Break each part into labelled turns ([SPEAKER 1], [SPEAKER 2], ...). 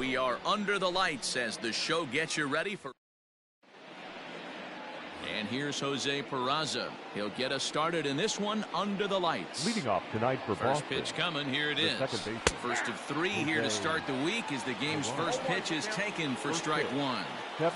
[SPEAKER 1] We are under the lights as the show gets you ready for. And here's Jose Peraza. He'll get us started in this one under the lights.
[SPEAKER 2] Leading off tonight for
[SPEAKER 1] First
[SPEAKER 2] Boston.
[SPEAKER 1] pitch coming. Here it is. First of three here to start the week as the game's first pitch is taken for strike one.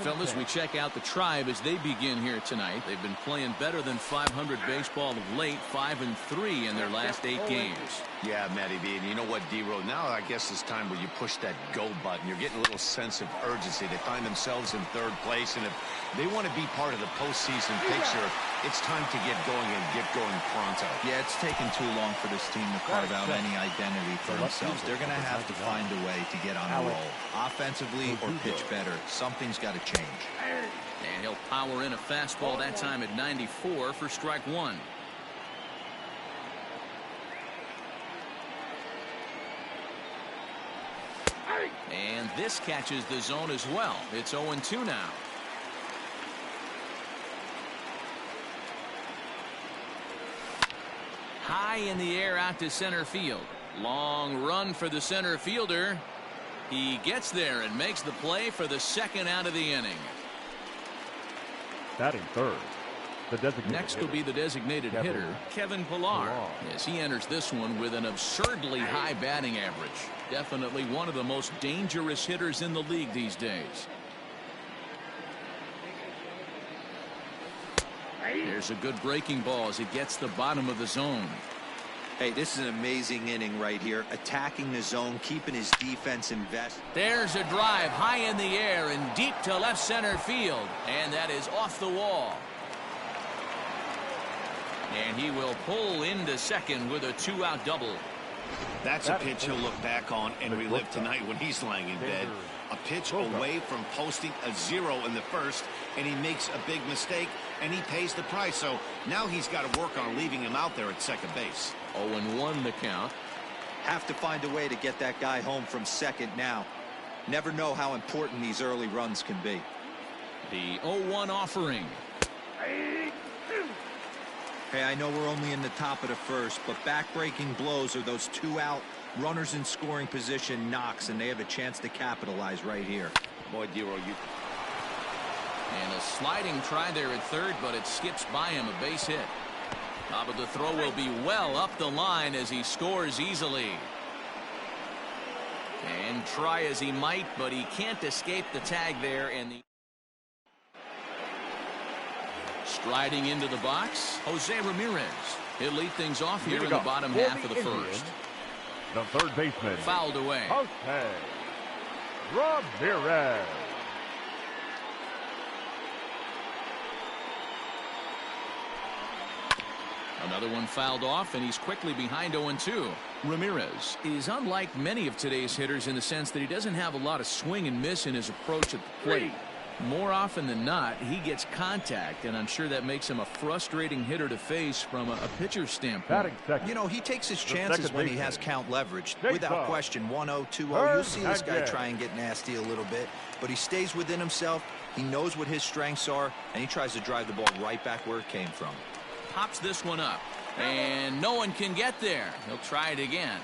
[SPEAKER 1] Fellas, we check out the Tribe as they begin here tonight. They've been playing better than 500 baseball of late, 5-3 in their last 8 games.
[SPEAKER 3] Yeah, Matty B. And you know what, D-Row? Now I guess it's time where you push that go button. You're getting a little sense of urgency. They find themselves in third place, and if they want to be part of the postseason picture, it's time to get going and get going pronto.
[SPEAKER 4] Yeah, it's taken too long for this team to carve out any identity for themselves. They're going to have to find a way to get on a roll, offensively or pitch better. Something's got to change.
[SPEAKER 1] And he'll power in a fastball that time at 94 for strike one. And this catches the zone as well. It's 0-2 now. High in the air out to center field. Long run for the center fielder. He gets there and makes the play for the second out of the inning.
[SPEAKER 2] Batting third.
[SPEAKER 1] Next will be the designated hitter, Kevin Pillar, as he enters this one with an absurdly high batting average. Definitely one of the most dangerous hitters in the league these days. There's a good breaking ball as it gets the bottom of the zone.
[SPEAKER 4] Hey, this is an amazing inning right here. Attacking the zone, keeping his defense invested.
[SPEAKER 1] There's a drive high in the air and deep to left center field. And that is off the wall. And he will pull into second with a 2-out double.
[SPEAKER 3] That's a pitch he'll look back on and relive tonight when he's lying in bed. A pitch away from posting a 0 in the first, and he makes a big mistake, and he pays the price. So now he's got to work on leaving him out there at second base.
[SPEAKER 1] 0-1 the count.
[SPEAKER 4] Have to find a way to get that guy home from second now. Never know how important these early runs can be.
[SPEAKER 1] The 0-1 offering.
[SPEAKER 4] Hey, I know we're only in the top of the first, but back-breaking blows are those 2-out runners in scoring position knocks, and they have a chance to capitalize right here.
[SPEAKER 3] Boy, D-Row, you...
[SPEAKER 1] And a sliding try there at third, but it skips by him, a base hit. But the throw will be well up the line as he scores easily. And try as he might, but he can't escape the tag there. And the striding into the box, Jose Ramirez. He'll lead things off here in the bottom half of the first.
[SPEAKER 2] The third baseman.
[SPEAKER 1] Fouled away.
[SPEAKER 2] Jose Ramirez.
[SPEAKER 1] Another one fouled off, and he's quickly behind 0-2. Ramirez is unlike many of today's hitters in the sense that he doesn't have a lot of swing and miss in his approach at the plate. More often than not, he gets contact, and I'm sure that makes him a frustrating hitter to face from a pitcher's standpoint.
[SPEAKER 4] You know, he takes his chances when he has count leverage. Without question, 1-0, 2-0. You'll see this guy try and get nasty a little bit, but he stays within himself. He knows what his strengths are, and he tries to drive the ball right back where it came from.
[SPEAKER 1] Pops this one up, and no one can get there. He'll try it again.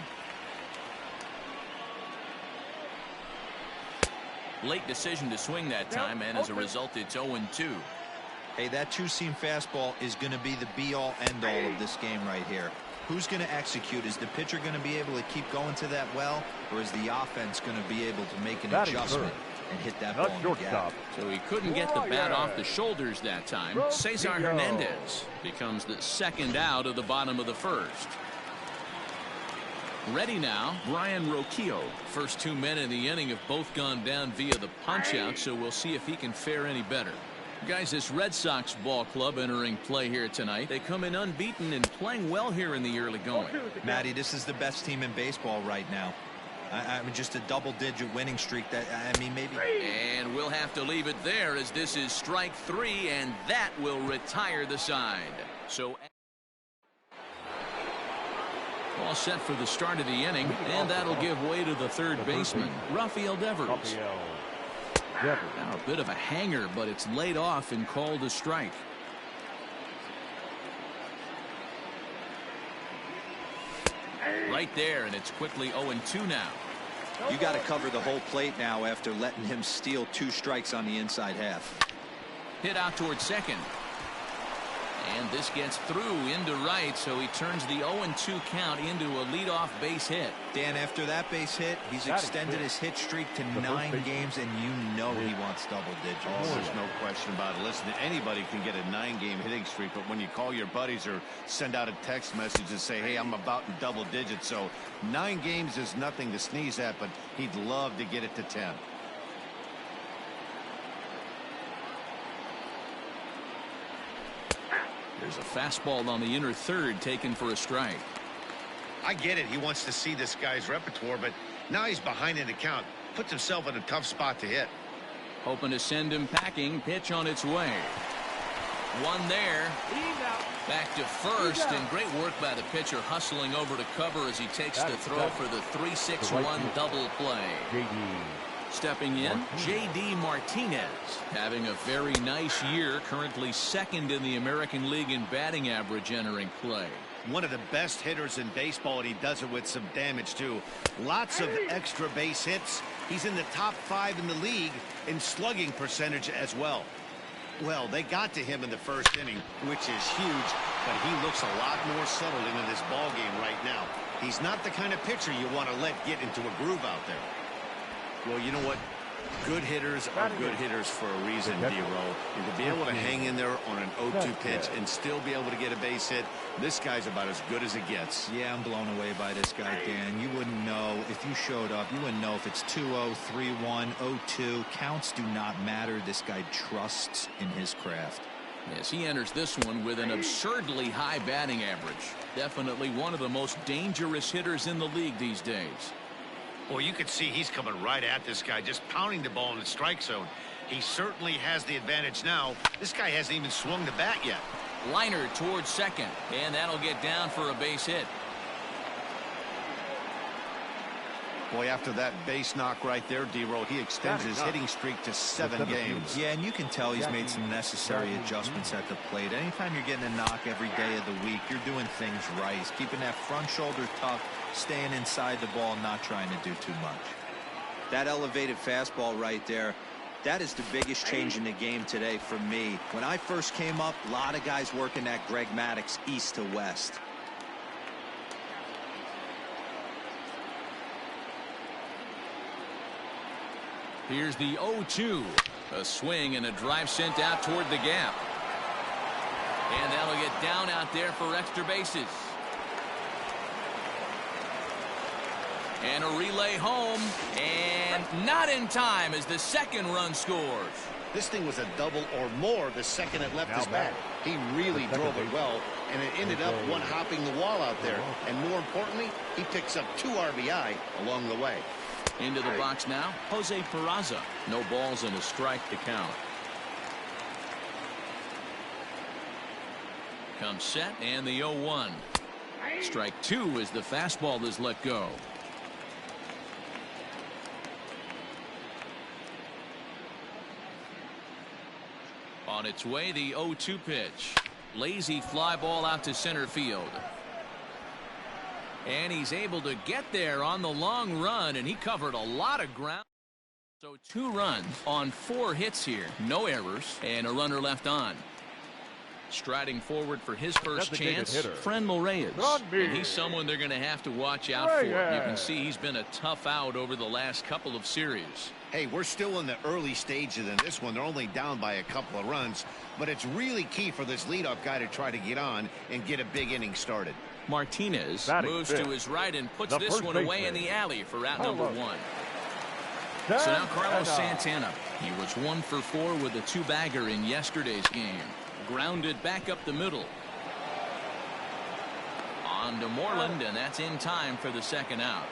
[SPEAKER 1] Late decision to swing that time, and as a result, it's 0-2.
[SPEAKER 4] Hey, that two-seam fastball is going to be the be-all, end-all of this game right here. Who's going to execute? Is the pitcher going to be able to keep going to that well, or is the offense going to be able to make an adjustment and hit that ball in the gap?
[SPEAKER 1] So he couldn't get the bat off the shoulders that time. Cesar Hernandez becomes the second out of the bottom of the first. Ready now, Brian Roquillo. First 2 men in the inning have both gone down via the punch-out, so we'll see if he can fare any better. Guys, this Red Sox ball club entering play here tonight. They come in unbeaten and playing well here in the early going.
[SPEAKER 4] Matty, this is the best team in baseball right now. I mean, just a double-digit winning streak. That, I mean, maybe.
[SPEAKER 1] And we'll have to leave it there as this is strike 3, and that will retire the side. So all set for the start of the inning, and that'll give way to the third baseman, Rafael Devers. Now a bit of a hanger, but it's laid off and called a strike. Right there, and it's quickly 0-2 now.
[SPEAKER 4] You got to cover the whole plate now after letting him steal 2 strikes on the inside half.
[SPEAKER 1] Hit out towards second. And this gets through into right, so he turns the 0-2 count into a leadoff base hit.
[SPEAKER 4] Dan, after that base hit, he's extended his hit streak to 9 games, and you know he wants double digits.
[SPEAKER 3] Oh, there's no question about it. Listen, anybody can get a 9-game hitting streak, but when you call your buddies or send out a text message and say, hey, I'm about in double digits, so 9 games is nothing to sneeze at, but he'd love to get it to 10.
[SPEAKER 1] There's a fastball on the inner third taken for a strike.
[SPEAKER 3] I get it. He wants to see this guy's repertoire, but now he's behind in the count. Puts himself in a tough spot to hit.
[SPEAKER 1] Hoping to send him packing. Pitch on its way. One there. Back to first, and great work by the pitcher hustling over to cover as he takes the throw for the 3-6-1 double play. Stepping in, J.D. Martinez, having a very nice year, currently second in the American League in batting average entering play.
[SPEAKER 3] One of the best hitters in baseball, and he does it with some damage, too. Lots of extra base hits. He's in the top 5 in the league in slugging percentage as well. Well, they got to him in the first inning, which is huge, but he looks a lot more settled into this ball game right now. He's not the kind of pitcher you want to let get into a groove out there. Well, you know what? Good hitters are good hitters for a reason, D-Row. And to be able to hang in there on an 0-2 pitch and still be able to get a base hit, this guy's about as good as it gets.
[SPEAKER 4] Yeah, I'm blown away by this guy, Dan. You wouldn't know if you showed up. You wouldn't know if it's 2-0, 3-1, 0-2. Counts do not matter. This guy trusts in his craft.
[SPEAKER 1] Yes, he enters this one with an absurdly high batting average. Definitely one of the most dangerous hitters in the league these days.
[SPEAKER 3] Well, you can see he's coming right at this guy, just pounding the ball in the strike zone. He certainly has the advantage now. This guy hasn't even swung the bat yet.
[SPEAKER 1] Liner towards second, and that'll get down for a base hit.
[SPEAKER 3] Boy, after that base knock right there, D-Row, he extends his hitting streak to 7 games.
[SPEAKER 4] Yeah, and you can tell he's made some necessary adjustments at the plate. Anytime you're getting a knock every day of the week, you're doing things right. He's keeping that front shoulder tough, staying inside the ball, not trying to do too much. That elevated fastball right there, that is the biggest change in the game today for me. When I first came up, a lot of guys working that Greg Maddux east to west.
[SPEAKER 1] Here's the 0-2. A swing and a drive sent out toward the gap. And that'll get down out there for extra bases. And a relay home. And not in time as the second run scores.
[SPEAKER 3] This thing was a double or more the second it left his bat. He really drove it well, and it ended up one-hopping the wall out there. And more importantly, he picks up 2 RBI along the way.
[SPEAKER 1] Into the box now, Jose Peraza. No balls and a strike to count. Comes set and the 0-1. Strike 2 as the fastball is let go. On its way, the 0-2 pitch. Lazy fly ball out to center field. And he's able to get there on the long run, and he covered a lot of ground. So 2 runs on 4 hits here. No errors, and a runner left on. Striding forward for his first chance, Franmil Reyes. And he's someone they're going to have to watch out for. You can see he's been a tough out over the last couple of series.
[SPEAKER 3] Hey, we're still in the early stages in this one. They're only down by a couple of runs, but it's really key for this leadoff guy to try to get on and get a big inning started.
[SPEAKER 1] Martinez moves to his right and puts this one away in the alley for out number 1. So now Carlos Santana. He was 1 for 4 with a 2-bagger in yesterday's game. Grounded back up the middle. On to Moreland, and that's in time for the second out.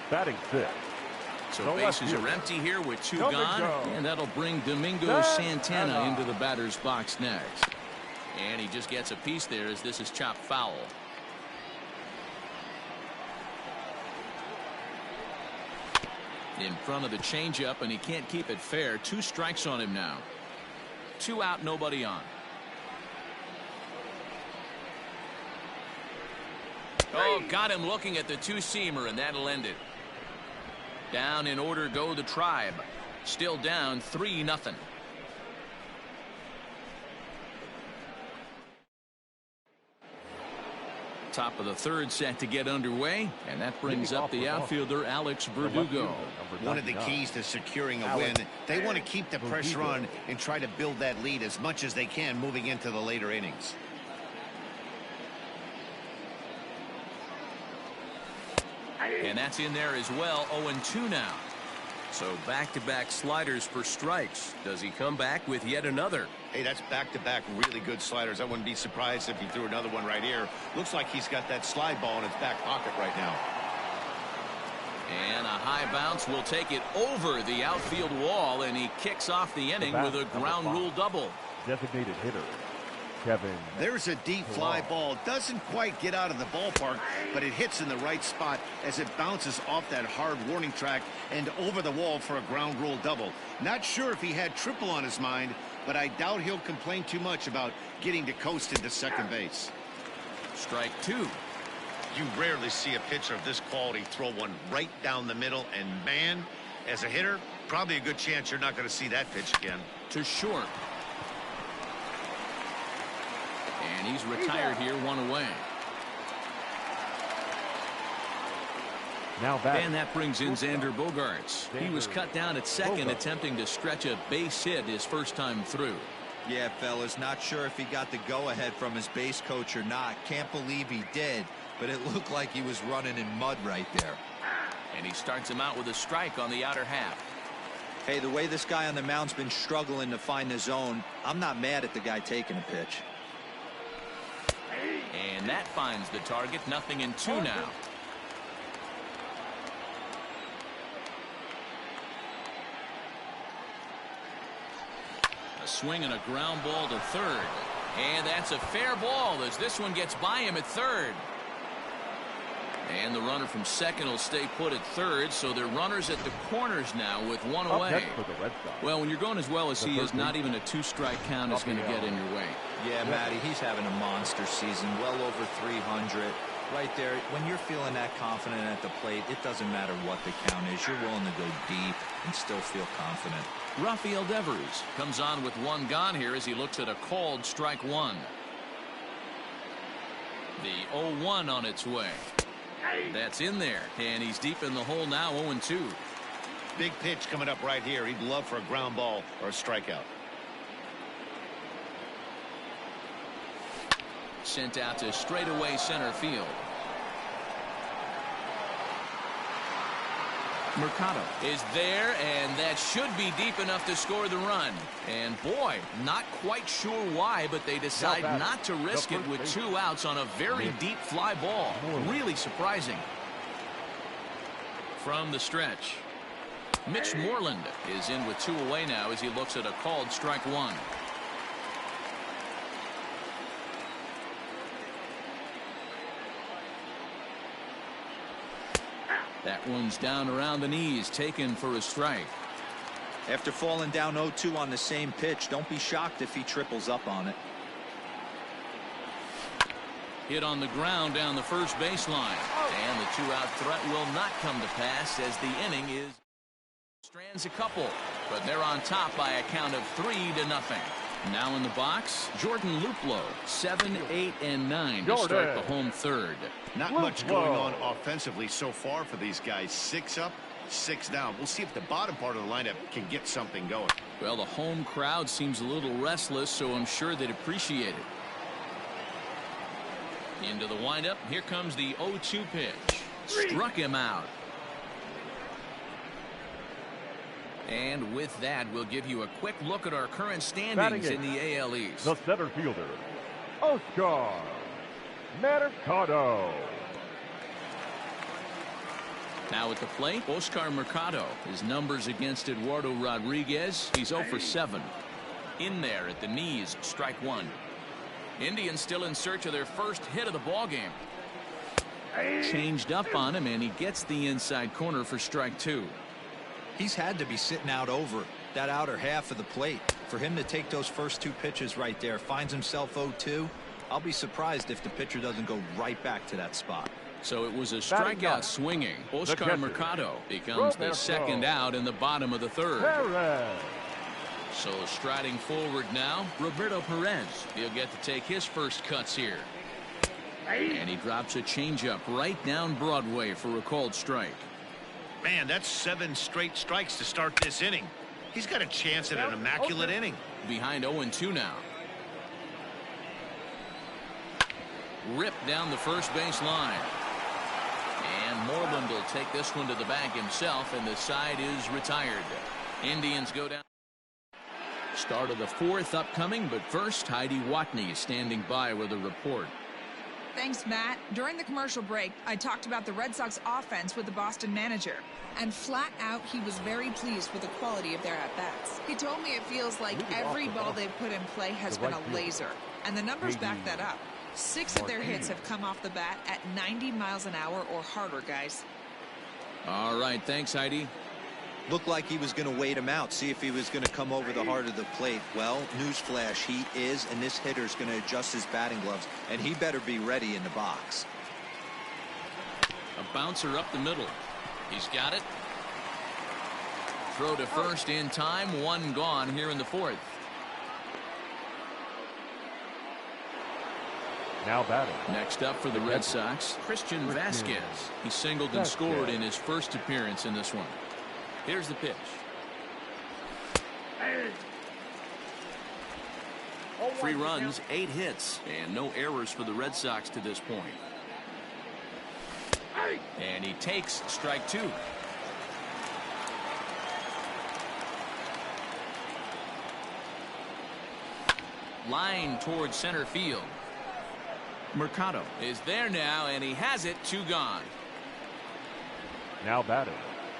[SPEAKER 2] Batting 6.
[SPEAKER 1] So bases are empty here with 2 gone, and that'll bring Domingo Santana into the batter's box next. And he just gets a piece there as this is chopped foul. In front of the changeup, and he can't keep it fair. 2 strikes on him now. 2 out, nobody on. Oh, got him looking at the two-seamer, and that'll end it. Down in order go the Tribe. Still down 3-0. Top of the third set to get underway, and that brings up the outfielder Alex Verdugo.
[SPEAKER 3] One of the keys to securing a win, they want to keep the pressure on and try to build that lead as much as they can moving into the later innings.
[SPEAKER 1] And that's in there as well. 0-2 now. So back-to-back sliders for strikes. Does he come back with yet another?
[SPEAKER 3] Hey, that's back-to-back really good sliders. I wouldn't be surprised if he threw another one right here. Looks like he's got that slide ball in his back pocket right now.
[SPEAKER 1] And a high bounce will take it over the outfield wall, and he kicks off the inning with a ground rule double.
[SPEAKER 2] Designated hitter, Kevin.
[SPEAKER 3] There's a deep fly ball. Doesn't quite get out of the ballpark, but it hits in the right spot as it bounces off that hard warning track and over the wall for a ground rule double. Not sure if he had triple on his mind, but I doubt he'll complain too much about getting to coast into second base.
[SPEAKER 1] Strike two.
[SPEAKER 3] You rarely see a pitcher of this quality throw one right down the middle, and man, as a hitter, probably a good chance you're not going to see that pitch again.
[SPEAKER 1] To short. And he's retired here, one away.
[SPEAKER 2] Now back.
[SPEAKER 1] And that brings in Xander Bogaerts. He was cut down at second, attempting to stretch a base hit his first time through.
[SPEAKER 4] Yeah, fellas, not sure if he got the go-ahead from his base coach or not. Can't believe he did, but it looked like he was running in mud right there.
[SPEAKER 1] And he starts him out with a strike on the outer half.
[SPEAKER 4] Hey, the way this guy on the mound's been struggling to find the zone, I'm not mad at the guy taking a pitch.
[SPEAKER 1] And that finds the target. 0-2 now. A swing and a ground ball to third. And that's a fair ball as this one gets by him at third. And the runner from second will stay put at third, so they're runners at the corners now with one away. Well, when you're going as well as he is, not even a two-strike count is going to get in your way.
[SPEAKER 4] Yeah, Matty, he's having a monster season, well over 300. Right there, when you're feeling that confident at the plate, it doesn't matter what the count is. You're willing to go deep and still feel confident.
[SPEAKER 1] Rafael Devers comes on with one gone here as he looks at a called strike one. The 0-1 on its way. That's in there, and he's deep in the hole now. 0-2.
[SPEAKER 3] Big pitch coming up right here. He'd love for a ground ball or a strikeout.
[SPEAKER 1] Sent out to straightaway center field. Mercado is there, and that should be deep enough to score the run. And boy, not quite sure why, but they decide not to risk it with 2 outs on a very deep fly ball. Really surprising. From the stretch, Mitch Moreland is in with 2 away now as he looks at a called strike one. That one's down around the knees, taken for a strike.
[SPEAKER 4] After falling down 0-2 on the same pitch, don't be shocked if he triples up on it.
[SPEAKER 1] Hit on the ground down the first baseline. And the 2-out threat will not come to pass as the inning is strands a couple. But they're on top by a count of 3-0. Now in the box, Jordan Luplow, 7, 8, and 9 to start the home third.
[SPEAKER 3] Not much going on offensively so far for these guys. 6 up, 6 down. We'll see if the bottom part of the lineup can get something going.
[SPEAKER 1] Well, the home crowd seems a little restless, so I'm sure they'd appreciate it. Into the windup. Here comes the 0-2 pitch. Struck him out. And with that, we'll give you a quick look at our current standings in the AL East.
[SPEAKER 2] The center fielder, Oscar Mercado.
[SPEAKER 1] Now at the plate, Oscar Mercado. His numbers against Eduardo Rodriguez, he's 0 for 7. In there at the knees, strike one. Indians still in search of their first hit of the ballgame. Changed up on him, and he gets the inside corner for strike two.
[SPEAKER 4] He's had to be sitting out over that outer half of the plate. For him to take those first 2 pitches right there, finds himself 0-2. I'll be surprised if the pitcher doesn't go right back to that spot.
[SPEAKER 1] So it was a strikeout swinging. Oscar Mercado becomes the second out in the bottom of the third. So striding forward now, Roberto Perez. He'll get to take his first cuts here. And he drops a changeup right down Broadway for a called strike.
[SPEAKER 3] Man, that's 7 straight strikes to start this inning. He's got a chance at an immaculate inning.
[SPEAKER 1] Behind 0-2 now. Ripped down the first base line. And Moreland will take this one to the bank himself, and the side is retired. Indians go down. Start of the 4th upcoming, but first, Heidi Watney is standing by with a report.
[SPEAKER 5] Thanks, Matt. During the commercial break, I talked about the Red Sox offense with the Boston manager. And flat out, he was very pleased with the quality of their at-bats. He told me it feels like every ball they've put in play has been a laser. And the numbers back that up. 6 of their hits have come off the bat at 90 miles an hour or harder, guys.
[SPEAKER 1] All right, thanks, Heidi.
[SPEAKER 4] Looked like he was going to wait him out, see if he was going to come over the heart of the plate. Well, newsflash, he is, and this hitter's going to adjust his batting gloves, and he better be ready in the box.
[SPEAKER 1] A bouncer up the middle. He's got it. Throw to first in time. 1 gone here in the 4th.
[SPEAKER 2] Now batting.
[SPEAKER 1] Next up for the Red Sox, Christian Vasquez. He singled and scored in his first appearance in this one. Here's the pitch. 3 runs, 8 hits, and no errors for the Red Sox to this point. And he takes strike 2. Line towards center field. Mercado is there now, and he has it. 2 gone.
[SPEAKER 2] Now batting.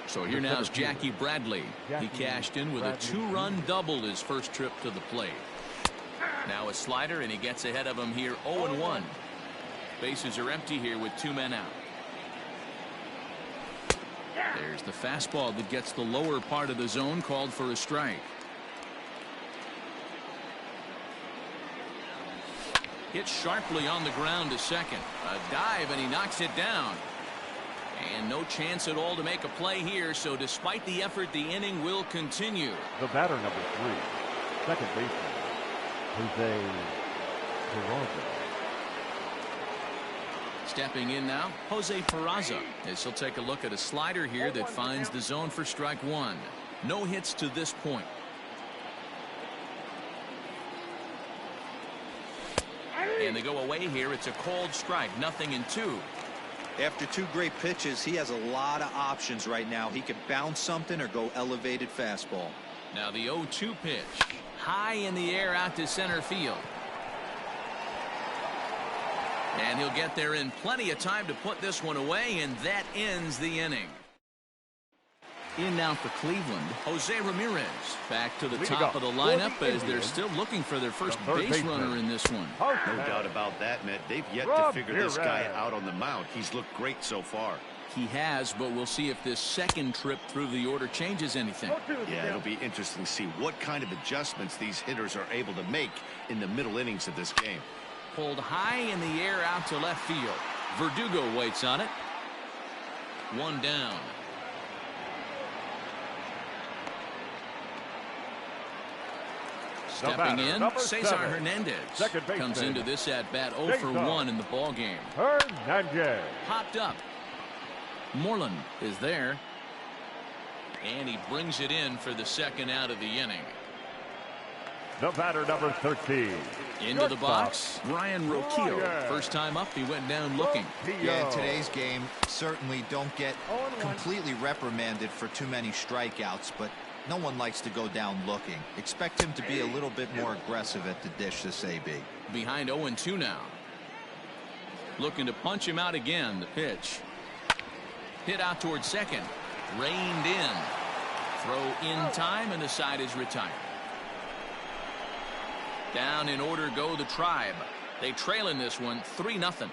[SPEAKER 1] So here now is Jackie Bradley. He cashed in with a 2-run double his first trip to the plate. Now a slider, and he gets ahead of him here. 0-1. Bases are empty here with 2 men out. There's the fastball that gets the lower part of the zone, called for a strike. Hit sharply on the ground to second. A dive, and he knocks it down. And no chance at all to make a play here, so despite the effort, the inning will continue.
[SPEAKER 2] The batter, number 3, second baseman, Jose Peraza.
[SPEAKER 1] Stepping in now, Jose Peraza, as he'll take a look at a slider here that finds the zone for strike 1. No hits to this point. And they go away here. It's a called strike. 0-2.
[SPEAKER 4] After 2 great pitches, he has a lot of options right now. He could bounce something or go elevated fastball.
[SPEAKER 1] Now the 0-2 pitch. High in the air out to center field. And he'll get there in plenty of time to put this one away, and that ends the inning. In now for Cleveland, Jose Ramirez back to the top of the lineup as they're still looking for their first base runner in this one.
[SPEAKER 3] No doubt about that, Matt. They've yet to figure this guy out on the mound. He's looked great so far.
[SPEAKER 1] He has, but we'll see if this second trip through the order changes anything.
[SPEAKER 3] Yeah, it'll be interesting to see what kind of adjustments these hitters are able to make in the middle innings of this game.
[SPEAKER 1] Pulled high in the air out to left field. Verdugo waits on it. 1 down. Stepping in, Cesar Hernandez comes into this at-bat 0 for 1 in the ball game.
[SPEAKER 2] Hernandez.
[SPEAKER 1] Popped up. Moreland is there. And he brings it in for the second out of the inning.
[SPEAKER 2] The batter, number 13.
[SPEAKER 1] Into the box, Ryan Rocchio. First time up, he went down looking.
[SPEAKER 4] Yeah, in today's game, certainly don't get completely reprimanded for too many strikeouts, but no one likes to go down looking. Expect him to be a little bit more aggressive at the dish this AB.
[SPEAKER 1] Behind 0-2 now. Looking to punch him out again. The pitch. Hit out towards second. Reined in. Throw in time, and the side is retired. Down in order go the Tribe. They trail in this one 3-0.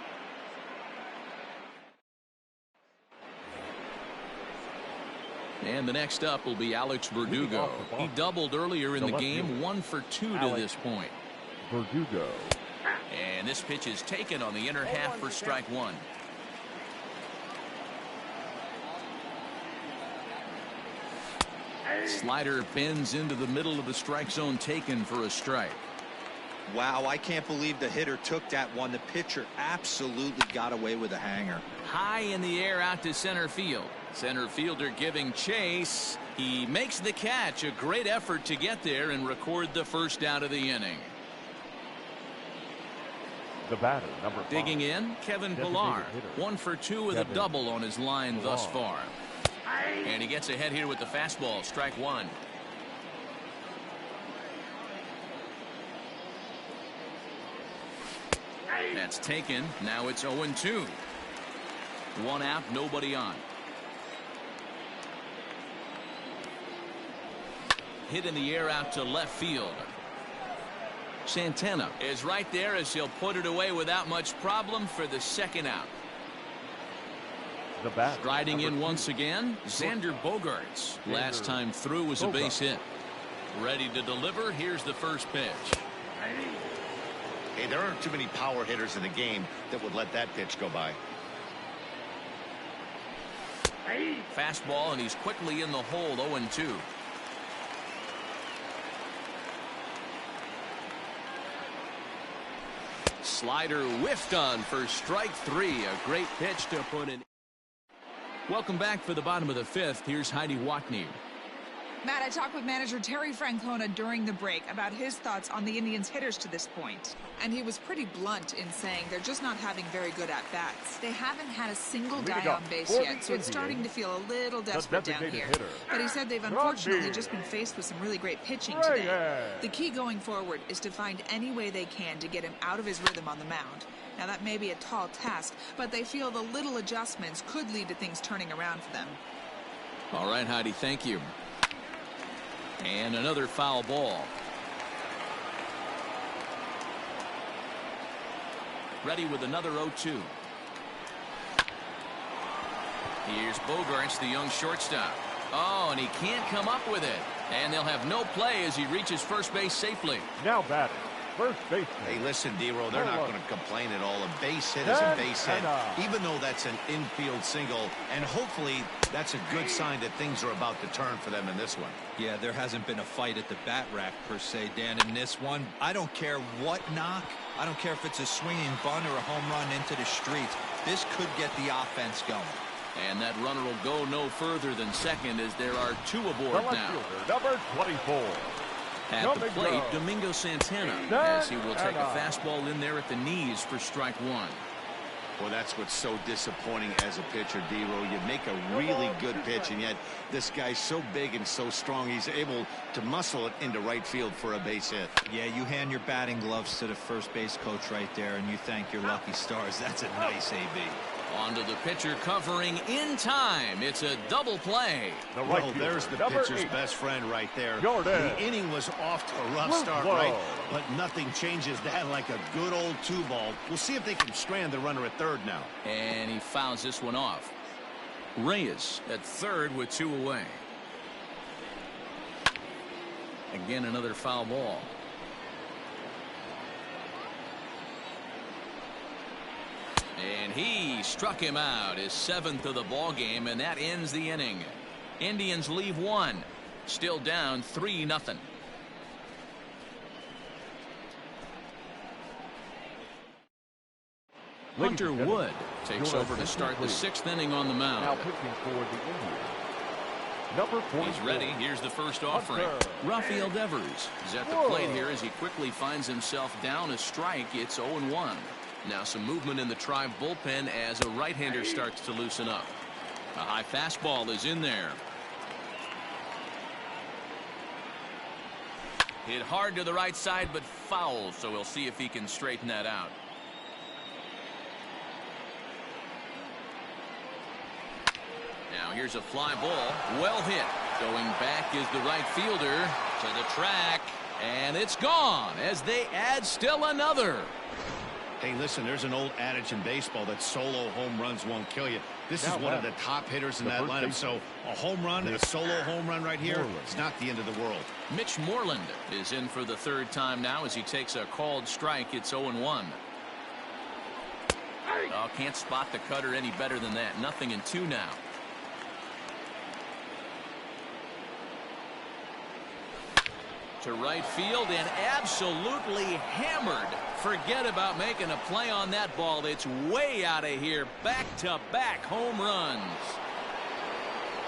[SPEAKER 1] And the next up will be Alex Verdugo. He doubled earlier in the game, 1 for 2 to this point.
[SPEAKER 2] Verdugo.
[SPEAKER 1] And this pitch is taken on the inner half for strike one. Slider bends into the middle of the strike zone, taken for a strike.
[SPEAKER 4] Wow, I can't believe the hitter took that one. The pitcher absolutely got away with a hanger.
[SPEAKER 1] High in the air out to center field. Center fielder giving chase. He makes the catch. A great effort to get there and record the first out of the inning.
[SPEAKER 2] The batter, number 5.
[SPEAKER 1] Digging in, Kevin Pillar. 1 for 2 with a double on his line thus far. And he gets ahead here with the fastball. Strike one. That's taken. Now it's 0-2. 1 out, nobody on. Hit in the air out to left field. Santana is right there as he'll put it away without much problem for the second out.
[SPEAKER 2] The bat,
[SPEAKER 1] Striding in
[SPEAKER 2] 2.
[SPEAKER 1] once again, Xander Bogaerts. Last time through was a base hit. Ready to deliver. Here's the first pitch.
[SPEAKER 3] Hey, there aren't too many power hitters in the game that would let that pitch go by.
[SPEAKER 1] Fastball, and he's quickly in the hole. 0-2. Slider whiffed on for strike 3. A great pitch to put in. Welcome back for the bottom of the 5th. Here's Heidi Watney.
[SPEAKER 5] Matt, I talked with manager Terry Francona during the break about his thoughts on the Indians' hitters to this point. And he was pretty blunt in saying they're just not having very good at-bats. They haven't had a single guy on base yet, so it's starting to feel a little desperate down here. But he said they've unfortunately just been faced with some really great pitching today. The key going forward is to find any way they can to get him out of his rhythm on the mound. Now, that may be a tall task, but they feel the little adjustments could lead to things turning around for them.
[SPEAKER 1] All right, Heidi, thank you. And another foul ball. Ready with another 0-2. Here's Bogaerts, the young shortstop. Oh, and he can't come up with it. And they'll have no play as he reaches first base safely.
[SPEAKER 2] Now batting, first baseman.
[SPEAKER 3] Hey, listen, D-Row, they're not going to complain at all. A base hit is a base hit, even though that's an infield single. And hopefully that's a good sign that things are about to turn for them in this one.
[SPEAKER 4] Yeah, there hasn't been a fight at the bat rack, per se, Dan, in this one. I don't care what knock. I don't care if it's a swinging bunt or a home run into the streets. This could get the offense going.
[SPEAKER 1] And that runner will go no further than second as there are 2 aboard now.
[SPEAKER 2] Number 24.
[SPEAKER 1] At the plate, Domingo Santana, as he will take a fastball in there at the knees for strike 1.
[SPEAKER 3] Well, that's what's so disappointing as a pitcher, D-Row. You make a really good pitch, and yet this guy's so big and so strong, he's able to muscle it into right field for a base hit.
[SPEAKER 4] Yeah, you hand your batting gloves to the first base coach right there, and you thank your lucky stars. That's a nice AB.
[SPEAKER 1] Onto the pitcher covering in time. It's a double play.
[SPEAKER 3] Well, there's the pitcher's best friend right there. The inning was off to a rough start, right? But nothing changes that like a good old 2-ball. We'll see if they can strand the runner at third now.
[SPEAKER 1] And he fouls this one off. Reyes at third with 2 away. Again, another foul ball. And he struck him out, his 7th of the ball game, and that ends the inning. Indians leave 1, still down 3-0. Hunter Wood takes over to start the 6th inning on the mound.
[SPEAKER 2] Now pitching for the Indians. Number 4.
[SPEAKER 1] He's ready. Here's the first offering. Rafael Devers is at the plate here as he quickly finds himself down a strike. It's 0-1. Now some movement in the Tribe bullpen as a right-hander starts to loosen up. A high fastball is in there. Hit hard to the right side, but foul, so we'll see if he can straighten that out. Now here's a fly ball. Well hit. Going back is the right fielder to the track, and it's gone as they add still another.
[SPEAKER 3] Hey, listen, there's an old adage in baseball that solo home runs won't kill you. This is one of the top hitters in that lineup. So a home run, a solo home run right here, it's not the end of the world.
[SPEAKER 1] Mitch Moreland is in for the third time now as he takes a called strike. It's 0-1. Oh, can't spot the cutter any better than that. 0-2 now. To right field and absolutely hammered. Forget about making a play on that ball. It's way out of here. Back-to-back home runs.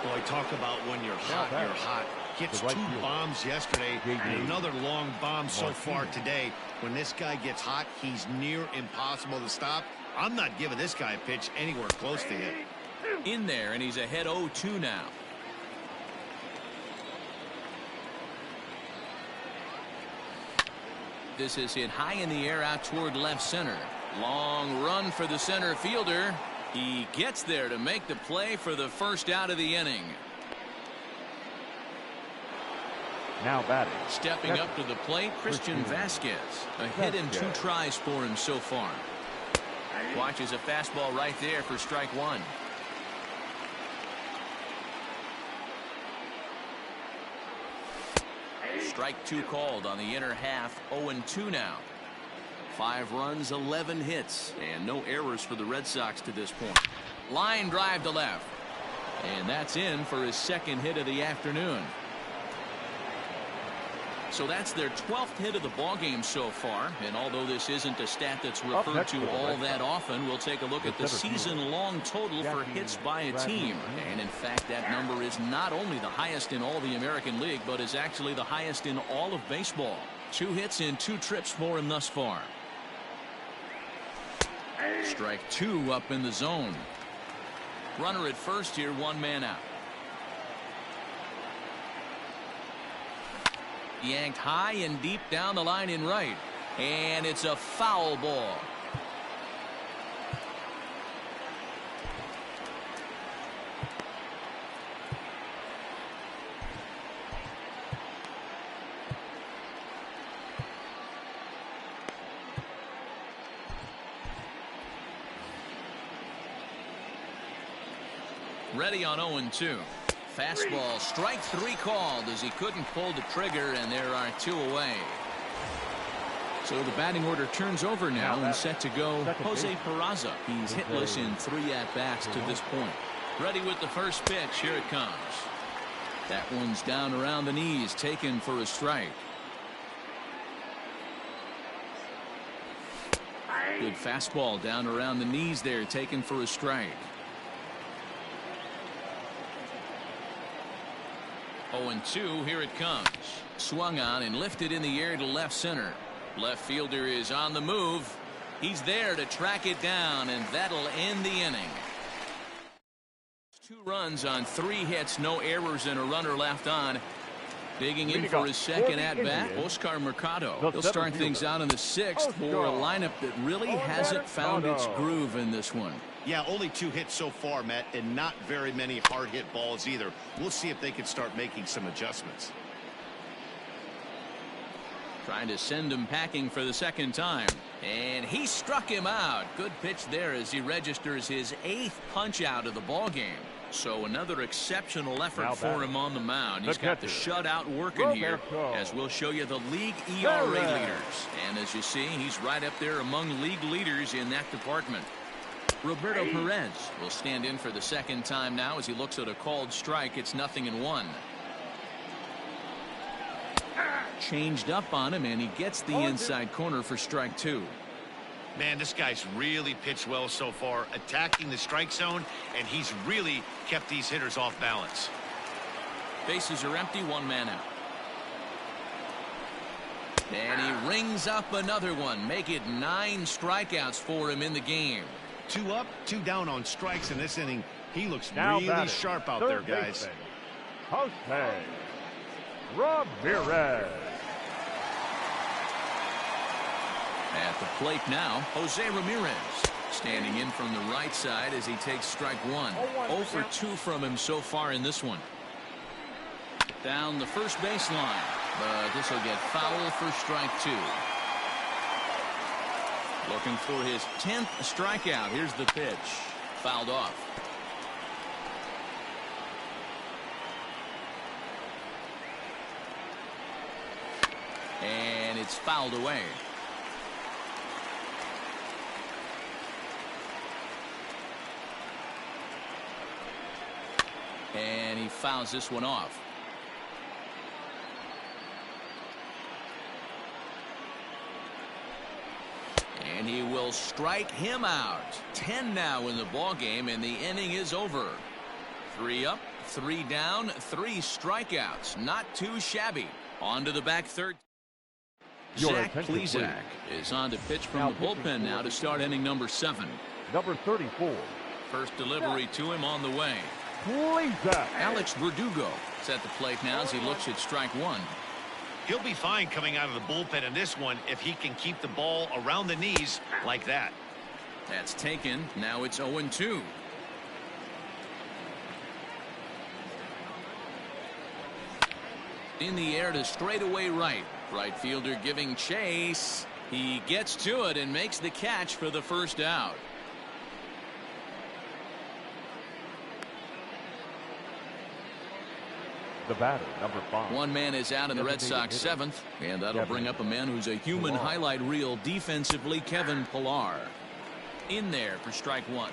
[SPEAKER 3] Boy, talk about when you're hot, you're hot. Gets two bombs yesterday and another long bomb so far today. When this guy gets hot, he's near impossible to stop. I'm not giving this guy a pitch anywhere close to hit.
[SPEAKER 1] In there, and he's ahead 0-2 now. This is hit high in the air out toward left center. Long run for the center fielder. He gets there to make the play for the first out of the inning.
[SPEAKER 2] Now batting.
[SPEAKER 1] Stepping up to the plate, Christian Vasquez. A hit and 2 tries for him so far. Watches a fastball right there for strike 1. Strike 2 called on the inner half. 0-2 now. 5 runs, 11 hits, and no errors for the Red Sox to this point. Line drive to left. And that's in for his second hit of the afternoon. So that's their 12th hit of the ballgame so far. And although this isn't a stat that's referred to all that often, we'll take a look at the season-long total for hits by a team. And in fact, that number is not only the highest in all the American League, but is actually the highest in all of baseball. 2 hits in 2 trips for him thus far. Strike 2 up in the zone. Runner at first here, 1 man out. Yanked high and deep down the line in right. And it's a foul ball. Ready on 0-2. Fastball, strike 3 called as he couldn't pull the trigger, and there are 2 away. So the batting order turns over now and set to go Jose Peraza. He's hitless in 3 at-bats to this point. Ready with the first pitch. Here it comes. That one's down around the knees, taken for a strike. Good fastball down around the knees there, taken for a strike. 0-2, here it comes. Swung on and lifted in the air to left center. Left fielder is on the move. He's there to track it down, and that'll end the inning. 2 runs on 3 hits, no errors, and a runner left on. Digging in for his second at-bat, Oscar Mercado. He'll start things out in the 6th for a lineup that really hasn't found its groove in this one.
[SPEAKER 3] Yeah, only 2 hits so far, Matt, and not very many hard hit balls either. We'll see if they can start making some adjustments.
[SPEAKER 1] Trying to send him packing for the second time. And he struck him out. Good pitch there as he registers his 8th punch out of the ballgame. So another exceptional effort for him on the mound. He's got the shutout working here, as we'll show you the league ERA leaders. And as you see, he's right up there among league leaders in that department. Roberto Perez will stand in for the second time now as he looks at a called strike. It's 0-1. Changed up on him, and he gets the inside corner for strike 2.
[SPEAKER 3] Man, this guy's really pitched well so far, attacking the strike zone, and he's really kept these hitters off balance.
[SPEAKER 1] Bases are empty, 1 man out. And he rings up another one. Make it 9 strikeouts for him in the game.
[SPEAKER 3] 2 up, 2 down on strikes in this inning. He looks really sharp out there, guys.
[SPEAKER 2] Jose Ramirez.
[SPEAKER 1] At the plate now, Jose Ramirez standing in from the right side as he takes strike 1. 0 for 2 from him so far in this one. Down the first baseline, but this will get foul for strike 2. Looking for his 10th strikeout. Here's the pitch. Fouled off. And it's fouled away. And he fouls this one off. And he will strike him out. 10 now in the ball game, and the inning is over. 3 up, 3 down, 3 strikeouts. Not too shabby. On to the back third. Zach Plesac is on to pitch from the bullpen now to start inning number 7.
[SPEAKER 2] Number 34.
[SPEAKER 1] First delivery to him on the way.
[SPEAKER 2] Plesac.
[SPEAKER 1] Alex Verdugo is at the plate now as he looks at strike 1.
[SPEAKER 3] He'll be fine coming out of the bullpen in this one if he can keep the ball around the knees like that.
[SPEAKER 1] That's taken. Now it's 0-2. In the air to straightaway right. Right fielder giving chase. He gets to it and makes the catch for the first out.
[SPEAKER 2] The batter, number 5.
[SPEAKER 1] One man is out in the Red Sox 7th, and that'll bring up a man who's a human highlight reel defensively, Kevin Pillar. In there for strike 1.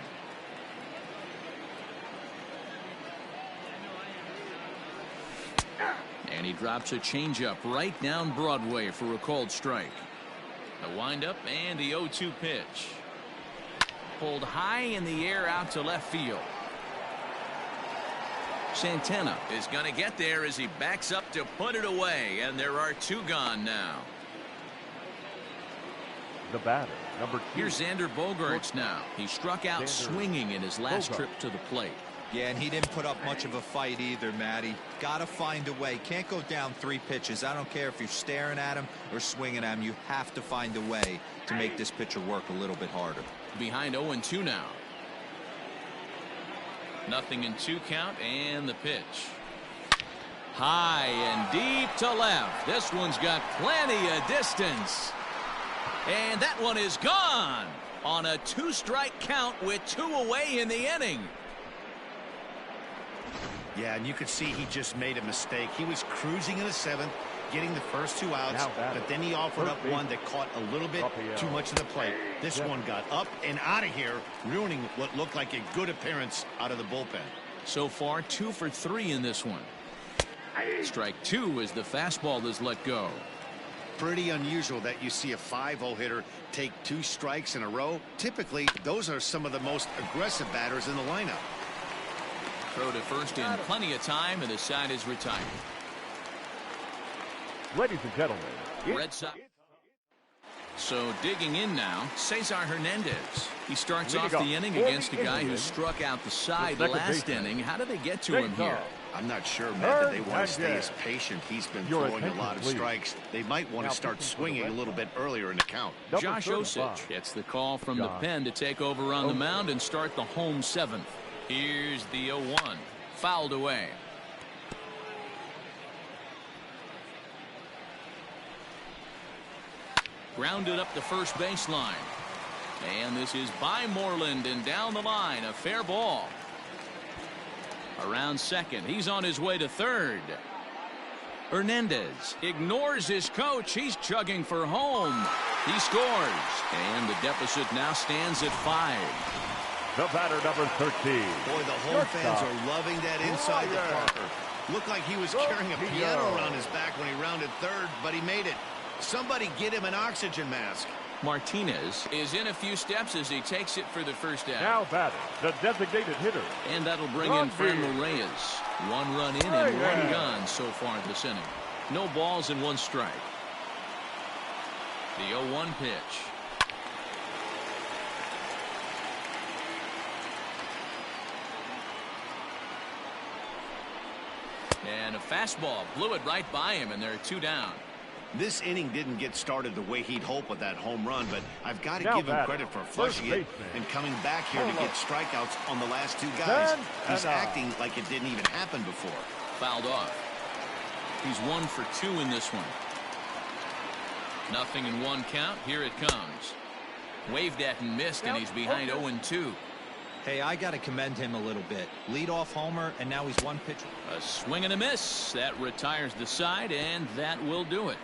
[SPEAKER 1] And he drops a changeup right down Broadway for a called strike. The windup and the 0-2 pitch. Pulled high in the air out to left field. Santana is going to get there as he backs up to put it away, and there are 2 gone now.
[SPEAKER 2] The batter, number 2.
[SPEAKER 1] Here's Xander Bogaerts now. He struck out swinging in his last trip to the plate.
[SPEAKER 4] Yeah, and he didn't put up much of a fight either, Matty. Got to find a way. Can't go down 3 pitches. I don't care if you're staring at him or swinging at him. You have to find a way to make this pitcher work a little bit harder.
[SPEAKER 1] Behind 0-2 now. 0-2 count, and the pitch. High and deep to left. This one's got plenty of distance. And that one is gone on a 2-strike count with 2 away in the inning.
[SPEAKER 3] Yeah, and you could see he just made a mistake. He was cruising in the 7th, getting the first 2 outs, but then he offered up one that caught a little bit too much of the plate. This one got up and out of here, ruining what looked like a good appearance out of the bullpen.
[SPEAKER 1] So far, 2 for 3 in this one. Strike 2 as the fastball is let go.
[SPEAKER 3] Pretty unusual that you see a 5-0 hitter take 2 strikes in a row. Typically, those are some of the most aggressive batters in the lineup.
[SPEAKER 1] Throw to first in plenty of time, and the side is retired.
[SPEAKER 2] Ladies and gentlemen,
[SPEAKER 1] Red Sox. So digging in now, Cesar Hernandez. He starts off the inning against a guy who struck out the side last inning. How did they get to him here?
[SPEAKER 3] I'm not sure, Matt, that they want to stay as patient. He's been throwing a lot of strikes. They might want to start swinging a little bit earlier in the count.
[SPEAKER 1] Josh Osich gets the call from the pen to take over on the mound and start the home 7th. Here's the 0-1. Fouled away. Grounded up the first baseline. And this is by Moreland and down the line. A fair ball. Around second. He's on his way to third. Hernandez ignores his coach. He's chugging for home. He scores. And the deficit now stands at 5.
[SPEAKER 2] The batter, number 13.
[SPEAKER 3] Boy, the home fans are loving that inside the Parker. Looked like he was carrying a piano around his back when he rounded third, but he made it. Somebody get him an oxygen mask.
[SPEAKER 1] Martinez is in a few steps as he takes it for the first out.
[SPEAKER 2] Now batting, the designated hitter.
[SPEAKER 1] And that'll bring in Franmil Reyes. 1 run in and 1 gone so far this inning. No balls and 1 strike. The 0-1 pitch. And a fastball blew it right by him, and there are 2 down.
[SPEAKER 3] This inning didn't get started the way he'd hoped with that home run, but I've got to give him credit for flushing it and coming back here to get strikeouts on the last 2 guys. He's acting like it didn't even happen before.
[SPEAKER 1] Fouled off. He's 1 for 2 in this one. 0-1 count. Here it comes. Waved at and missed, and he's behind 0-2.
[SPEAKER 4] Hey, I got to commend him a little bit. Lead-off homer, and now he's one pitch.
[SPEAKER 1] A swing and a miss. That retires the side, and that will do it.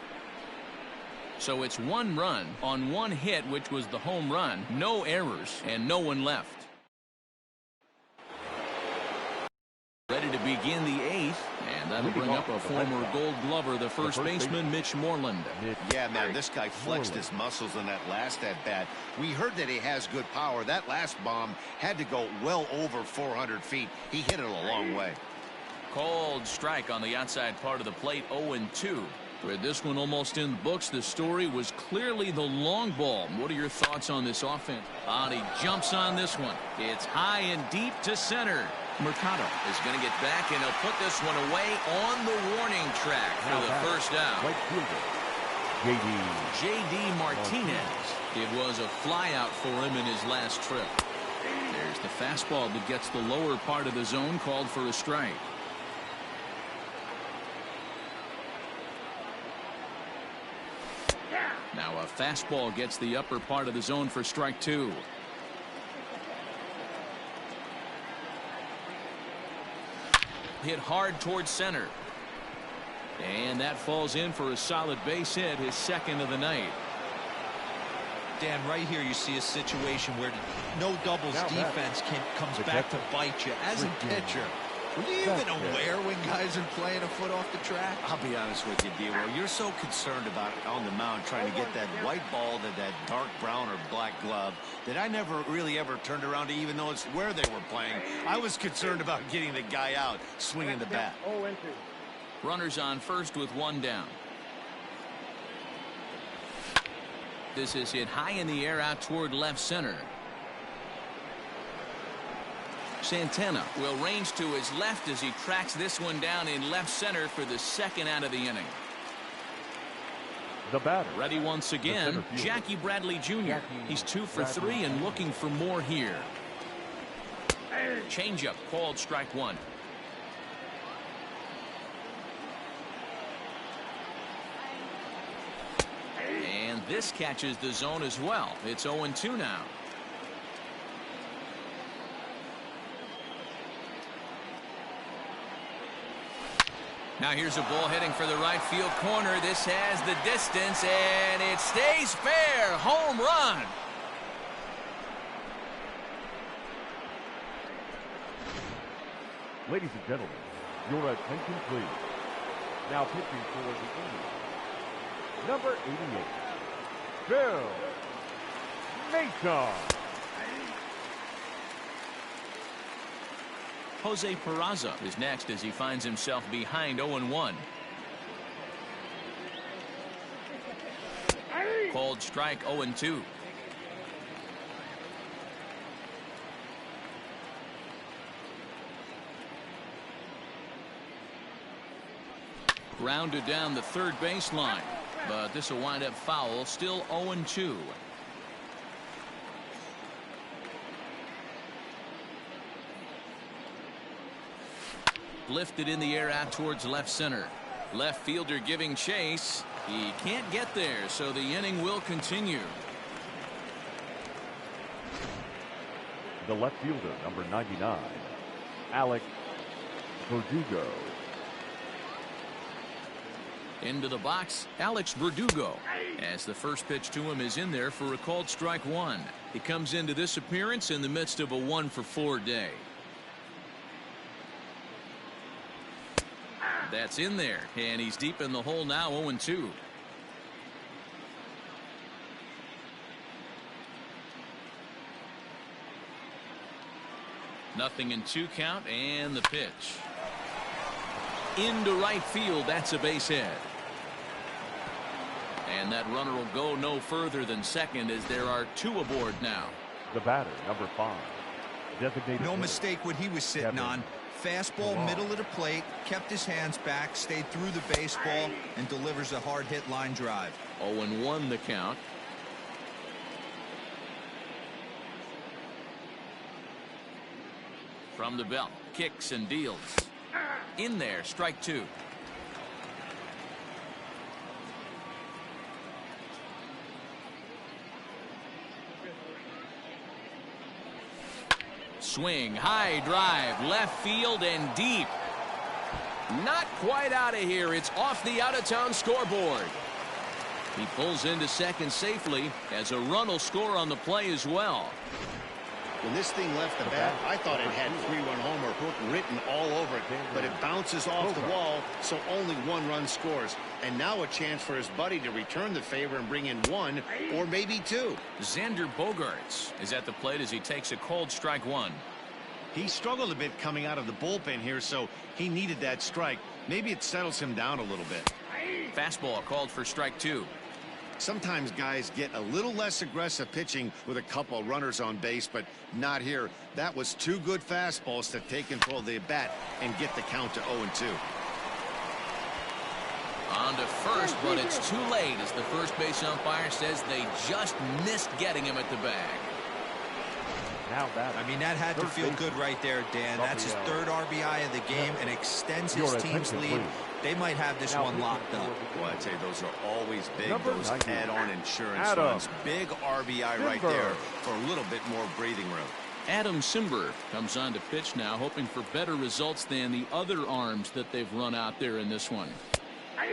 [SPEAKER 1] So it's 1 run on 1 hit, which was the home run. No errors, and no one left. Ready to begin the 8th, and that'll bring up a former Gold Glover, the first baseman, Mitch Moreland.
[SPEAKER 3] Yeah, man, this guy flexed his muscles in that last at-bat. We heard that he has good power. That last bomb had to go well over 400 feet. He hit it a long way.
[SPEAKER 1] Called strike on the outside part of the plate, 0-2. With this one almost in the books, the story was clearly the long ball. What are your thoughts on this offense? He jumps on this one. It's high and deep to center. Mercado is going to get back, and he'll put this one away on the warning track for the first out.
[SPEAKER 2] Right fielder,
[SPEAKER 1] J.D. Martinez. It was a flyout for him in his last trip. There's the fastball that gets the lower part of the zone, called for a strike. Now a fastball gets the upper part of the zone for strike 2. Hit hard towards center. And that falls in for a solid base hit, his second of the night.
[SPEAKER 4] Dan, right here you see a situation where no doubles defense comes back to bite you. As a pitcher, were you even aware when guys are playing a foot off the track?
[SPEAKER 3] I'll be honest with you, D-Roll. You're so concerned about on the mound trying to get that white ball to that dark brown or black glove that I never really ever turned around to even notice where they were playing. I was concerned about getting the guy out, swinging the bat.
[SPEAKER 1] Runners on first with 1 down. This is hit high in the air out toward left center. Santana will range to his left as he tracks this one down in left center for the second out of the inning.
[SPEAKER 2] The batter.
[SPEAKER 1] Ready once again, Jackie Bradley Jr. He's 2 for 3 and looking for more here. Changeup called strike 1. And this catches the zone as well. It's 0-2 now. Now here's a ball heading for the right field corner. This has the distance, and it stays fair. Home run.
[SPEAKER 2] Ladies and gentlemen, your attention please. Now pitching for the Indians, number 88, Bill Mason.
[SPEAKER 1] Jose Peraza is next as he finds himself behind 0-1. Called strike 0-2. Grounded down the third baseline, but this will wind up foul. Still 0-2. Lifted in the air out towards left center. Left fielder giving chase. He can't get there, so the inning will continue.
[SPEAKER 2] The left fielder, number 99, Alex Verdugo.
[SPEAKER 1] Into the box, Alex Verdugo, as the first pitch to him is in there for a called strike 1. He comes into this appearance in the midst of a 1-for-4 day. That's in there, and he's deep in the hole now, 0-2. Nothing in 2 count, and the pitch. Into right field, that's a base hit. And that runner will go no further than second as there are 2 aboard now.
[SPEAKER 2] The batter, number 5, designated.
[SPEAKER 4] No mistake what he was sitting on. Fastball middle of the plate, kept his hands back, stayed through the baseball, and delivers a hard hit line drive.
[SPEAKER 1] 0-1 the count. From the belt, kicks and deals. In there, strike 2. swing, high drive, left field and deep. Not quite out of here. It's off the out-of-town scoreboard. He pulls into second safely as a run will score on the play as well.
[SPEAKER 3] When this thing left the bat, I thought it had 3-run homer written all over it, but it bounces off the wall, so only one run scores. And now a chance for his buddy to return the favor and bring in one or maybe two.
[SPEAKER 1] Xander Bogaerts is at the plate as he takes a cold strike one.
[SPEAKER 3] He struggled a bit coming out of the bullpen here, so he needed that strike. Maybe it settles him down a little bit.
[SPEAKER 1] Fastball called for strike two.
[SPEAKER 3] Sometimes guys get a little less aggressive pitching with a couple runners on base, but not here. That was two good fastballs to take control of the bat and get the count to 0-2.
[SPEAKER 1] On to first, but it's too late as the first base umpire says they just missed getting him at the bag.
[SPEAKER 4] I mean, that had to feel good right there, Dan. That's his third RBI of the game and extends his team's lead. They might have this one locked up.
[SPEAKER 3] Well, I'd say those are always big, those add-on insurance runs. Big RBI right there for a little bit more breathing room.
[SPEAKER 1] Adam Simber comes on to pitch now, hoping for better results than the other arms that they've run out there in this one.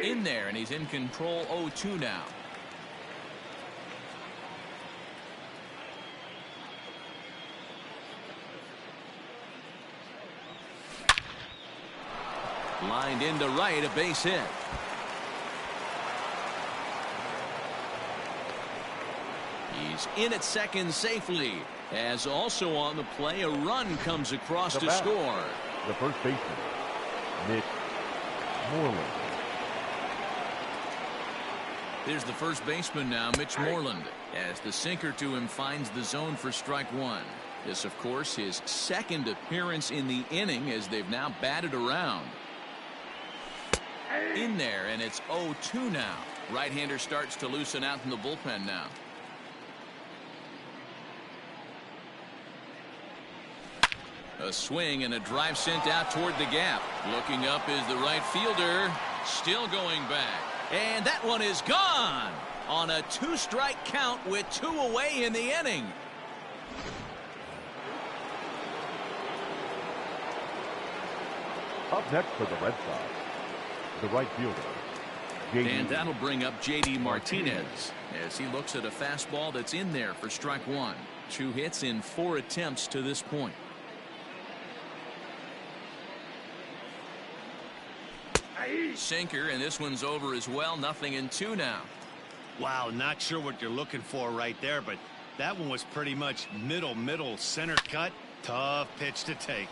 [SPEAKER 1] In there, and he's in control 0-2 now. Lined into right, a base hit. He's in at second safely, as also on the play a run comes across to score.
[SPEAKER 2] The first baseman, Mitch Moreland.
[SPEAKER 1] There's the first baseman now, Mitch Moreland, as the sinker to him finds the zone for strike one. This, of course, his second appearance in the inning as they've now batted around. In there, and it's 0-2 now. Right-hander starts to loosen out in the bullpen now. A swing and a drive sent out toward the gap. Looking up is the right fielder. Still going back. And that one is gone on a two-strike count with two away in the inning.
[SPEAKER 2] Up next for the Red Sox, the right fielder,
[SPEAKER 1] and that'll bring up J.D. Martinez as he looks at a fastball that's in there for strike one. 2 hits in 4 attempts to this point. Sinker, and this one's over as well. 0-2 now.
[SPEAKER 3] Wow, not sure what you're looking for right there, but that one was pretty much middle center cut. Tough pitch to take.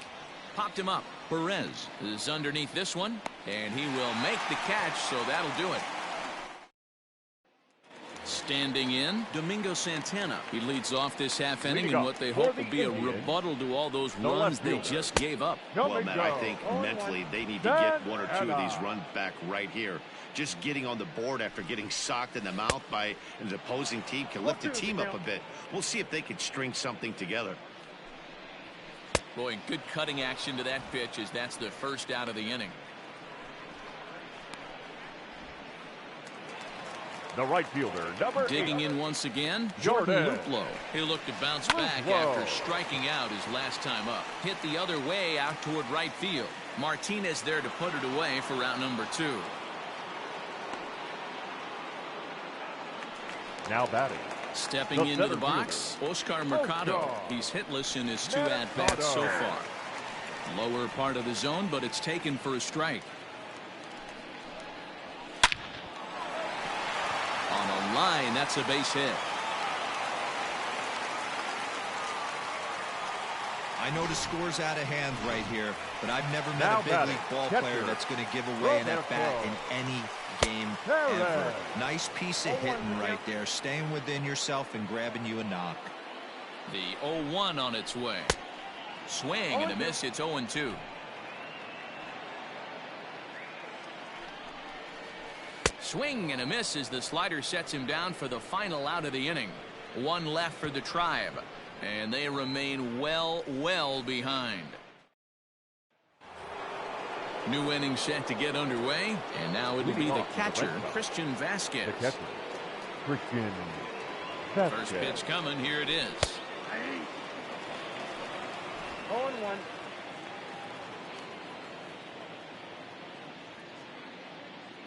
[SPEAKER 1] Popped him up. Perez is underneath this one, and he will make the catch, so that'll do it. Standing in, Domingo Santana. He leads off this half inning in what they hope will be a rebuttal to all those runs they just gave up.
[SPEAKER 3] Well, Matt, I think mentally they need to get 1 or 2 of these runs back right here. Just getting on the board after getting socked in the mouth by an opposing team can lift the team up a bit. We'll see if they can string something together.
[SPEAKER 1] Boy, good cutting action to that pitch as that's the first out of the inning.
[SPEAKER 2] the right fielder, number 8.
[SPEAKER 1] Digging in once again, Jordan Luplow. He'll look to bounce back after striking out his last time up. Hit the other way out toward right field. Martinez there to put it away for route number 2.
[SPEAKER 2] Now batting.
[SPEAKER 1] Stepping into the box, Oscar Mercado. He's hitless in his 2 at-bats so far. Lower part of the zone, but it's taken for a strike. On a line, that's a base hit.
[SPEAKER 4] I know the score's out of hand right here, but I've never met a big league ball player that's going to give away an at-bat in any game ever. Nice piece of hitting right there, staying within yourself and grabbing you a knock.
[SPEAKER 1] The 0-1 on its way. Swing and a miss. It's 0-2. Swing and a miss as the slider sets him down for the final out of the inning. 1 left for the Tribe, and they remain well behind. New inning set to get underway, and now it'll be the catcher, Christian Vasquez.
[SPEAKER 2] The catcher, Christian Vasquez.
[SPEAKER 1] First pitch coming. Here it is.
[SPEAKER 2] 0-1.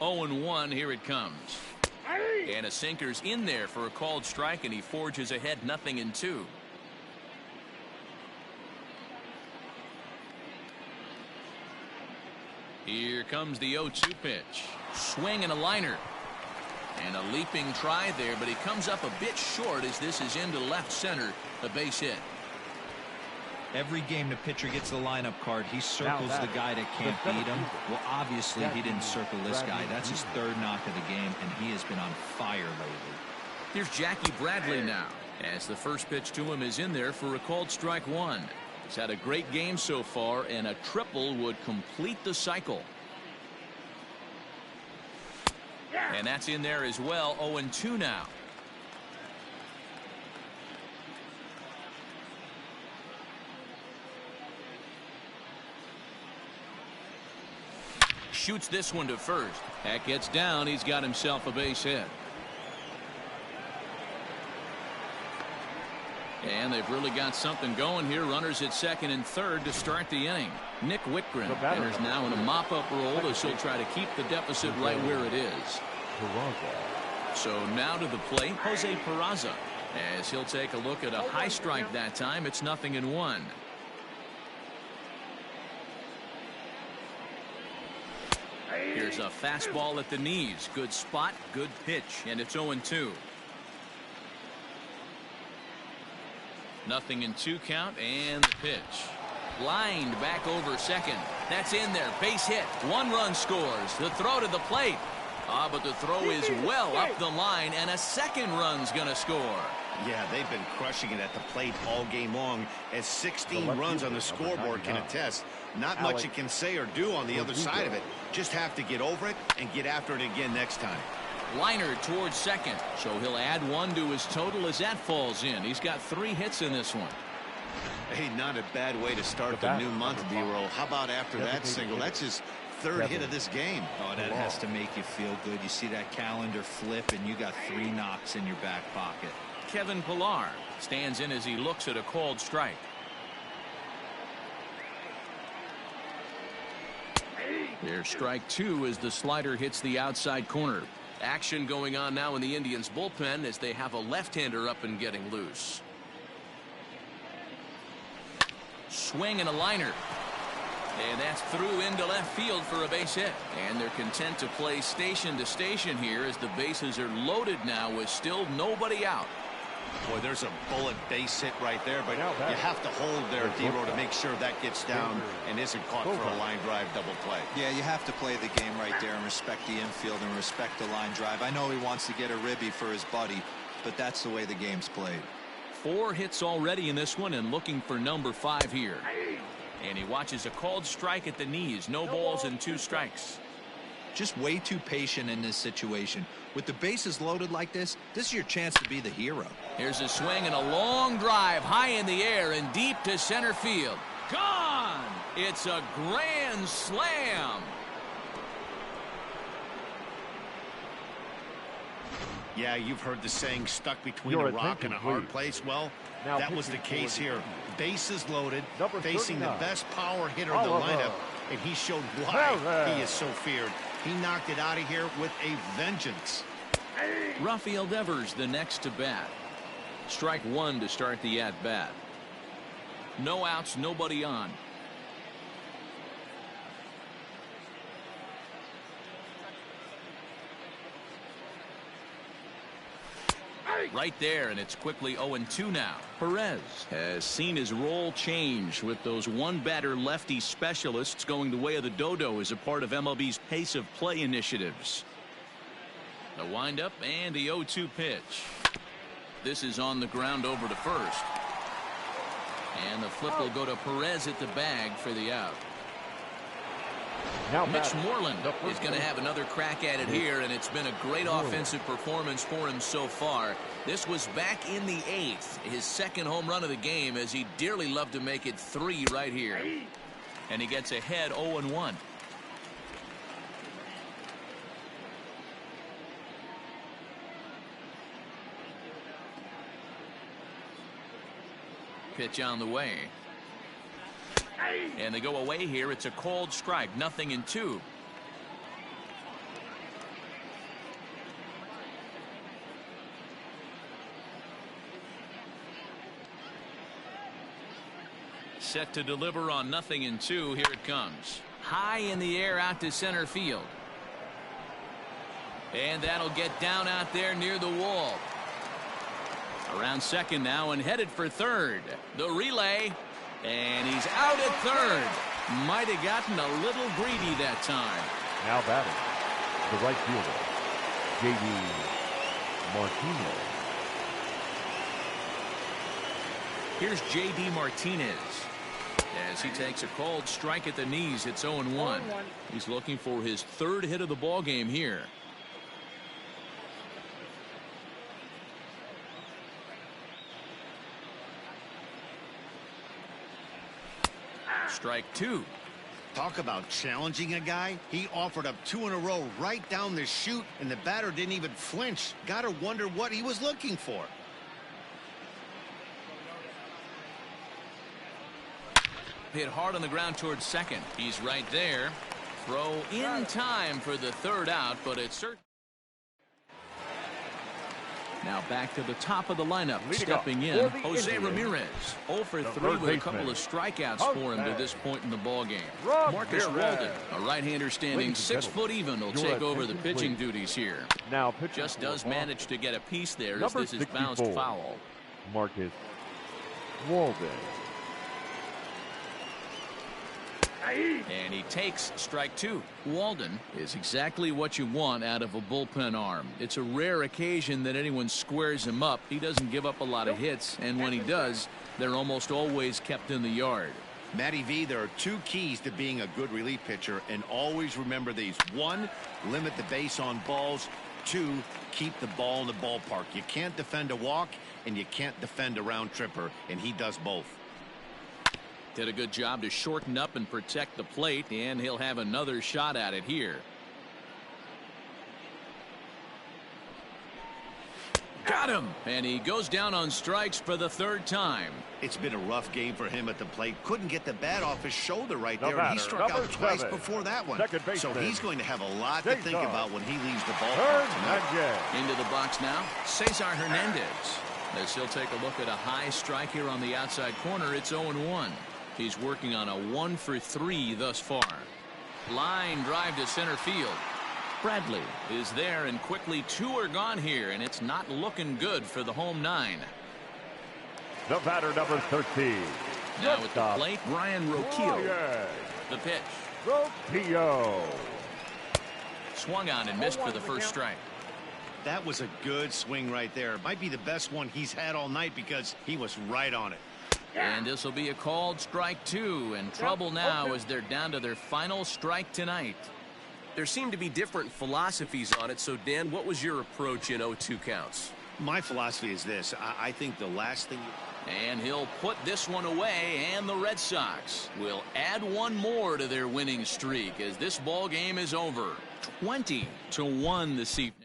[SPEAKER 1] Oh and 1, here it comes. And a sinker's in there for a called strike, and he forges ahead 0-2. Here comes the 0-2 pitch. Swing and a liner. And a leaping try there, but he comes up a bit short as this is into left center, a base hit.
[SPEAKER 4] Every game the pitcher gets the lineup card, he circles the guy that can't beat him. Well, obviously he didn't circle this guy. That's his third knock of the game, and he has been on fire lately.
[SPEAKER 1] Here's Jackie Bradley now, as the first pitch to him is in there for a called strike 1. He's had a great game so far, and a triple would complete the cycle. And that's in there as well. 0-2 now. Shoots this one to first. That gets down. He's got himself a base hit. And they've really got something going here. Runners at second and third to start the inning. Nick Whitgren enters now in a mop-up role as he'll try to keep the deficit right where it is. So now to the plate, Jose Peraza, as he'll take a look at a high strike that time. It's 0-1. Here's a fastball at the knees. Good spot, good pitch, and it's 0-2. 0-2 count, and the pitch. Lined back over second. That's in there. Base hit. 1 run scores. The throw to the plate. But the throw is well up the line, and a second run's going to score.
[SPEAKER 3] Yeah, they've been crushing it at the plate all game long, as 16 runs on the scoreboard can attest. Not much you can say or do on the other side of it. Just have to get over it and get after it again next time.
[SPEAKER 1] Liner towards second, so he'll add 1 to his total as that falls in. He's got 3 hits in this one.
[SPEAKER 3] Hey, not a bad way to start the new month, D-Roll. How about after that single? That's his 3rd hit of this game.
[SPEAKER 4] Oh, that has to make you feel good. You see that calendar flip, and you got 3 knocks in your back pocket.
[SPEAKER 1] Kevin Pillar stands in as he looks at a called strike. There's strike 2 as the slider hits the outside corner. Action going on now in the Indians bullpen as they have a left-hander up and getting loose. Swing and a liner. And that's through into left field for a base hit. And they're content to play station to station here as the bases are loaded now with still nobody out.
[SPEAKER 3] Boy, there's a bullet base hit right there, but you have to hold there, D-Roll, to make sure that gets down and isn't caught for a line drive double play.
[SPEAKER 4] Yeah, you have to play the game right there and respect the infield and respect the line drive. I know he wants to get a ribby for his buddy, but that's the way the game's played.
[SPEAKER 1] 4 hits already in this one and looking for number 5 here. And he watches a called strike at the knees. No balls and 2 strikes.
[SPEAKER 4] Just way too patient in this situation. With the bases loaded like this is your chance to be the hero.
[SPEAKER 1] Here's a swing and a long drive high in the air and deep to center field. Gone! It's a grand slam.
[SPEAKER 3] Yeah, you've heard the saying, stuck between a rock and a hard place. Well, that was the case here. Bases loaded, facing the best power hitter in the lineup, and he showed why he is so feared. He knocked it out of here with a vengeance.
[SPEAKER 1] Rafael Devers the next to bat. Strike 1 to start the at-bat. No outs, nobody on. Right there, and it's quickly 0-2 now. Perez has seen his role change with those one-batter lefty specialists going the way of the dodo as a part of MLB's pace of play initiatives. The windup and the 0-2 pitch. This is on the ground over to first. And the flip will go to Perez at the bag for the out.
[SPEAKER 2] Now
[SPEAKER 1] Mitch Moreland is going to have another crack at it here, and it's been a great offensive performance for him so far. This was back in the 8th, his 2nd home run of the game, as he dearly loved to make it 3 right here. And he gets ahead 0-1. Pitch on the way. And they go away here. It's a cold strike, 0-2. Set to deliver on 0-2. Here it comes. High in the air out to center field. And that'll get down out there near the wall. Around second now and headed for third. The relay. And he's out at third. Might have gotten a little greedy that time.
[SPEAKER 2] Now batting, the right fielder, J.D. Martinez.
[SPEAKER 1] Here's J.D. Martinez. As he takes a cold strike at the knees, it's 0-1. He's looking for his third hit of the ball game here. Strike two.
[SPEAKER 3] Talk about challenging a guy. He offered up 2 in a row right down the chute, and the batter didn't even flinch. Gotta wonder what he was looking for.
[SPEAKER 1] Hit hard on the ground towards second. He's right there. Throw in time for the third out, but it's certain. Now back to the top of the lineup. Stepping in, Jose Ramirez. 0 for 3 with a couple of strikeouts for him to this point in the ball game. Marcus Walden, a right-hander standing 6 foot even, will take over the pitching duties here.
[SPEAKER 2] Now
[SPEAKER 1] just does manage to get a piece there as this is bounced foul.
[SPEAKER 2] Marcus Walden.
[SPEAKER 1] And he takes strike two. Walden is exactly what you want out of a bullpen arm. It's a rare occasion that anyone squares him up. He doesn't give up a lot of hits, and when he does, they're almost always kept in the yard.
[SPEAKER 3] Matty V, there are 2 keys to being a good relief pitcher, and always remember these. 1, limit the base on balls. 2, keep the ball in the ballpark. You can't defend a walk, and you can't defend a round tripper, and he does both.
[SPEAKER 1] Did a good job to shorten up and protect the plate, and he'll have another shot at it here. Got him! And he goes down on strikes for the 3rd time.
[SPEAKER 3] It's been a rough game for him at the plate. Couldn't get the bat off his shoulder right there. He struck out twice before that one. So he's going to have a lot to think about when he leaves the ballpark tonight.
[SPEAKER 1] Into the box now, Cesar Hernandez. As he'll take a look at a high strike here on the outside corner, it's 0-1. He's working on a 1 for 3 thus far. Line drive to center field. Bradley is there, and quickly 2 are gone here, and it's not looking good for the home 9.
[SPEAKER 2] The batter, number 13.
[SPEAKER 1] Now at the plate, Brian Roquillo. The pitch.
[SPEAKER 2] Roquillo.
[SPEAKER 1] Swung on and missed for the first strike.
[SPEAKER 3] That was a good swing right there. Might be the best one he's had all night because he was right on it.
[SPEAKER 1] And this will be a called strike 2, and trouble now as they're down to their final strike tonight.
[SPEAKER 6] There seem to be different philosophies on it, so Dan, what was your approach in 0-2 counts?
[SPEAKER 3] My philosophy is this. I think the last thing...
[SPEAKER 1] And he'll put this one away, and the Red Sox will add 1 more to their winning streak as this ball game is over. 20-1 this evening.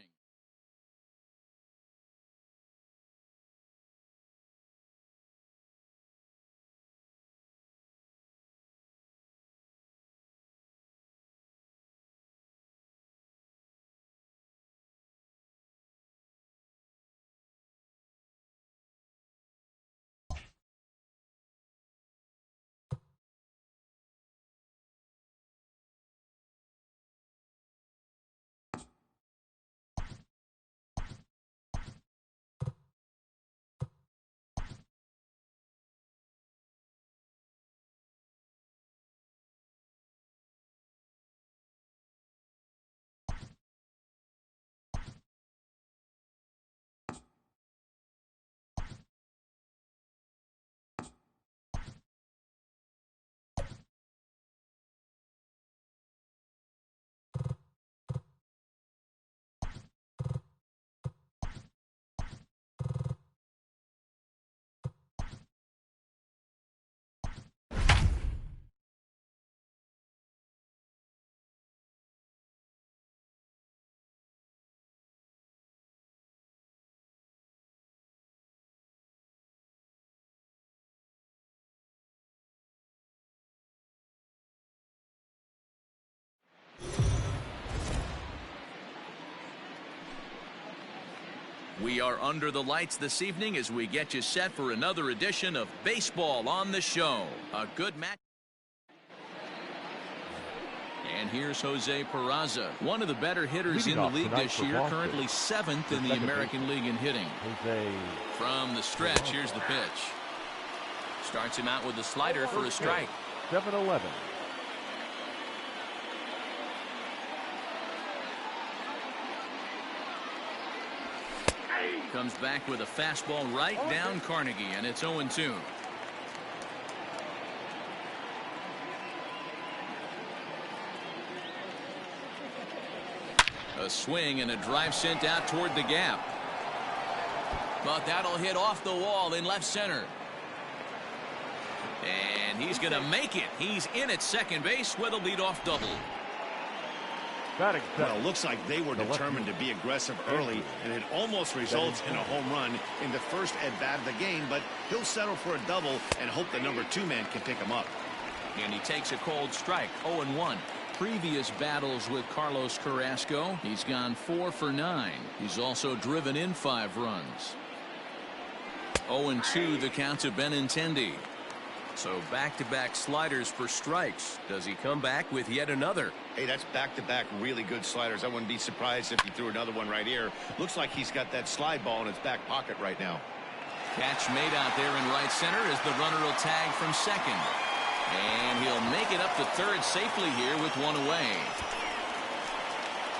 [SPEAKER 1] We are under the lights this evening as we get you set for another edition of Baseball on the Show. A good match. And here's Jose Peraza, one of the better hitters in the league this year, currently 7th in the American League in hitting. From the stretch, here's the pitch. Starts him out with a slider for a strike.
[SPEAKER 2] 7-11.
[SPEAKER 1] Comes back with a fastball right down Carnegie, and it's 0-2. A swing and a drive sent out toward the gap. But that'll hit off the wall in left center. And he's going to make it. He's in at second base with a leadoff double.
[SPEAKER 3] Well, it looks like they were determined to be aggressive early, and it almost results in a home run in the first at-bat of the game, but he'll settle for a double and hope the number 2 man can pick him up.
[SPEAKER 1] And he takes a cold strike, 0-1. Previous battles with Carlos Carrasco, he's gone 4 for 9. He's also driven in 5 runs. 0-2 the count to Benintendi. So back-to-back sliders for strikes. Does he come back with yet another?
[SPEAKER 3] Hey, that's back-to-back really good sliders. I wouldn't be surprised if he threw another one right here. Looks like he's got that slide ball in his back pocket right now.
[SPEAKER 1] Catch made out there in right center as the runner will tag from second. And he'll make it up to third safely here with 1 away.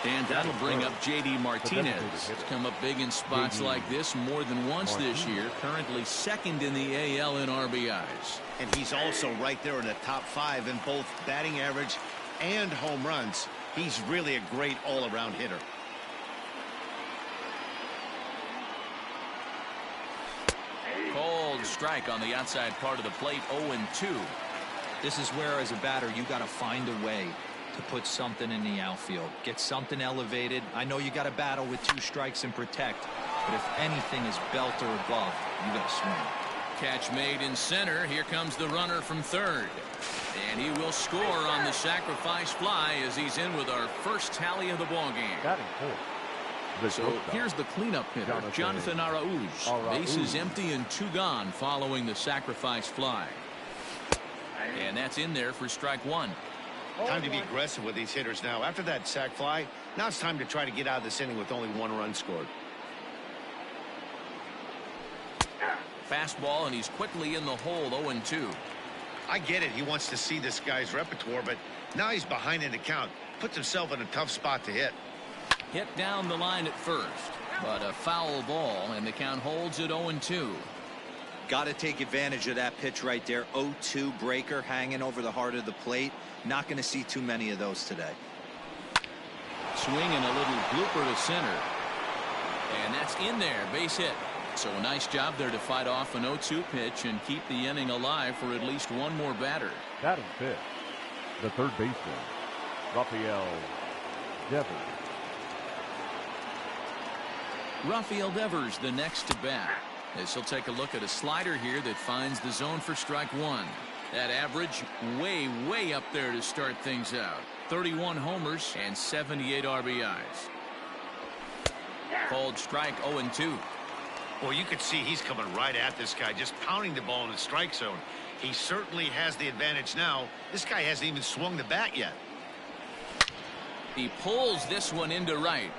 [SPEAKER 1] And that'll bring up J.D. Martinez. He's come up big in spots like this more than once this year. Currently 2nd in the AL in RBIs.
[SPEAKER 3] And he's also right there in the top 5 in both batting average and home runs. He's really a great all-around hitter.
[SPEAKER 1] Cold strike on the outside part of the plate, 0-2.
[SPEAKER 4] This is where, as a batter, you got to find a way to put something in the outfield. Get something elevated. I know you got to battle with 2 strikes and protect, but if anything is belt or above, you got to swing.
[SPEAKER 1] Catch made in center. Here comes the runner from third. And he will score on the sacrifice fly as he's in with our first tally of the ballgame. So here's the cleanup hitter, Jonathan Araújo. Bases empty and 2 gone following the sacrifice fly. And that's in there for strike 1.
[SPEAKER 3] Time to be aggressive with these hitters now. After that sac fly, now it's time to try to get out of this inning with only 1 run scored.
[SPEAKER 1] Fastball, and he's quickly in the hole, 0-2.
[SPEAKER 3] I get it. He wants to see this guy's repertoire, but now he's behind in the count. Puts himself in a tough spot to hit.
[SPEAKER 1] Hit down the line at first, but a foul ball, and the count holds at 0-2.
[SPEAKER 4] Got to take advantage of that pitch right there. 0-2 breaker hanging over the heart of the plate. Not going to see too many of those today.
[SPEAKER 1] Swing and a little blooper to center. And that's in there, base hit. So a nice job there to fight off an 0-2 pitch and keep the inning alive for at least 1 more batter.
[SPEAKER 2] Batting 5th, the third baseman, Rafael Devers.
[SPEAKER 1] Rafael Devers, the next to bat. As he'll take a look at a slider here that finds the zone for strike 1. That average way up there to start things out. 31 homers and 78 RBIs. Cold strike, 0-2.
[SPEAKER 3] Well, you can see he's coming right at this guy, just pounding the ball in the strike zone. He certainly has the advantage now. This guy hasn't even swung the bat yet.
[SPEAKER 1] He pulls this one into right.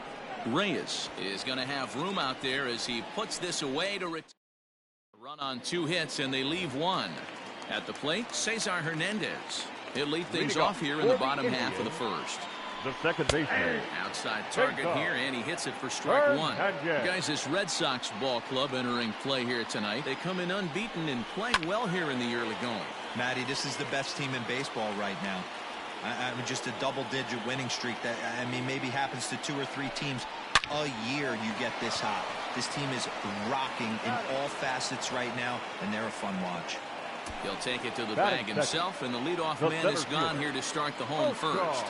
[SPEAKER 1] Reyes is going to have room out there as he puts this away to run on 2 hits, and they leave 1. At the plate, Cesar Hernandez. He'll lead things off here in the bottom half of the first.
[SPEAKER 2] The second baseman.
[SPEAKER 1] Outside target here, and he hits it for strike 1. Guys, this Red Sox ball club entering play here tonight. They come in unbeaten and playing well here in the early going.
[SPEAKER 4] Matty, this is the best team in baseball right now. I mean, just a double-digit winning streak that, I mean, maybe happens to 2 or 3 teams a year. You get this hot. This team is rocking in all facets right now, and they're a fun watch.
[SPEAKER 1] He'll take it to the bag himself, and the leadoff man is gone here to start the home first.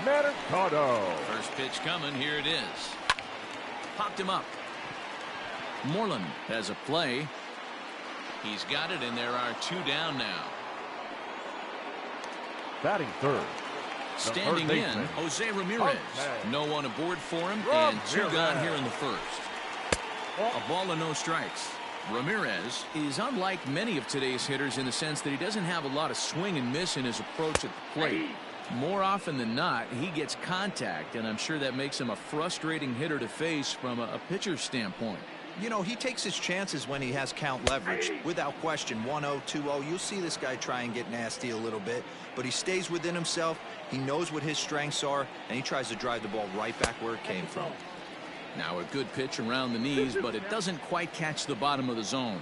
[SPEAKER 2] Mercado.
[SPEAKER 1] First pitch coming. Here it is. Popped him up. Moreland has a play. He's got it, and there are 2 down now.
[SPEAKER 2] Batting third.
[SPEAKER 1] Standing in, Jose Ramirez. No one aboard for him, and 2 gone here in the first. A ball and no strikes. Ramirez is unlike many of today's hitters in the sense that he doesn't have a lot of swing and miss in his approach at the plate. More often than not, he gets contact, and I'm sure that makes him a frustrating hitter to face from a pitcher's standpoint.
[SPEAKER 4] You know, he takes his chances when he has count leverage. Without question, 1-0, 2-0, you'll see this guy try and get nasty a little bit, but he stays within himself. He knows what his strengths are, and he tries to drive the ball right back where it came from.
[SPEAKER 1] Now a good pitch around the knees, but it doesn't quite catch the bottom of the zone.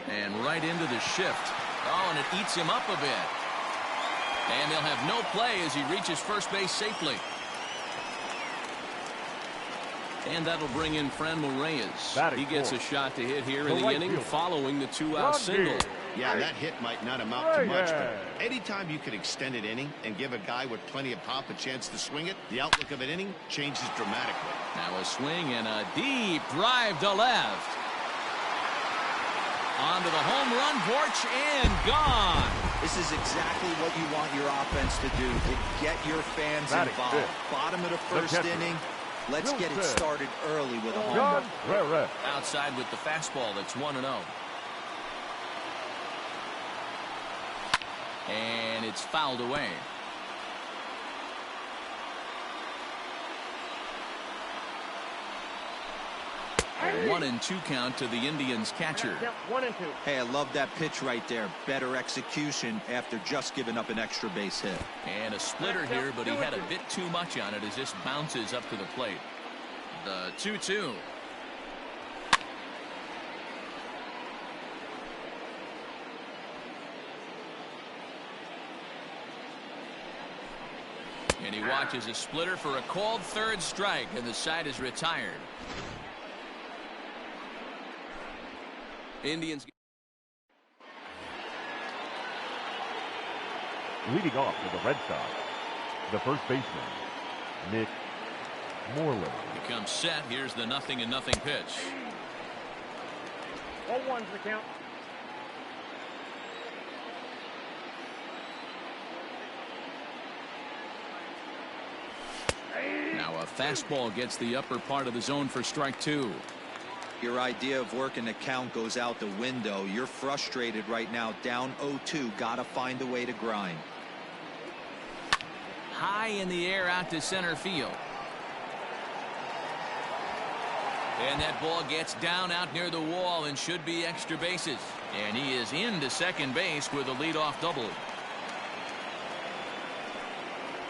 [SPEAKER 1] And right into the shift. Oh, and it eats him up a bit. And they'll have no play as he reaches first base safely. And that'll bring in Franmil Reyes. He gets a shot to hit here in the inning following the two-out single.
[SPEAKER 3] Yeah, that hit might not amount to much, but anytime you can extend an inning and give a guy with plenty of pop a chance to swing it, the outlook of an inning changes dramatically.
[SPEAKER 1] Now a swing and a deep drive to left. Onto the home run porch and gone.
[SPEAKER 4] This is exactly what you want your offense to do, to get your fans involved. Bottom of the first inning. Let's get it started early with a home run.
[SPEAKER 1] Outside with the fastball, that's 1-0. And it's fouled away. A 1-2 count to the Indians catcher.
[SPEAKER 2] 1-2.
[SPEAKER 4] Hey, I love that pitch right there. Better execution after just giving up an extra base hit.
[SPEAKER 1] And a splitter here, but he had a bit too much on it as this bounces up to the plate. The 2-2. And he watches a splitter for a called third strike, and the side is retired. Indians.
[SPEAKER 2] Leading off for the Red Sox, the first baseman, Nick Moreland.
[SPEAKER 1] He comes set. Here's the 0-0 pitch.
[SPEAKER 2] 0-1's the count.
[SPEAKER 1] Now a fastball gets the upper part of the zone for strike two.
[SPEAKER 4] Your idea of working the count goes out the window. You're frustrated right now, down 0-2. Gotta find a way to grind.
[SPEAKER 1] High in the air out to center field. And that ball gets down out near the wall and should be extra bases. And he is into second base with a leadoff double.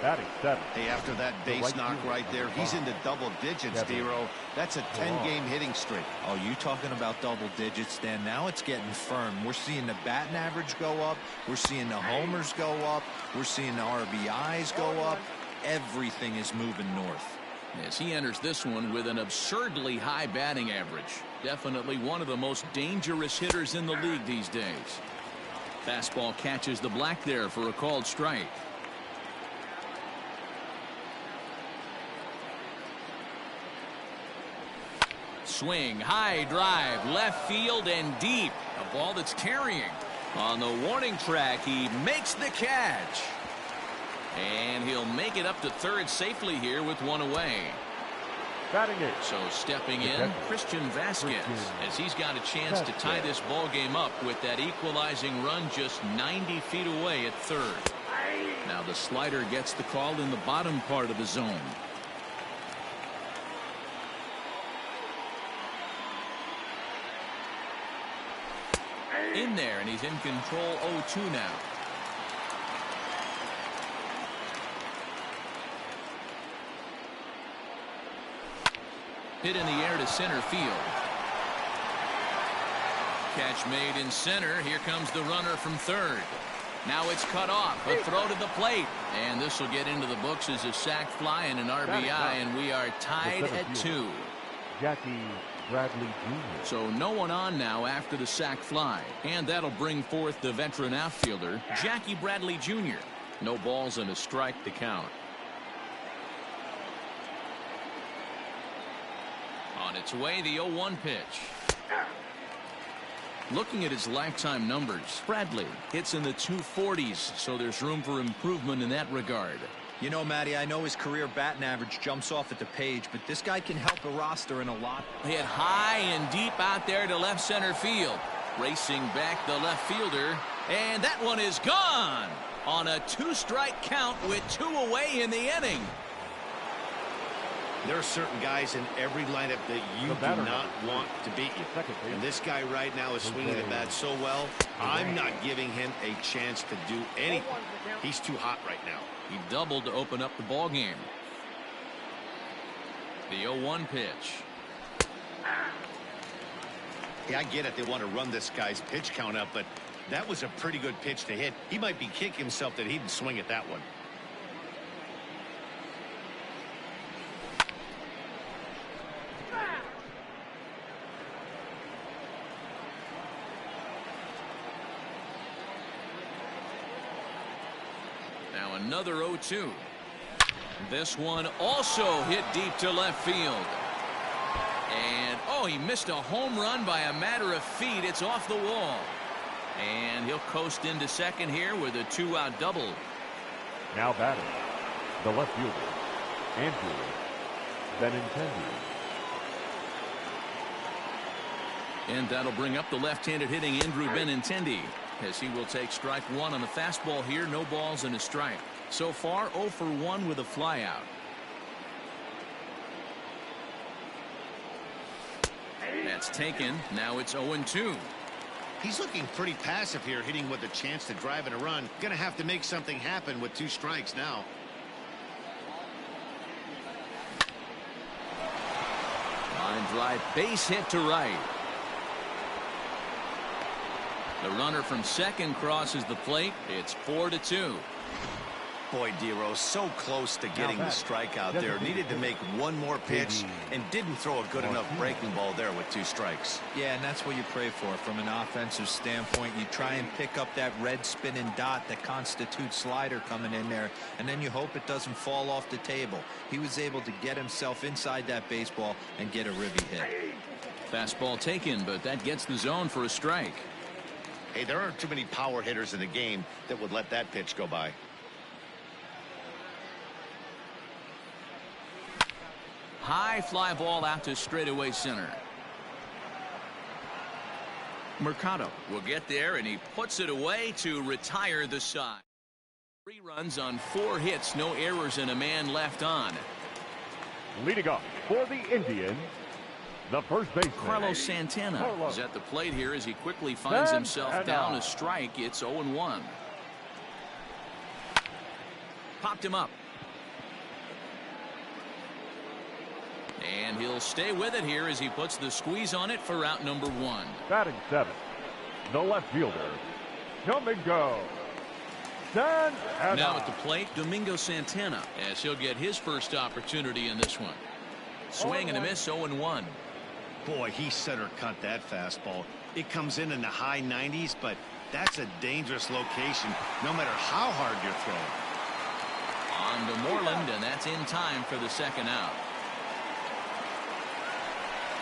[SPEAKER 2] Batting seventh.
[SPEAKER 3] Hey, after that base knock right there, he's into double digits, Dero. That's a 10-game hitting streak.
[SPEAKER 4] Oh, you talking about double digits, Dan? Now it's getting firm. We're seeing the batting average go up. We're seeing the homers go up. We're seeing the RBIs go up. Everything is moving north.
[SPEAKER 1] As he enters this one with an absurdly high batting average. Definitely one of the most dangerous hitters in the league these days. Fastball catches the black there for a called strike. Swing, high drive, left field and deep. A ball that's carrying. On the warning track, he makes the catch. And he'll make it up to third safely here with one away.
[SPEAKER 2] Batting eight.
[SPEAKER 1] So stepping in, Christian Vasquez, as he's got a chance to tie this ball game up with that equalizing run just 90 feet away at third. Now the slider gets the call in the bottom part of the zone. In there, and he's in control 0-2 now. Hit in the air to center field. Catch made in center. Here comes the runner from third. Now it's cut off. A throw to the plate. And this will get into the books as a sac fly and an RBI, and we are tied at 2.
[SPEAKER 2] Jackie Bradley Jr.
[SPEAKER 1] So no one on now after the sac fly. And that'll bring forth the veteran outfielder, Jackie Bradley Jr. No balls and a strike to count. On its way, the 0-1 pitch. Looking at his lifetime numbers, Bradley hits in the 240s, so there's room for improvement in that regard.
[SPEAKER 4] You know, Matty, I know his career batting average jumps off at the page, but this guy can help a roster in a lot.
[SPEAKER 1] Hit high and deep out there to left center field. Racing back the left fielder, and that one is gone on a 2-strike count with 2 away in the inning.
[SPEAKER 3] There are certain guys in every lineup that you do not want to beat you. And this guy right now is swinging the bat so well, I'm not giving him a chance to do anything. He's too hot right now.
[SPEAKER 1] He doubled to open up the ball game. The 0-1 pitch.
[SPEAKER 3] Yeah, I get it. They want to run this guy's pitch count up, but that was a pretty good pitch to hit. He might be kicking himself that he didn't swing at that one.
[SPEAKER 1] Now another 0-2. This one also hit deep to left field. And, oh, he missed a home run by a matter of feet. It's off the wall. And he'll coast into second here with a 2-out double.
[SPEAKER 2] Now batting, the left fielder, Andrew Benintendi.
[SPEAKER 1] And that'll bring up the left-handed hitting Andrew Benintendi, as he will take strike 1 on the fastball here. No balls and a strike. So far, 0 for 1 with a flyout. That's taken. Now it's 0-2.
[SPEAKER 3] He's looking pretty passive here, hitting with a chance to drive in a run. Gonna have to make something happen with 2 strikes now.
[SPEAKER 1] Line drive, base hit to right. The runner from second crosses the plate. It's 4-2.
[SPEAKER 3] Boy, Dero, so close to getting the strikeout there. Needed to make one more pitch and didn't throw a good enough breaking ball there with 2 strikes.
[SPEAKER 4] Yeah, and that's what you pray for. From an offensive standpoint, you try and pick up that red spinning dot that constitutes slider coming in there, and then you hope it doesn't fall off the table. He was able to get himself inside that baseball and get a ribby hit.
[SPEAKER 1] Fastball taken, but that gets the zone for a strike.
[SPEAKER 3] Hey, there aren't too many power hitters in the game that would let that pitch go by.
[SPEAKER 1] High fly ball out to straightaway center. Mercado will get there, and he puts it away to retire the side. 3 runs on 4 hits, no errors, and a man left on.
[SPEAKER 2] Leading off for the Indians, the first baseman,
[SPEAKER 1] Carlos Santana is at the plate here as he quickly finds himself down a strike. It's 0-1. Popped him up. And he'll stay with it here as he puts the squeeze on it for out number 1.
[SPEAKER 2] Batting 7, the left fielder, Domingo Santana.
[SPEAKER 1] Now at the plate, Domingo Santana, as he'll get his first opportunity in this one. Swing and a miss, 0-1.
[SPEAKER 3] Boy, he center cut that fastball. It comes in the high 90s, but that's a dangerous location no matter how hard you're throwing.
[SPEAKER 1] On to Moreland, and that's in time for the second out.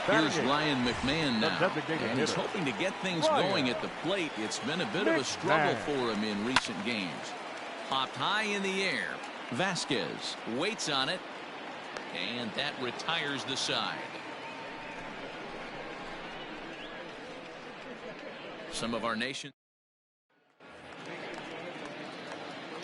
[SPEAKER 1] Here's Ryan McMahon now, and he's hoping to get things going at the plate. It's been a bit of a struggle for him in recent games. Popped high in the air. Vasquez waits on it, and that retires the side. Some of our nation.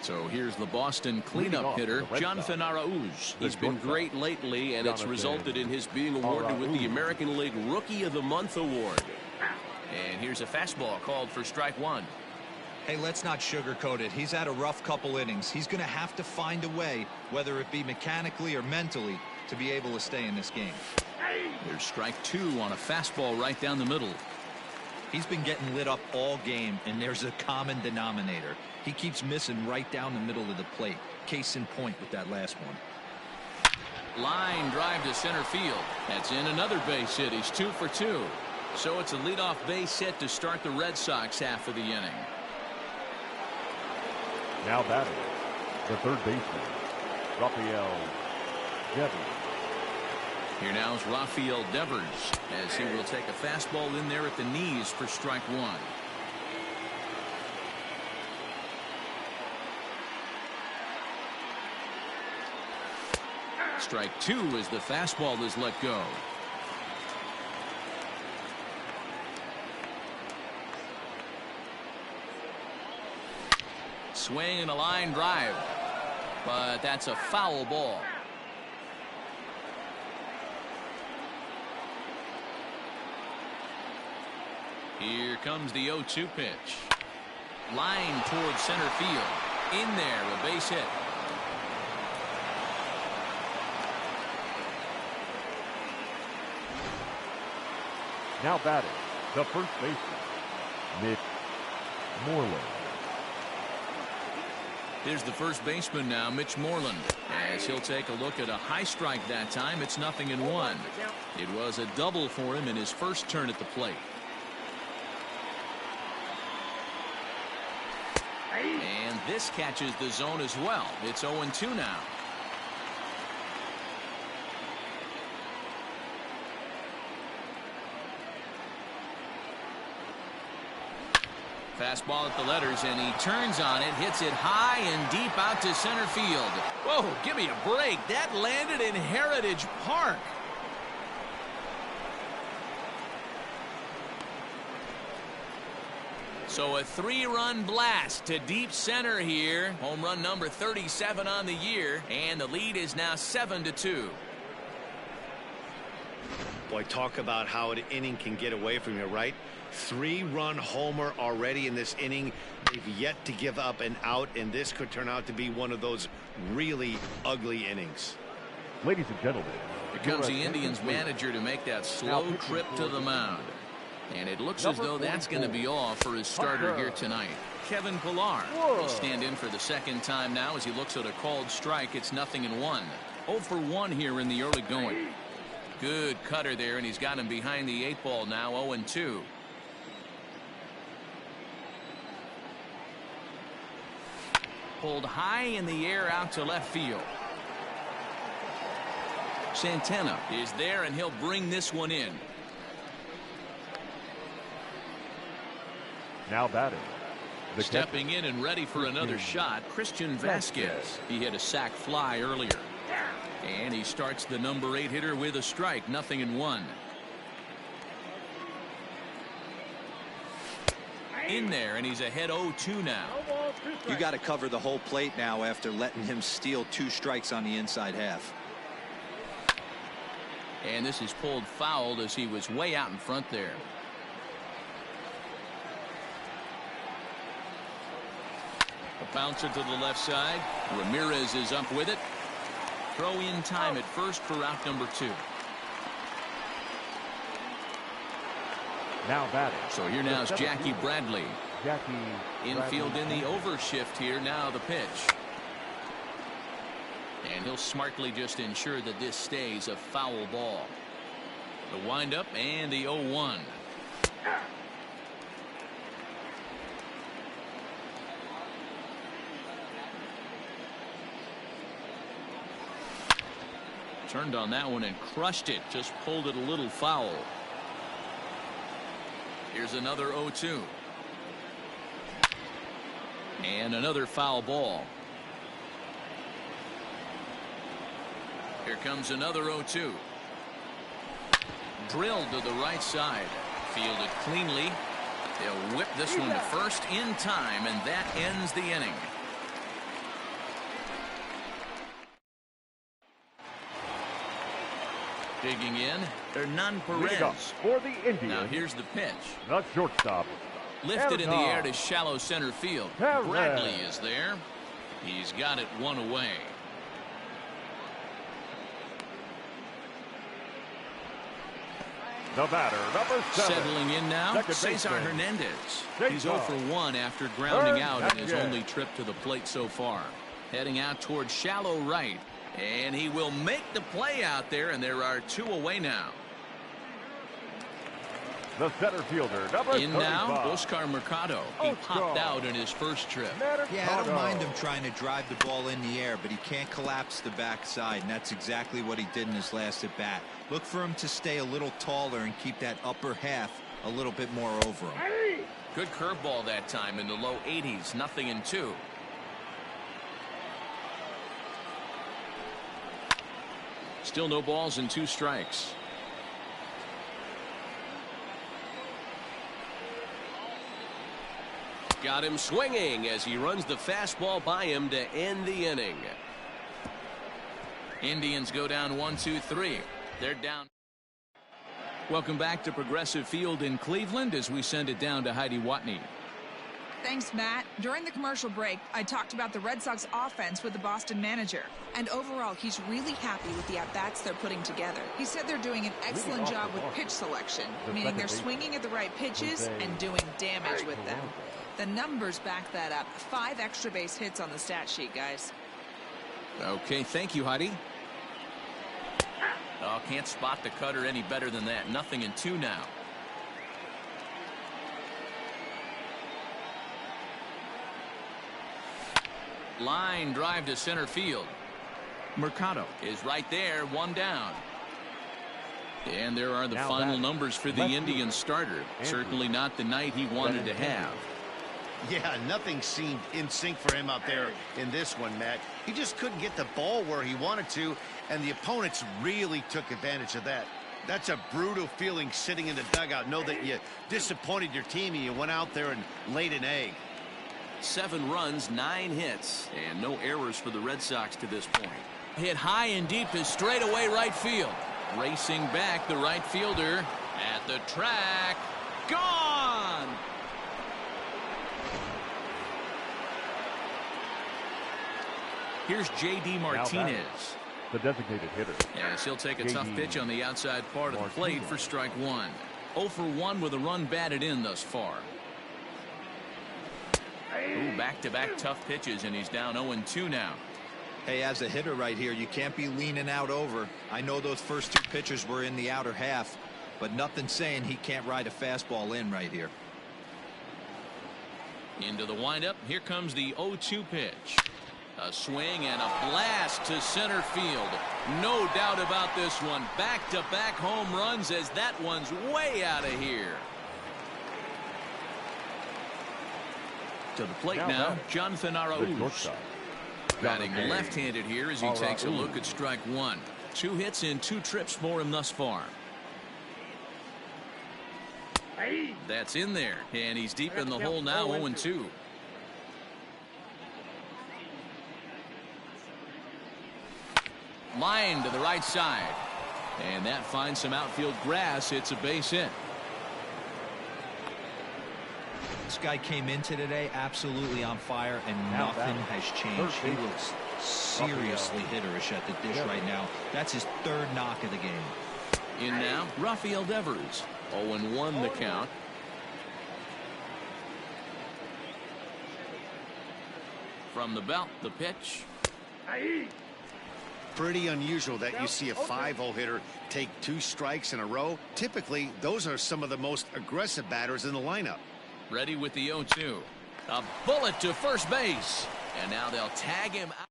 [SPEAKER 1] So here's the Boston cleanup hitter, Jonathan Arauz. He's been great lately, and it's resulted in his being awarded with the American League Rookie of the Month award. And here's a fastball called for strike 1.
[SPEAKER 4] Hey, let's not sugarcoat it. He's had a rough couple innings. He's going to have to find a way, whether it be mechanically or mentally, to be able to stay in this game.
[SPEAKER 1] There's strike 2 on a fastball right down the middle.
[SPEAKER 4] He's been getting lit up all game, and there's a common denominator. He keeps missing right down the middle of the plate. Case in point with that last one.
[SPEAKER 1] Line drive to center field. That's in another base hit. He's 2 for 2. So it's a leadoff base hit to start the Red Sox half of the inning.
[SPEAKER 2] Now batting, the third baseman, Rafael Devers.
[SPEAKER 1] Here now is Rafael Devers, as he will take a fastball in there at the knees for strike 1. Strike two as the fastball is let go. Swing and a line drive, but that's a foul ball. Here comes the 0-2 pitch. Line towards center field. In there, a base hit.
[SPEAKER 2] Now batting, the first baseman, Mitch Moreland.
[SPEAKER 1] Here's the first baseman now, Mitch Moreland, as he'll take a look at a high strike that time. It's 0-1. It was a double for him in his first turn at the plate. And this catches the zone as well. It's 0-2 now. Fastball at the letters, and he turns on it, hits it high and deep out to center field. Whoa, give me a break. That landed in Heritage Park. So a 3-run blast to deep center here. Home run number 37 on the year, and the lead is now 7-2.
[SPEAKER 3] Boy, talk about how an inning can get away from you, right? 3-run homer already in this inning. They've yet to give up an out, and this could turn out to be one of those really ugly innings.
[SPEAKER 2] Ladies and gentlemen,
[SPEAKER 1] here comes the Indians manager to make that slow trip to the mound. And it looks as though that's going to be all for his starter here tonight. Kevin Pillar will stand in for the second time now as he looks at a called strike. It's 0-1. 0 for 1 here in the early going. Good cutter there, and he's got him behind the 8 ball now. 0-2. Pulled high in the air out to left field. Santana is there, and he'll bring this one in.
[SPEAKER 2] now batting.
[SPEAKER 1] Stepping in and ready for another shot, Christian Vasquez. He hit a sac fly earlier. And he starts the number 8 hitter with a strike. 0-1. In there, and he's ahead 0-2 now.
[SPEAKER 4] You got to cover the whole plate now after letting him steal 2 strikes on the inside half.
[SPEAKER 1] And this is pulled foul as he was way out in front there. A bouncer to the left side. Ramirez is up with it. Throw in time at first for out number 2.
[SPEAKER 2] Now batting.
[SPEAKER 1] So here now is Jackie Bradley.
[SPEAKER 2] Jackie
[SPEAKER 1] Infield
[SPEAKER 2] Bradley.
[SPEAKER 1] in the overshift here. Now the pitch. And he'll smartly just ensure that this stays a foul ball. The windup and the 0-1. Turned on that one and crushed it. Just pulled it a little foul. Here's another 0-2. And another foul ball. Here comes another 0-2. Drilled to the right side. Fielded cleanly. They'll whip this one to first in time, and that ends the inning. Digging in, Hernan Perez.
[SPEAKER 2] For the Indians.
[SPEAKER 1] Now here's the pitch.
[SPEAKER 2] The shortstop.
[SPEAKER 1] Lifted in the air to shallow center field.
[SPEAKER 2] Perez.
[SPEAKER 1] Bradley is there. He's got it one away.
[SPEAKER 2] The batter, number 7.
[SPEAKER 1] Settling in now,
[SPEAKER 2] Second
[SPEAKER 1] Cesar
[SPEAKER 2] baseman.
[SPEAKER 1] Hernandez.
[SPEAKER 2] Cesar.
[SPEAKER 1] He's 0 for 1 after grounding out in his
[SPEAKER 2] Hernandez.
[SPEAKER 1] only trip to the plate so far. Heading out towards shallow right. And he will make the play out there, and there are 2 away now.
[SPEAKER 2] The center fielder, number
[SPEAKER 1] In
[SPEAKER 2] 35.
[SPEAKER 1] now, Oscar Mercado. He
[SPEAKER 2] Oscar.
[SPEAKER 1] popped out in his first trip.
[SPEAKER 4] Yeah, I don't mind him trying to drive the ball in the air, but he can't collapse the backside, and that's exactly what he did in his last at bat. Look for him to stay a little taller and keep that upper half a little bit more over him.
[SPEAKER 1] Good curveball that time in the low 80s. 0-2. Still no balls and 2 strikes.
[SPEAKER 6] Got him swinging as he runs the fastball by him to end the inning.
[SPEAKER 1] Indians go down 1-2-3. They're down. Welcome back to Progressive Field in Cleveland as we send it down to Heidi Watney.
[SPEAKER 5] Thanks, Matt. During the commercial break, I talked about the Red Sox offense with the Boston manager. And overall, he's really happy with the at-bats they're putting together. He said they're doing an excellent job with pitch selection, meaning they're swinging at the right pitches and doing damage with them. The numbers back that up. 5 extra base hits on the stat sheet, guys.
[SPEAKER 1] Okay, thank you, Heidi. Oh, can't spot the cutter any better than that. 0-2 now. Line drive to center field. Mercado is right there, 1 down. And there are the final numbers for the Indian starter. Certainly not the night he wanted to have.
[SPEAKER 3] Yeah, nothing seemed in sync for him out there in this one, Matt. He just couldn't get the ball where he wanted to, and the opponents really took advantage of that. That's a brutal feeling sitting in the dugout. Know that you disappointed your team and you went out there and laid an egg.
[SPEAKER 1] 7 runs, 9 hits, and no errors for the Red Sox to this point. Hit high and deep to straightaway right field. Racing back, the right fielder at the track. Gone! Here's J.D. Martinez.
[SPEAKER 2] The designated hitter.
[SPEAKER 1] Yes, he'll take a tough pitch on the outside part of the plate for strike 1. 0 for 1 with a run batted in thus far. Ooh, back-to-back tough pitches, and he's down 0-2 now.
[SPEAKER 4] Hey, as a hitter right here, you can't be leaning out over. I know those first 2 pitches were in the outer half, but nothing saying he can't ride a fastball in right here.
[SPEAKER 1] Into the windup. Here comes the 0-2 pitch. A swing and a blast to center field. No doubt about this one. Back-to-back home runs as that one's way out of here. To the plate now, Jonathan Arauz. Batting left-handed here as he takes a look at strike 1. 2 hits in 2 trips for him thus far. That's in there, and he's deep in the hole now, 0-2. Line to the right side, and that finds some outfield grass. It's a base hit.
[SPEAKER 4] This guy came into today absolutely on fire, and nothing has changed. He looks seriously hitterish at the dish right now. That's his 3rd knock of the game.
[SPEAKER 1] In now, Rafael Devers. 0-1 the count. From the belt, the pitch.
[SPEAKER 3] Pretty unusual that you see a 5-hole hitter take 2 strikes in a row. Typically, those are some of the most aggressive batters in the lineup.
[SPEAKER 1] Ready with the 0-2. A bullet to first base. And now they'll tag him out.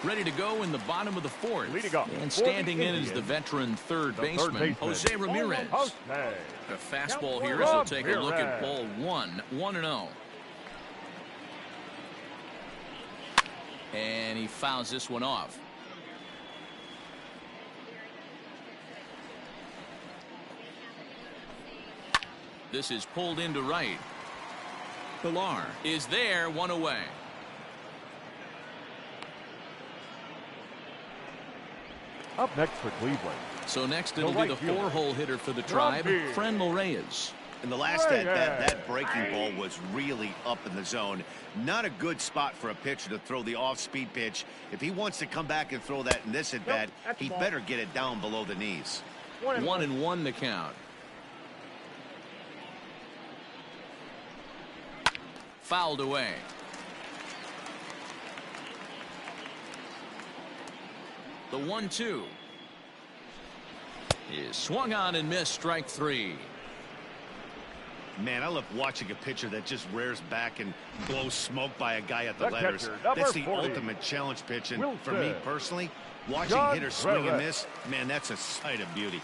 [SPEAKER 1] Ready to go in the bottom of the 4th. And standing in is the veteran third baseman, Jose Ramirez. A fastball here as he'll take a look at ball 1. 1-0. And he fouls this one off. This is pulled into right. Pilar is there, 1 away.
[SPEAKER 2] Up next for Cleveland.
[SPEAKER 1] So next it'll be the 4-hole hitter for the Tribe, Franmil Reyes.
[SPEAKER 3] In the last at-bat, that breaking ball was really up in the zone. Not a good spot for a pitcher to throw the off-speed pitch. If he wants to come back and throw that in this at-bat, he better get it down below the knees.
[SPEAKER 1] 1-1 the count. Fouled away. The 1-2 is swung on and missed, strike 3.
[SPEAKER 3] Man, I love watching a pitcher that just rears back and blows smoke by a guy at the letters. That's the ultimate challenge pitch, and for me personally, watching hitters swing and miss, man, that's a sight of beauty.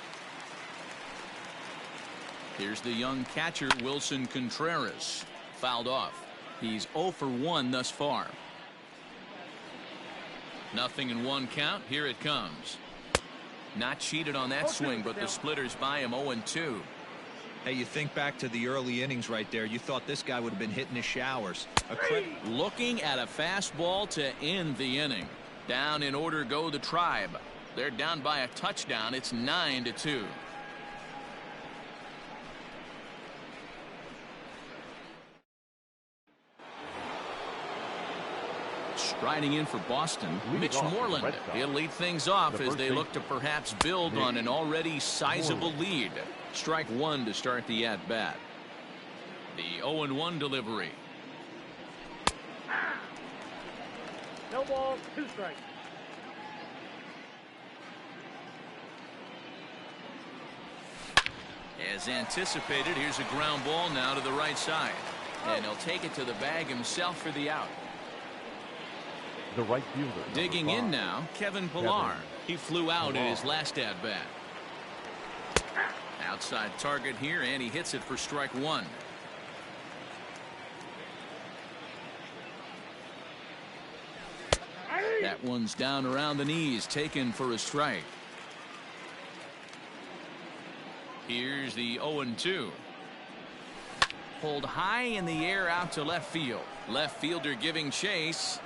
[SPEAKER 1] Here's the young catcher, Wilson Contreras. Fouled off. He's 0 for 1 thus far. Nothing in one count. Here it comes. Not cheated on that swing, but the splitters by him 0-2.
[SPEAKER 4] Hey, you think back to the early innings right there. You thought this guy would have been hitting the showers.
[SPEAKER 1] Looking at a fastball to end the inning. Down in order go the Tribe. They're down by a touchdown. It's 9-2. Striding in for Boston, Mitch Moreland. He'll lead things off as they look to perhaps build on an already sizable lead. Strike one to start the at-bat. The 0-1 delivery.
[SPEAKER 2] No ball, 2 strikes.
[SPEAKER 1] As anticipated, here's a ground ball now to the right side. And he'll take it to the bag himself for the out.
[SPEAKER 2] The right fielder.
[SPEAKER 1] Digging in now, Kevin Pillar. He flew out in his last at-bat. Outside target here, and he hits it for strike one. That one's down around the knees, taken for a strike. Here's the 0-2. Pulled high in the air out to left field. Left fielder giving chase.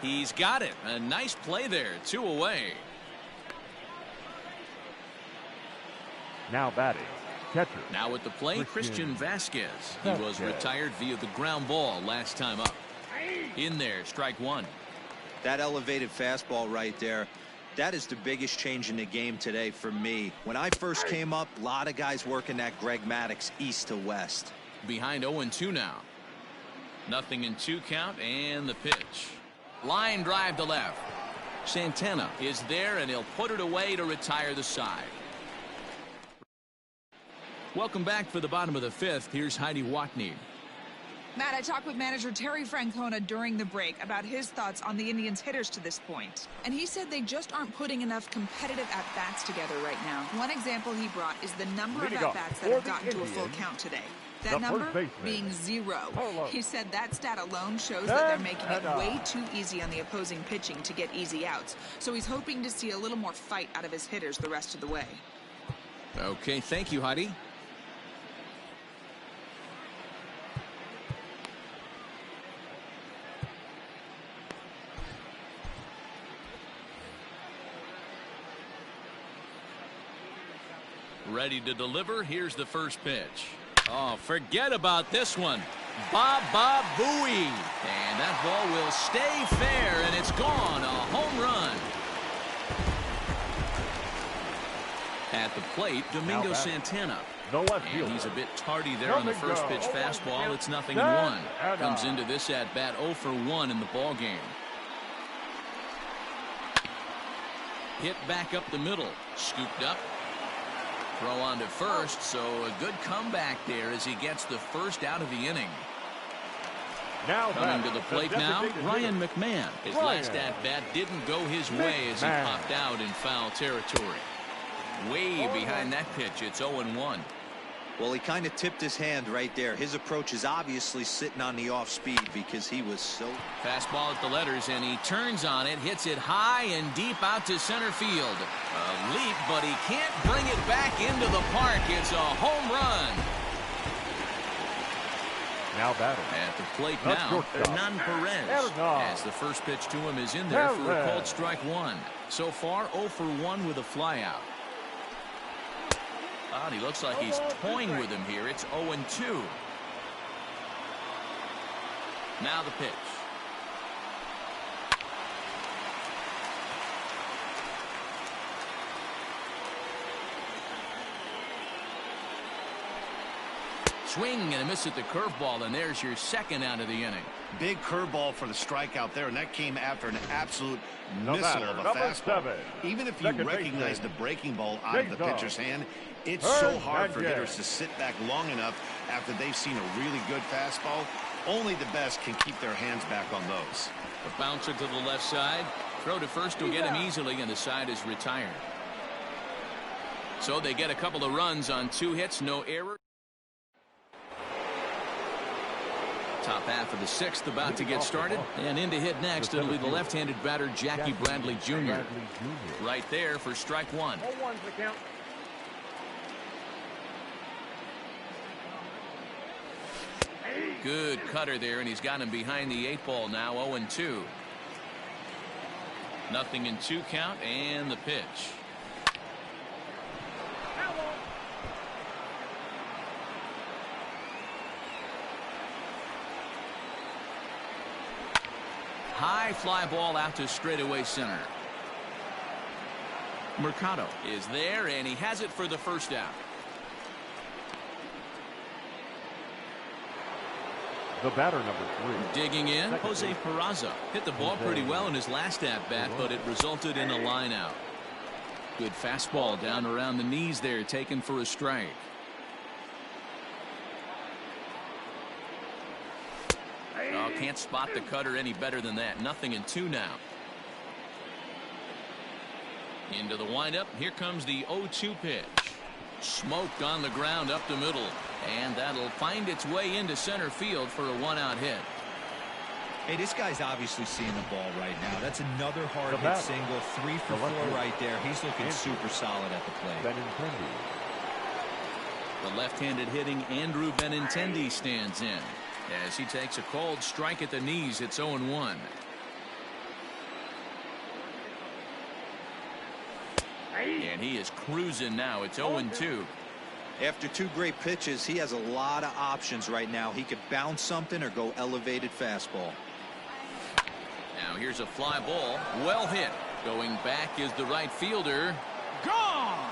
[SPEAKER 1] He's got it. A nice play there. 2 away.
[SPEAKER 2] Now batting, catcher.
[SPEAKER 1] Now at the plate, Christian Vasquez. He was retired via the ground ball last time up. In there, strike one.
[SPEAKER 4] That elevated fastball right there, that is the biggest change in the game today for me. When I first came up, a lot of guys working that Greg Maddux east to west.
[SPEAKER 1] Behind 0-2 now. Nothing in 2 count, and the pitch. Line drive to left. Santana is there, and he'll put it away to retire the side. Welcome back for the bottom of the 5th. Here's Heidi Watney.
[SPEAKER 5] Matt, I talked with manager Terry Francona during the break about his thoughts on the Indians' hitters to this point. And he said they just aren't putting enough competitive at-bats together right now. One example he brought is the number of at-bats that have gotten to a full count today. That number being 0. He said that stat alone shows that they're making it way too easy on the opposing pitching to get easy outs. So he's hoping to see a little more fight out of his hitters the rest of the way.
[SPEAKER 1] Okay, thank you, Heidi. Ready to deliver. Here's the first pitch. Oh, forget about this one. Baba Booey. And that ball will stay fair, and it's gone. A home run. At the plate, Domingo Santana. And he's a bit tardy there on the first pitch fastball. It's 0-1. Comes into this at-bat 0 for 1 in the ball game. Hit back up the middle. Scooped up. Throw on to first, so a good comeback there as he gets the first out of the inning.
[SPEAKER 2] Now
[SPEAKER 1] coming to the plate now, Ryan McMahon. His last at-bat didn't go his way as he popped out in foul territory. Way behind that pitch, it's 0-1.
[SPEAKER 4] Well, he kind of tipped his hand right there. His approach is obviously sitting on the off speed because he was so...
[SPEAKER 1] Fastball at the letters, and he turns on it, hits it high and deep out to center field. A leap, but he can't bring it back into the park. It's a home run.
[SPEAKER 2] Now batting.
[SPEAKER 1] At the plate now, Hernan Perez. As the first pitch to him is in there for a called strike one. So far, 0 for 1 with a flyout. Oh, he looks like he's toying with him here. It's 0-2. Now the pitch. Swing and a miss at the curveball, and there's your second out of the inning.
[SPEAKER 3] Big curveball for the strikeout there, and that came after an absolute missile of a fastball. Even if you recognize the breaking ball out of the pitcher's hand, it's so hard for hitters to sit back long enough after they've seen a really good fastball. Only the best can keep their hands back on those.
[SPEAKER 1] The bouncer to the left side. Throw to first will get him easily, and the side is retired. So they get a couple of runs on 2 hits, no error. Top half of the sixth about to get started. And in to hit next, it'll be the left-handed batter, Jackie Bradley Jr. Right there for strike one.
[SPEAKER 2] 0-1's the count.
[SPEAKER 1] Good cutter there, and he's got him behind the 8 ball now, 0-2. Nothing in 2 count, and the pitch. High fly ball out to straightaway center. Mercado is there, and he has it for the first out.
[SPEAKER 2] The batter, number 3.
[SPEAKER 1] Digging in, Jose Peraza hit the ball pretty well in his last at-bat, but it resulted in a line out. Good fastball down around the knees there, taken for a strike. Oh, can't spot the cutter any better than that. Nothing in 2 now. Into the windup. Here comes the 0-2 pitch. Smoked on the ground up the middle. And that'll find its way into center field for a 1-out hit.
[SPEAKER 4] Hey, this guy's obviously seeing the ball right now. That's another hard hit single. 3 for 4 right there. He's looking super solid at the plate.
[SPEAKER 1] The left-handed hitting Andrew Benintendi stands in as he takes a cold strike at the knees. It's 0-1. And he is cruising now. It's 0-2.
[SPEAKER 4] After 2 great pitches, he has a lot of options right now. He could bounce something or go elevated fastball.
[SPEAKER 1] Now here's a fly ball. Well hit. Going back is the right fielder. Gone!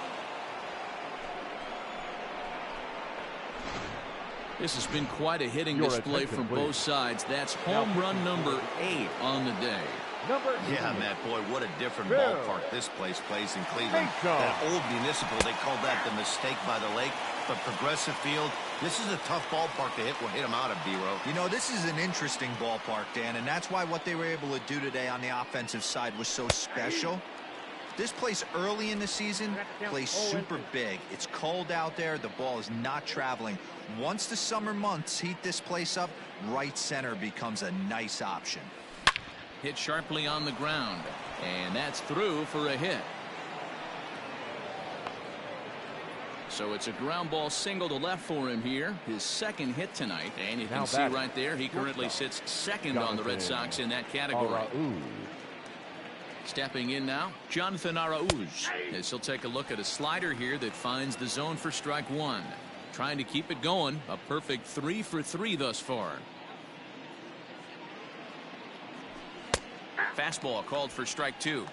[SPEAKER 1] This has been quite a hitting display from both sides. That's home run number 8 on the day.
[SPEAKER 3] Yeah, Matt, boy, what a different ballpark this place plays in Cleveland. That old Municipal, they called that the mistake by the lake. But Progressive Field, this is a tough ballpark to hit them out of, B-Row.
[SPEAKER 4] You know, this is an interesting ballpark, Dan, and that's why what they were able to do today on the offensive side was so special. This place early in the season plays super big. It's cold out there. The ball is not traveling. Once the summer months heat this place up, right center becomes a nice option.
[SPEAKER 1] Hit sharply on the ground, and that's through for a hit. So it's a ground ball single to left for him here, his second hit tonight. And you can see right there, he currently sits second on the Red Sox in that category. Stepping in now, Jonathan Arauz, as he'll take a look at a slider here that finds the zone for strike 1. Trying to keep it going, a perfect 3 for 3 thus far. Fastball called for strike 2.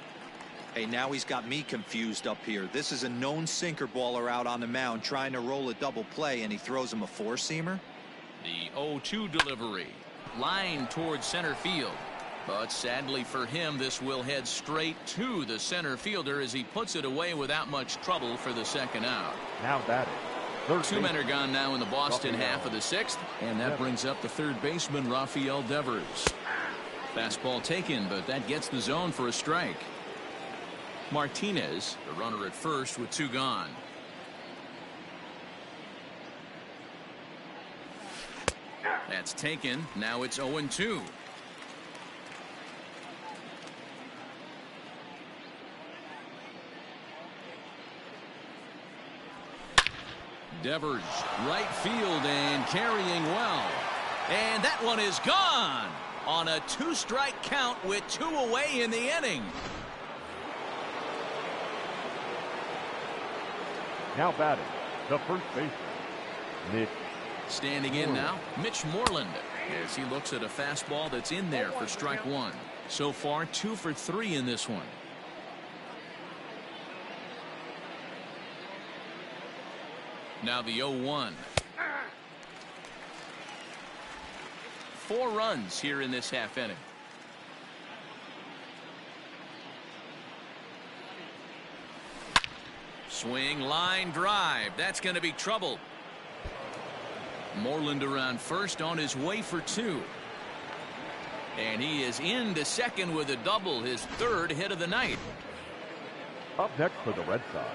[SPEAKER 4] Hey, now he's got me confused up here. This is a known sinker baller out on the mound trying to roll a double play, and he throws him a 4-seamer.
[SPEAKER 1] The 0-2 delivery. Line towards center field. But sadly for him, this will head straight to the center fielder as he puts it away without much trouble for the second out.
[SPEAKER 2] Now batting.
[SPEAKER 1] 2 men are gone now in the Boston half of the 6th, and that brings up the third baseman, Rafael Devers. Fastball taken, but that gets the zone for a strike. Martinez, the runner at first with 2 gone. That's taken. Now it's 0-2. Devers, right field and carrying well. And that one is gone on a 2-strike count with 2 away in the inning.
[SPEAKER 2] Now batting, the first baseman, Mitch.
[SPEAKER 1] Standing in now, Mitch Moreland, as he looks at a fastball that's in there for strike 1. So far, 2 for 3 in this one. Now the 0-1. 4 runs here in this half inning. Swing, line drive. That's going to be trouble. Moreland around first on his way for 2. And he is into second with a double, his 3rd hit of the night.
[SPEAKER 2] Up next for the Red Sox,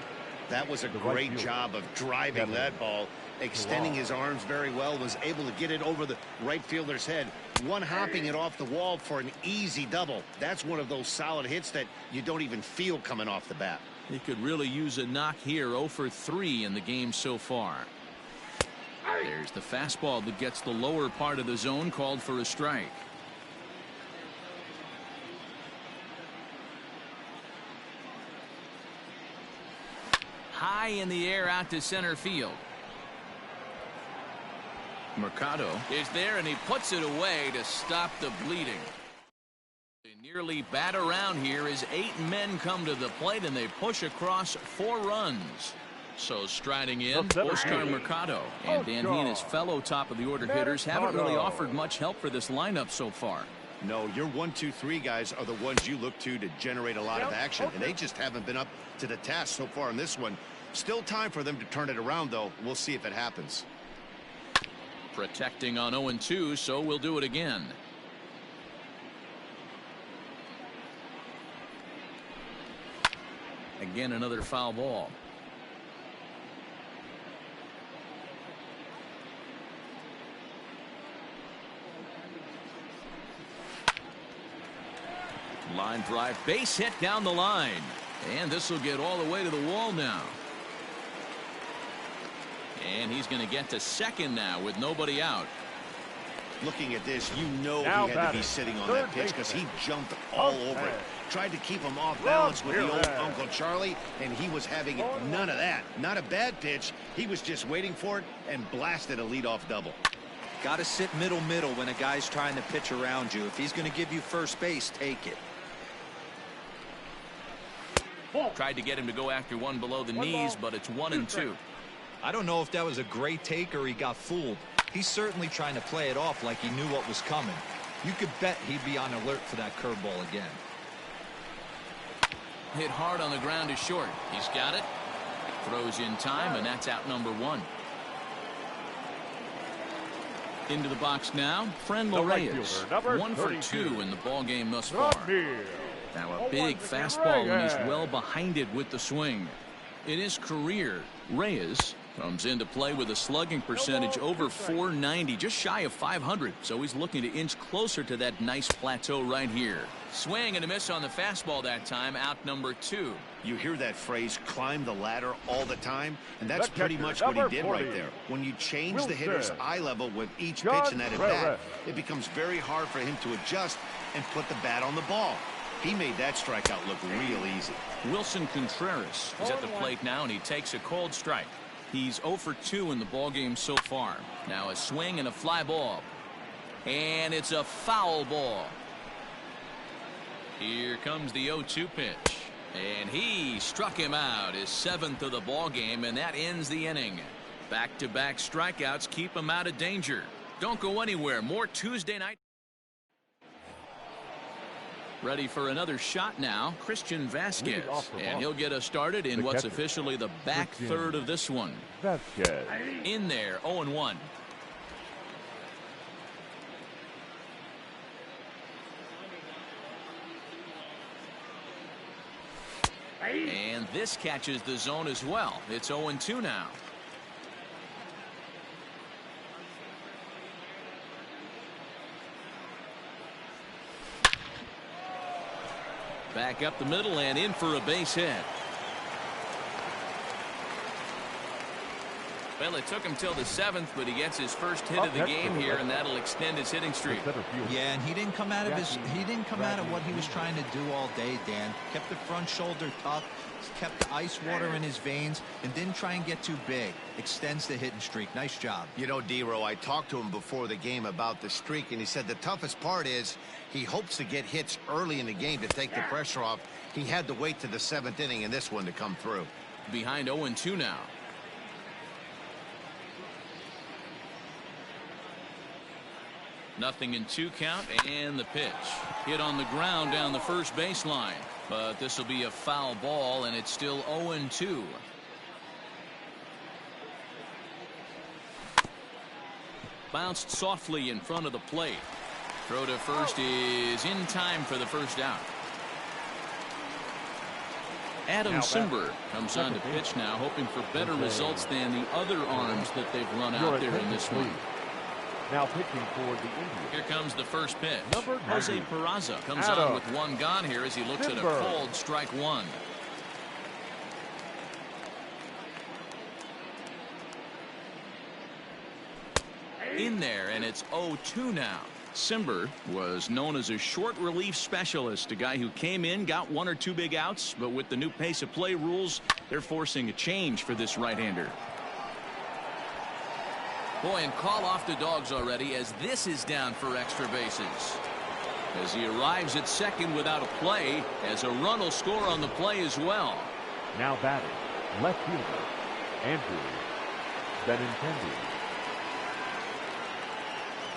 [SPEAKER 3] That was a great job of driving that ball, extending his arms very well, was able to get it over the right fielder's head, one-hopping it off the wall for an easy double. That's one of those solid hits that you don't even feel coming off the bat.
[SPEAKER 1] He could really use a knock here. 0 for 3 in the game so far. There's the fastball that gets the lower part of the zone, called for a strike. High in the air out to center field. Mercado is there, and he puts it away to stop the bleeding. They nearly bat around here as 8 men come to the plate, and they push across 4 runs. So striding in, Oscar Mercado. And Dan, he and his fellow top-of-the-order hitters haven't really offered much help for this lineup so far.
[SPEAKER 3] No, your 1, 2, 3 guys are the ones you look to generate a lot of action, and they just haven't been up to the task so far in this one. Still time for them to turn it around, though. We'll see if it happens.
[SPEAKER 1] Protecting on 0-2, so we'll do it again. Again, another foul ball. Line drive, base hit down the line. And this will get all the way to the wall now. And he's going to get to second now with nobody out.
[SPEAKER 3] Looking at this, you know he had to be sitting on that pitch because he jumped all over it. Tried to keep him off balance with the old Uncle Charlie, and he was having none of that. Not a bad pitch. He was just waiting for it and blasted a leadoff double.
[SPEAKER 4] Got to sit middle when a guy's trying to pitch around you. If he's going to give you first base, take it.
[SPEAKER 1] Tried to get him to go after one below the knees, but it's 1-2.
[SPEAKER 4] I don't know if that was a great take or he got fooled. He's certainly trying to play it off like he knew what was coming. You could bet he'd be on alert for that curveball again.
[SPEAKER 1] Hit hard on the ground to short. He's got it. Throws in time, and that's out number 1. Into the box now, Friendly Reyes. 1 for 2 in the ball game thus far. Now a big fastball, and he's well behind it with the swing. In his career, Reyes comes into play with a slugging percentage over 490, just shy of 500. So he's looking to inch closer to that nice plateau right here. Swing and a miss on the fastball that time, out number 2.
[SPEAKER 3] You hear that phrase, climb the ladder, all the time, and that's pretty much what he did right there. When you change the hitter's eye level with each pitch in that at-bat, it becomes very hard for him to adjust and put the bat on the ball. He made that strikeout look real easy.
[SPEAKER 1] Wilson Contreras is at the plate now, and he takes a cold strike. He's 0 for 2 in the ball game so far. Now a swing and a fly ball. And it's a foul ball. Here comes the 0-2 pitch. And he struck him out, his 7th of the ball game, and that ends the inning. Back-to-back strikeouts keep him out of danger. Don't go anywhere. More Tuesday night. Ready for another shot now, Christian Vasquez. And he'll get us started in what's officially the back third of this one.
[SPEAKER 2] Vasquez.
[SPEAKER 1] In there, 0-1. And this catches the zone as well. It's 0-2 now. Back up the middle and in for a base hit. Well, it took him till the 7th, but he gets his first hit of the game here, and that'll extend his hitting streak.
[SPEAKER 4] Yeah, and he didn't come out of what he was trying to do all day, Dan. Kept the front shoulder tough, kept the ice water in his veins, and didn't try and get too big. Extends the hitting streak. Nice job.
[SPEAKER 3] You know, D-Row, I talked to him before the game about the streak, and he said the toughest part is he hopes to get hits early in the game to take the pressure off. He had to wait to the 7th inning in this one to come through.
[SPEAKER 1] Behind 0-2 now. Nothing in 2 count, and the pitch. Hit on the ground down the first baseline. But this will be a foul ball, and it's still 0-2. Bounced softly in front of the plate. Throw to first is in time for the first out. Adam
[SPEAKER 2] Now
[SPEAKER 1] Simber comes on to pitch now, hoping for better results than the other arms that they've run out there in this one.
[SPEAKER 2] Now pitching for the Indians.
[SPEAKER 1] Here comes the first pitch.
[SPEAKER 2] Number
[SPEAKER 1] Jose
[SPEAKER 2] 90.
[SPEAKER 1] Peraza comes
[SPEAKER 2] Adam
[SPEAKER 1] on with one gone here as he looks at a
[SPEAKER 2] Simber.
[SPEAKER 1] cold strike one. In there, and it's 0-2 now. Simber was known as a short relief specialist, a guy who came in, got one or two big outs, but with the new pace of play rules, they're forcing a change for this right-hander. Boy, and call off the dogs already as this is down for extra bases. As he arrives at second without a play, as a run will score on the play as well.
[SPEAKER 2] Now batting, left fielder, Andrew Benintendi.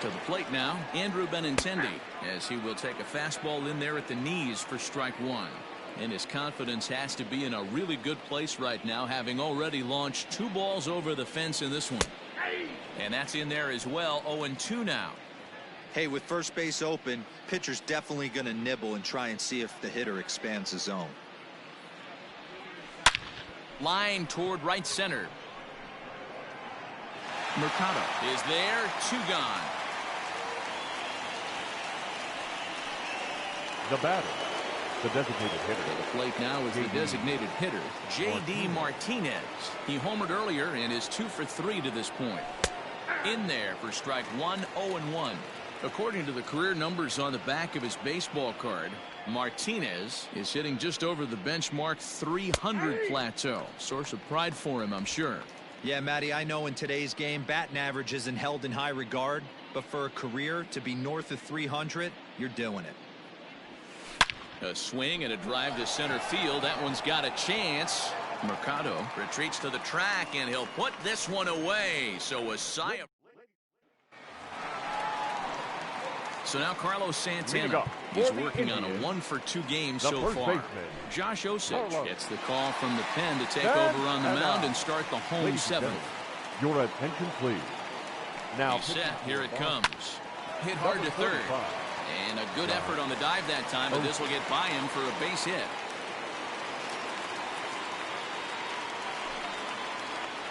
[SPEAKER 1] To the plate now, Andrew Benintendi, as he will take a fastball in there at the knees for strike one. And his confidence has to be in a really good place right now, having already launched 2 balls over the fence in this one. And that's in there as well. 0-2 now.
[SPEAKER 4] Hey, with first base open, pitcher's definitely going to nibble and try and see if the hitter expands the zone.
[SPEAKER 1] Line toward right center. Mercado is there. 2 gone.
[SPEAKER 2] The batter, the designated hitter.
[SPEAKER 1] To the plate now is the designated hitter, J.D. Martinez. He homered earlier and is 2 for 3 to this point. In there for strike one. 0-1. According to the career numbers on the back of his baseball card, Martinez is hitting just over the benchmark 300 plateau. Source of pride for him, I'm sure.
[SPEAKER 4] Yeah, Matty, I know in today's game, batting average isn't held in high regard, but for a career to be north of 300, you're doing it.
[SPEAKER 1] A swing and a drive to center field. That one's got a chance. Mercado retreats to the track, and he'll put this one away. So a sigh of... So now Carlos Santana, he's working on a 1-for-2 game so far. Josh Osich gets the call from the pen to take over on the mound and start the home 7th.
[SPEAKER 2] Your attention, please. Now
[SPEAKER 1] he's set. Here it comes. Hit hard to third. And a good effort on the dive that time, but this will get by him for a base hit.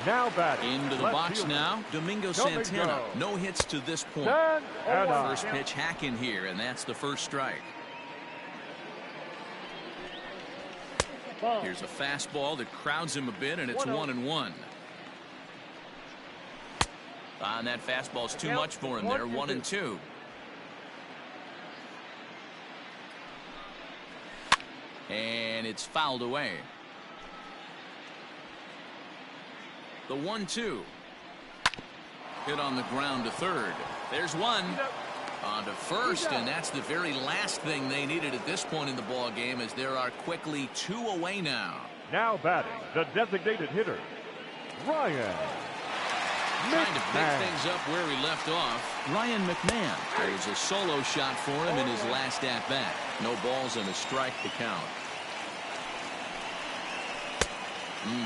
[SPEAKER 2] Now batting.
[SPEAKER 1] Into the box now, Domingo Santana. No hits to this point. First pitch hack in here, and that's the first strike. Here's a fastball that crowds him a bit, and it's 1-1. And that fastball's too much for him there. 1-2. And it's fouled away. The 1-2. Hit on the ground to third. There's one. On to first, and that's the very last thing they needed at this point in the ball game, as there are quickly 2 away now.
[SPEAKER 2] Now batting, the designated hitter, Ryan
[SPEAKER 1] Trying to pick things up where he left off. Ryan McMahon. There's a solo shot for him in his last at-bat. No balls and a strike to count.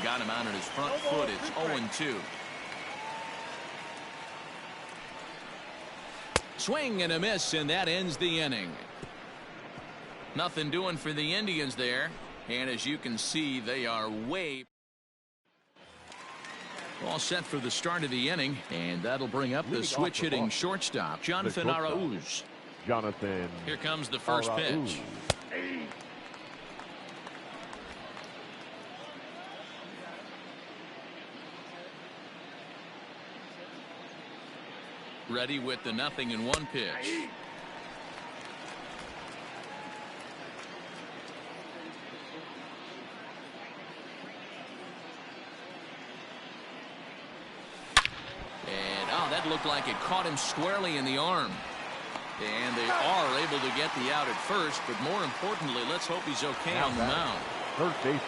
[SPEAKER 1] Got him out on his front foot. It's 0-2. Swing and a miss, and that ends the inning. Nothing doing for the Indians there. And as you can see, they are way all set for the start of the inning, and that'll bring up the switch-hitting shortstop, Jonathan Arauz.
[SPEAKER 2] Jonathan.
[SPEAKER 1] Here comes the first pitch. Ready with the 0-1 pitch. That looked like it caught him squarely in the arm. And they are able to get the out at first, but more importantly, let's hope he's okay on the mound.
[SPEAKER 2] First baseman,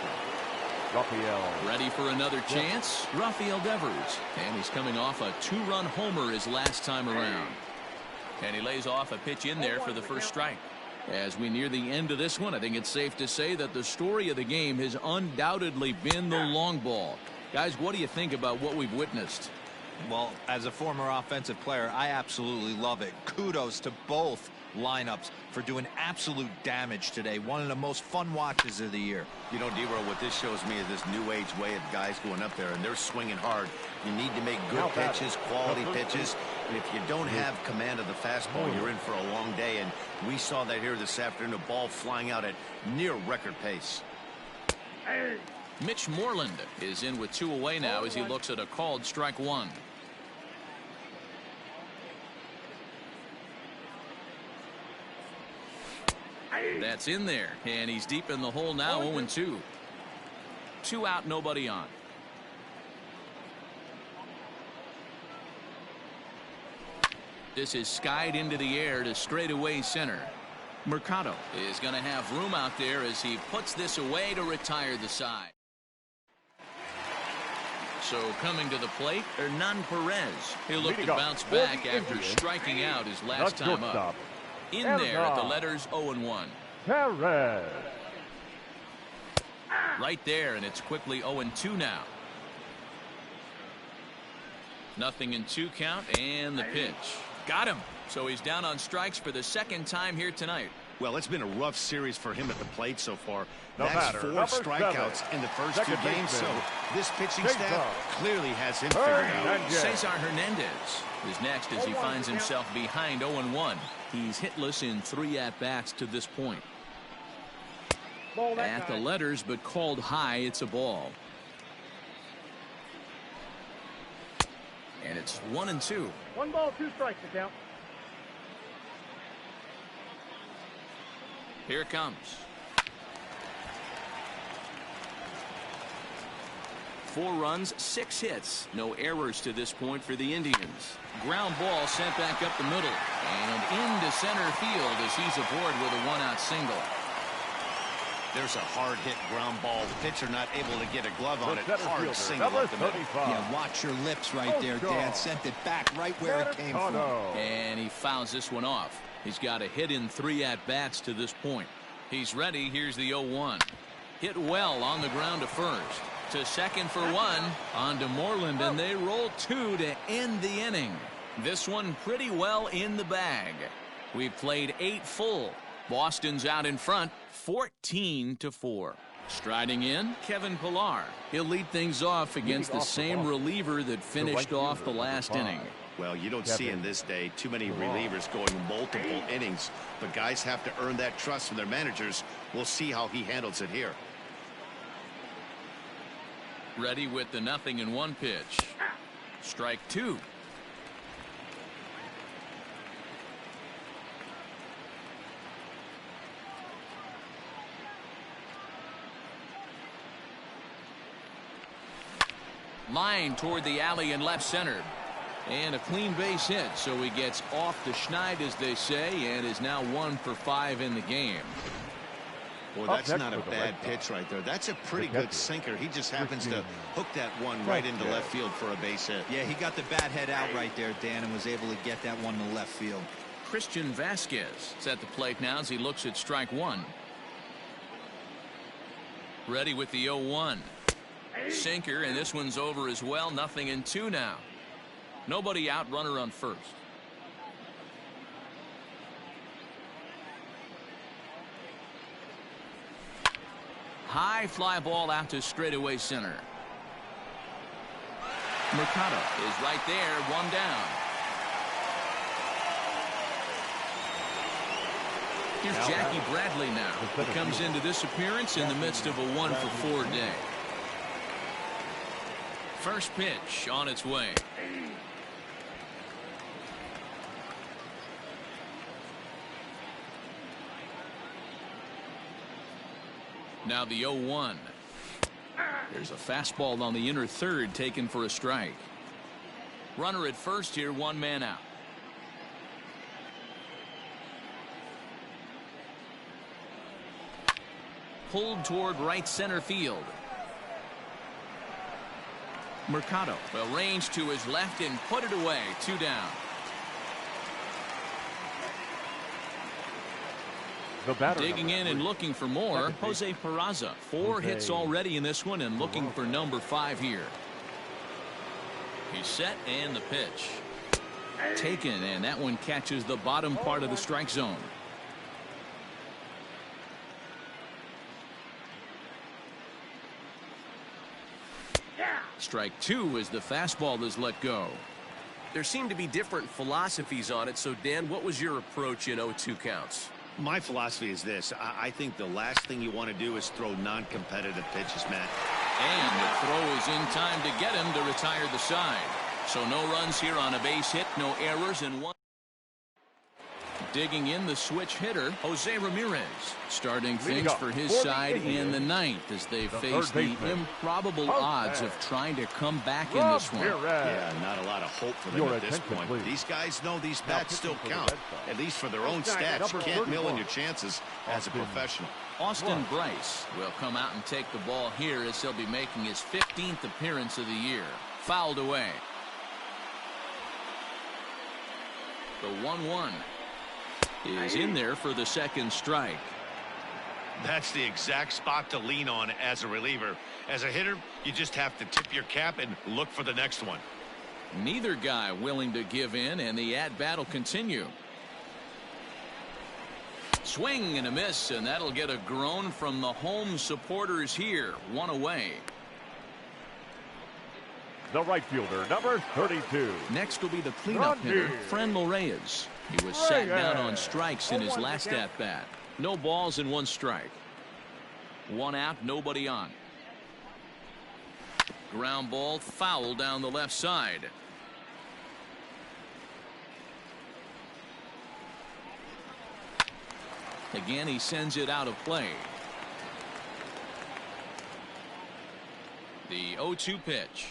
[SPEAKER 2] Rafael.
[SPEAKER 1] Ready for another chance? Rafael Devers. And he's coming off a 2-run homer his last time around. And he lays off a pitch in there for the first strike. As we near the end of this one, I think it's safe to say that the story of the game has undoubtedly been the long ball. Guys, what do you think about what we've witnessed?
[SPEAKER 4] Well, as a former offensive player, I absolutely love it. Kudos to both lineups for doing absolute damage today. One of the most fun watches of the year.
[SPEAKER 3] You know, D-Roll, what this shows me is this new age way of guys going up there, and they're swinging hard. You need to make good pitches, quality pitches, and if you don't have command of the fastball, you're in for a long day, and we saw that here this afternoon, a ball flying out at near record pace.
[SPEAKER 1] Mitch Moreland is in with 2 away now as he looks at a called strike 1. That's in there, and he's deep in the hole now, 0-2. 2 out, nobody on. This is skied into the air to straightaway center. Mercado is going to have room out there as he puts this away to retire the side. So coming to the plate, Hernan Perez. He'll look to bounce back after striking out his last time up. In there at the letters 0-1.
[SPEAKER 2] Perez.
[SPEAKER 1] Right there, and it's quickly 0-2 now. 0-2 count, and the pitch. Got him. So he's down on strikes for the second time here tonight.
[SPEAKER 3] Well, it's been a rough series for him at the plate so far.
[SPEAKER 2] No
[SPEAKER 3] That's
[SPEAKER 2] matter.
[SPEAKER 3] 4
[SPEAKER 2] Number
[SPEAKER 3] strikeouts
[SPEAKER 2] 7.
[SPEAKER 3] in the first
[SPEAKER 2] Second
[SPEAKER 3] 2 games,
[SPEAKER 2] baseman.
[SPEAKER 3] so this pitching
[SPEAKER 2] Cesar
[SPEAKER 3] staff clearly has him figured out.
[SPEAKER 2] Hernandez.
[SPEAKER 1] Cesar Hernandez is next as he finds himself behind 0-1. He's hitless in 3 at-bats to this point. At the letters, but called high. It's a ball. And it's 1-2.
[SPEAKER 2] 1 ball, 2 strikes to count.
[SPEAKER 1] Here it comes. 4 runs, 6 hits. No errors to this point for the Indians. Ground ball sent back up the middle. And into center field as he's aboard with a 1-out single.
[SPEAKER 3] There's a hard hit ground ball. Pitcher not able to get a glove on it. Hard single
[SPEAKER 2] number
[SPEAKER 3] up the middle.
[SPEAKER 2] 35.
[SPEAKER 4] Yeah, watch your lips right there, Dan. Sent it back right where it came from.
[SPEAKER 1] And he fouls this one off. He's got a hit in 3 at-bats to this point. He's ready. Here's the 0-1. Hit well on the ground to first. To second for 1. On to Moreland, and they roll 2 to end the inning. This one pretty well in the bag. We've played 8 full. Boston's out in front, 14-4. Striding in, Kevin Pillar. He'll lead things off against the same reliever that finished off the last inning.
[SPEAKER 3] Well, you don't see in this day too many relievers going multiple innings, but guys have to earn that trust from their managers. We'll see how he handles it here.
[SPEAKER 1] Ready with the 0-1 pitch. Strike 2. Line toward the alley in left center. And a clean base hit, so he gets off the schneid, as they say, and is now 1 for 5 in the game.
[SPEAKER 3] Well, that's not a bad pitch right there. That's a pretty good sinker. He just happens to hook that one right into left field for a base hit.
[SPEAKER 4] Yeah, he got the bat head out right there, Dan, and was able to get that one to left field.
[SPEAKER 1] Christian Vasquez is at the plate now as he looks at strike 1. Ready with the 0-1. Sinker, and this one's over as well. 0-2 now. Nobody out, runner on first. High fly ball out to straightaway center. Mercado is right there, 1 down. Here's Jackie Bradley now. He comes into this appearance in the midst of a 1-for-4 day. First pitch on its way. Now the 0-1. There's a fastball on the inner third taken for a strike. Runner at first here, 1 man out. Pulled toward right center field. Mercado will range to his left and put it away. 2 down. Digging in and looking for more, Jose Peraza. 4 hits already in this one and looking for number 5 here. He's set, and the pitch. Taken, and that one catches the bottom part of the strike zone. Strike two as the fastball is let go.
[SPEAKER 6] There seem to be different philosophies on it, so Dan, what was your approach in 0-2 counts?
[SPEAKER 3] My philosophy is this. I think the last thing you want to do is throw non-competitive pitches, Matt.
[SPEAKER 1] And the throw is in time to get him to retire the side. So no runs here on a base hit, no errors, and one. Digging in the switch hitter, Jose Ramirez, starting things for his side in the ninth as they face the improbable odds of trying to come back in this one.
[SPEAKER 3] Yeah, not a lot of hope for them at this point. These guys know these bats still count, at least for their own stats. You can't mill in your chances as a professional.
[SPEAKER 1] Austin Bryce will come out and take the ball here as he'll be making his 15th appearance of the year. Fouled away. The 1-1 is in there for the second strike.
[SPEAKER 3] That's the exact spot to lean on as a reliever. As a hitter, you just have to tip your cap and look for the next one.
[SPEAKER 1] Neither guy willing to give in, and the at-bat will continue. Swing and a miss, and that'll get a groan from the home supporters here. One away.
[SPEAKER 2] The right fielder, number 32.
[SPEAKER 1] Next will be the cleanup hitter, Franmil Reyes. He was sat down on strikes in his last at-bat. No balls and one strike. One out, nobody on. Ground ball foul down the left side. Again, he sends it out of play. The 0-2 pitch.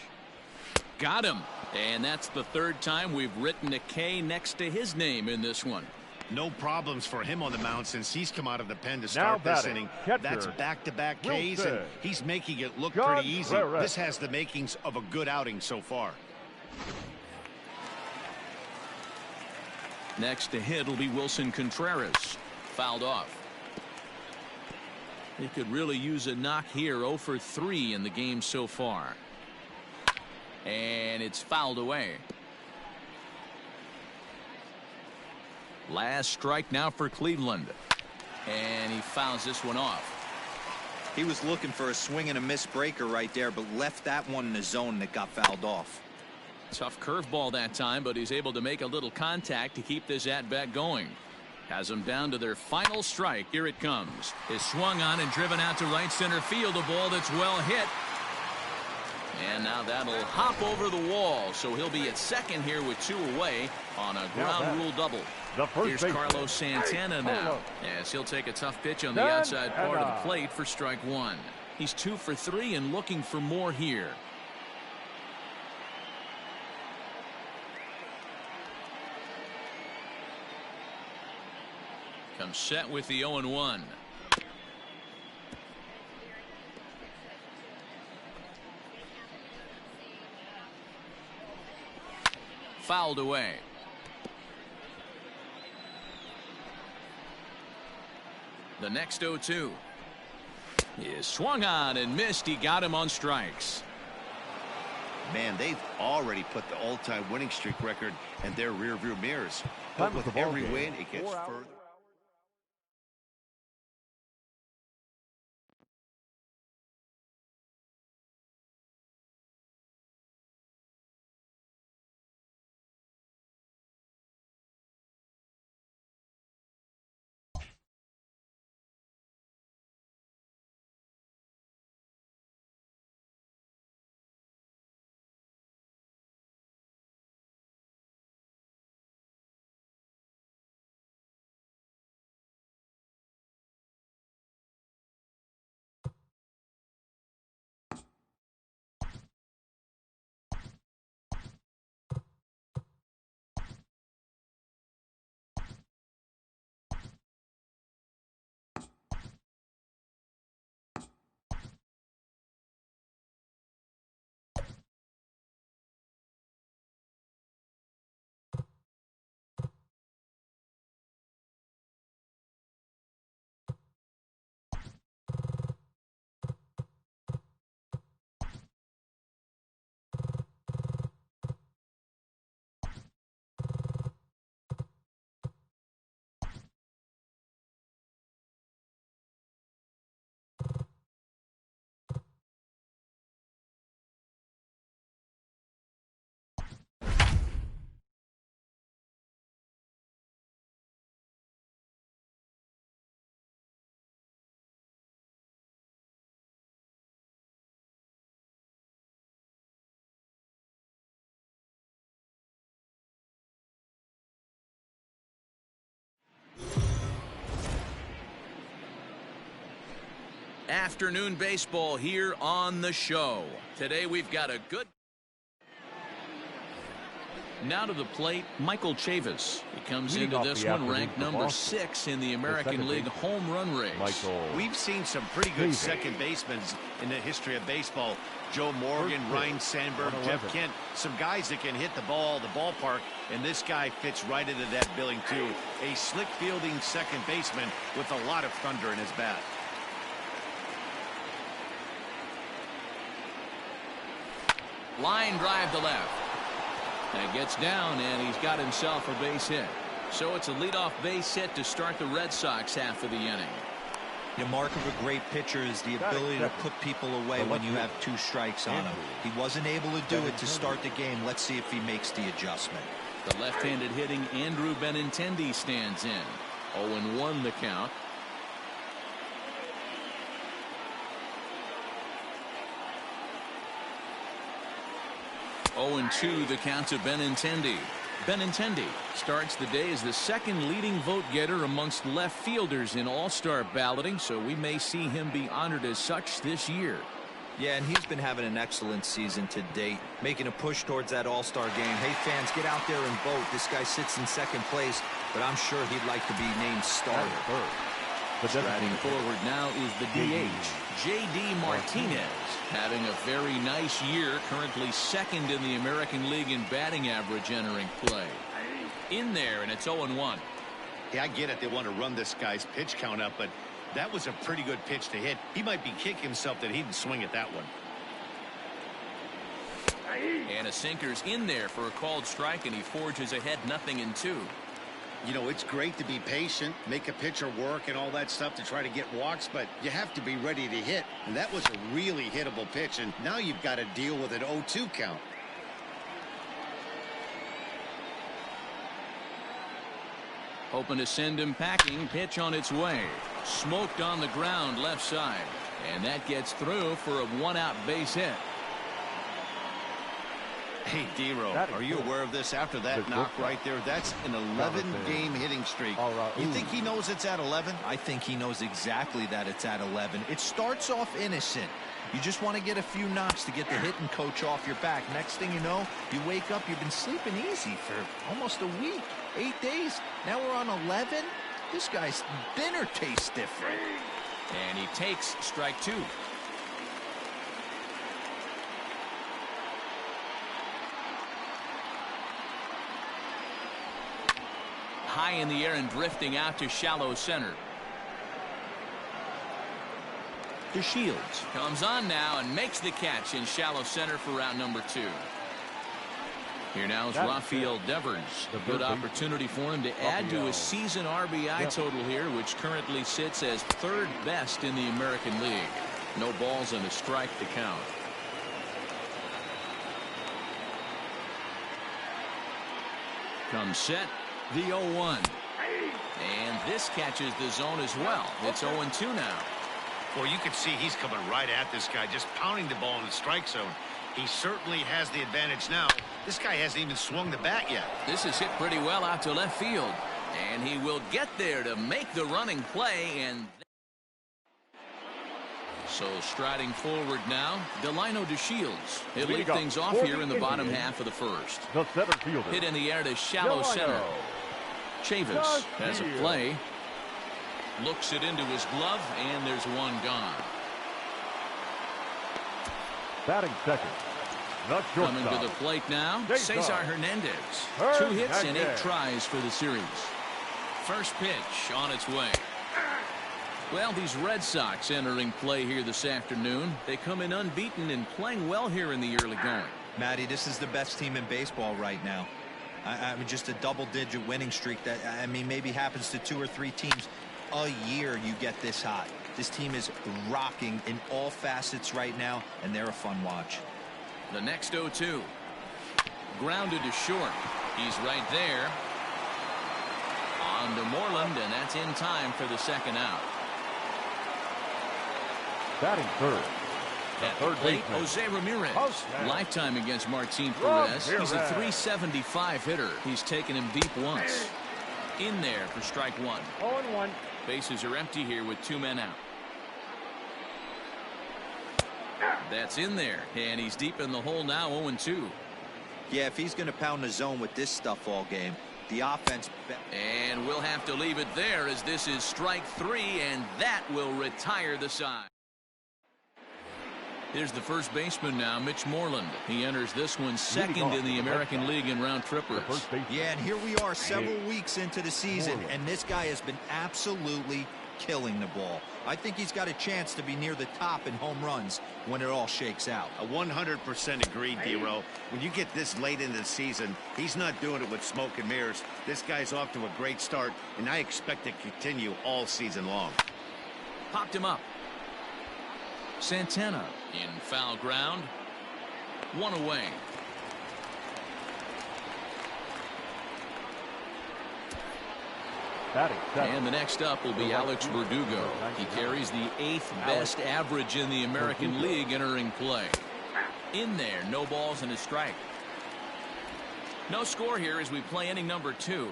[SPEAKER 1] Got him. And that's the third time we've written a K next to his name in this one.
[SPEAKER 3] No problems for him on the mound since he's come out of the pen to start this inning. That's back-to-back Ks, and he's making it look pretty easy. This has the makings of a good outing so far.
[SPEAKER 1] Next to hit will be Wilson Contreras. Fouled off. He could really use a knock here. 0 for 3 in the game so far. And it's fouled away. Last strike now for Cleveland. And he fouls this one off.
[SPEAKER 4] He was looking for a swing and a miss breaker right there, but left that one in the zone that got fouled off.
[SPEAKER 1] Tough curveball that time, but he's able to make a little contact to keep this at-bat going. Has them down to their final strike. Here it comes. Is swung on and driven out to right center field. A ball that's well hit. And now that'll hop over the wall, so he'll be at second here with 2 away on a ground rule double. Here's Carlos Santana now, as he'll take a tough pitch on the outside part of the plate for strike 1. He's 2 for 3 and looking for more here. Comes set with the 0-1. Fouled away. The next 0-2 is swung on and missed. He got him on strikes.
[SPEAKER 3] Man, they've already put the all-time winning streak record in their rearview mirrors. But with every win, it gets further.
[SPEAKER 1] Afternoon baseball here on the show. Today we've got a good... Now to the plate, Michael Chavis. He comes into this one ranked number 6 in the American League home run race.
[SPEAKER 3] We've seen some pretty good second basemen in the history of baseball. Joe Morgan, Ryan Sandberg, Jeff Kent, some guys that can hit the ball, the ballpark, and this guy fits right into that billing too. A slick fielding second baseman with a lot of thunder in his bat.
[SPEAKER 1] Line drive to left. That gets down, and he's got himself a base hit. So it's a leadoff base hit to start the Red Sox half of the inning.
[SPEAKER 4] The mark of a great pitcher is the ability to put people away when you have 2 strikes on him. He wasn't able to do it to start the game. Let's see if he makes the adjustment.
[SPEAKER 1] The left-handed hitting Andrew Benintendi stands in. 0-1 the count. (0-2) the count to Benintendi. Benintendi starts the day as the second leading vote getter amongst left fielders in all-star balloting, so we may see him be honored as such this year.
[SPEAKER 4] Yeah, and he's been having an excellent season to date, making a push towards that all-star game. Hey, fans, get out there and vote. This guy sits in second place, but I'm sure he'd like to be named starter.
[SPEAKER 1] Striding forward now is the DH, J.D. Martinez, having a very nice year, currently second in the American League in batting average entering play. In there, and it's 0-1.
[SPEAKER 3] Yeah, I get it. They want to run this guy's pitch count up, but that was a pretty good pitch to hit. He might be kicking himself that he didn't swing at that one.
[SPEAKER 1] And a sinker's in there for a called strike, and he forges ahead 0-2.
[SPEAKER 3] You know, it's great to be patient, make a pitcher work and all that stuff to try to get walks, but you have to be ready to hit. And that was a really hittable pitch, and now you've got to deal with an 0-2 count.
[SPEAKER 1] Hoping to send him packing. Pitch on its way. Smoked on the ground left side. And that gets through for a 1-out base hit.
[SPEAKER 3] Hey, D-Row, are you aware of this after that knock right there? That's an 11-game hitting streak. You think he knows it's at 11?
[SPEAKER 4] I think he knows exactly that it's at 11. It starts off innocent. You just want to get a few knocks to get the hitting coach off your back. Next thing you know, you wake up, you've been sleeping easy for almost a week, 8 days. Now we're on 11. This guy's dinner tastes different.
[SPEAKER 1] And he takes strike 2. High in the air and drifting out to shallow center. DeShields comes on now and makes the catch in shallow center for round number 2. Here now is Rafael Devers. Good opportunity for him to add to his season RBI total here, which currently sits as 3rd best in the American League. No balls and a strike to count. Comes set. The 0-1. And this catches the zone as well. It's 0-2 now.
[SPEAKER 3] Well, you can see he's coming right at this guy, just pounding the ball in the strike zone. He certainly has the advantage now. This guy hasn't even swung the bat yet.
[SPEAKER 1] This is hit pretty well out to left field. And he will get there to make the running play. And so striding forward now, Delino DeShields. He'll lead things off here in the bottom half of the first.
[SPEAKER 2] The center fielder.
[SPEAKER 1] Hit in the air to shallow center. Chavis has a play. Looks it into his glove, and there's one gone.
[SPEAKER 2] Batting second.
[SPEAKER 1] Coming to the plate now, Cesar Hernandez. 2 hits and 8 tries for the series. First pitch on its way. Well, these Red Sox entering play here this afternoon. They come in unbeaten and playing well here in the early going.
[SPEAKER 4] Matty, this is the best team in baseball right now. I mean, just a double-digit winning streak that, I mean, maybe happens to 2 or 3 teams a year. You get this hot. This team is rocking in all facets right now, and they're a fun watch.
[SPEAKER 1] The next 0-2. Grounded to short. He's right there. On to Moreland, and that's in time for the second out.
[SPEAKER 2] Batting third.
[SPEAKER 1] At the plate, Jose Ramirez. Lifetime against Martin Perez. He's a .375 hitter. He's taken him deep once. In there for strike 1.
[SPEAKER 2] 0-1.
[SPEAKER 1] Bases are empty here with 2 men out. That's in there, and he's deep in the hole now, 0-2.
[SPEAKER 4] Yeah, if he's going to pound the zone with this stuff all game, the offense...
[SPEAKER 1] And we'll have to leave it there as this is strike 3, and that will retire the side. Here's the first baseman now, Mitch Moreland. He enters this one second in the American League in round trippers.
[SPEAKER 4] Yeah, and here we are several weeks into the season, and this guy has been absolutely killing the ball. I think he's got a chance to be near the top in home runs when it all shakes out.
[SPEAKER 3] 100% agreed, D-Row. When you get this late into the season, he's not doing it with smoke and mirrors. This guy's off to a great start, and I expect it to continue all season long.
[SPEAKER 1] Popped him up. Santana in foul ground. 1 away. And the next up will be Alex Verdugo. He carries the 8th best average in the American League entering play. In there, no balls and a strike. No score here as we play inning number 2.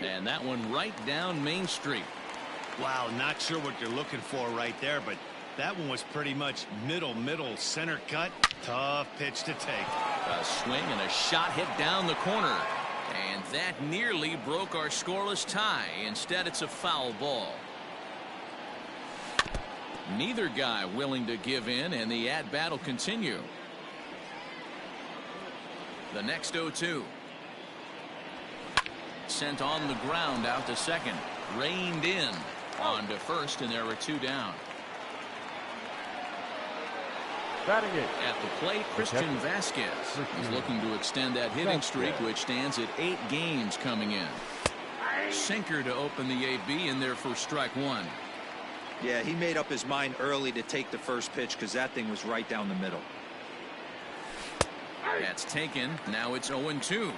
[SPEAKER 1] And that one right down Main Street.
[SPEAKER 3] Wow, not sure what you're looking for right there, but that one was pretty much middle center cut. Tough pitch to take.
[SPEAKER 1] A swing and a shot hit down the corner. And that nearly broke our scoreless tie. Instead, it's a foul ball. Neither guy willing to give in, and the at-bat will continue. The next 0-2. Sent on the ground out to second. Reined in on to first, and there were 2 down.
[SPEAKER 2] Batting it.
[SPEAKER 1] At the plate, Christian Vasquez. He's looking to extend that hitting streak, which stands at 8 games coming in. Sinker to open the AB in there for strike 1.
[SPEAKER 4] Yeah, he made up his mind early to take the first pitch because that thing was right down the middle.
[SPEAKER 1] That's taken. Now it's 0-2.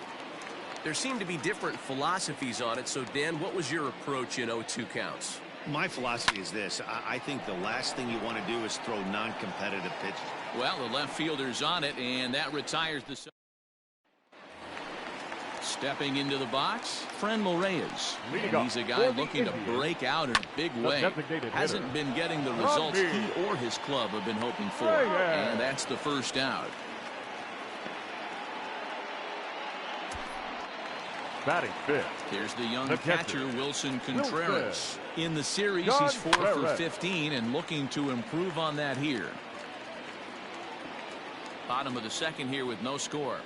[SPEAKER 6] There seem to be different philosophies on it, so Dan, what was your approach in 0-2 counts?
[SPEAKER 3] My philosophy is this. I think the last thing you want to do is throw non-competitive pitches.
[SPEAKER 1] Well, the left fielder's on it, and that retires the... Stepping into the box, Franmil Reyes. And he's a guy looking to break out in a big way. Hasn't been getting the results he or his club have been hoping for. And that's the first out.
[SPEAKER 2] Batting fifth.
[SPEAKER 1] Here's the young catcher, Wilson Contreras. In the series, he's 4 for 15 and looking to improve on that here. Bottom of the second here with no score.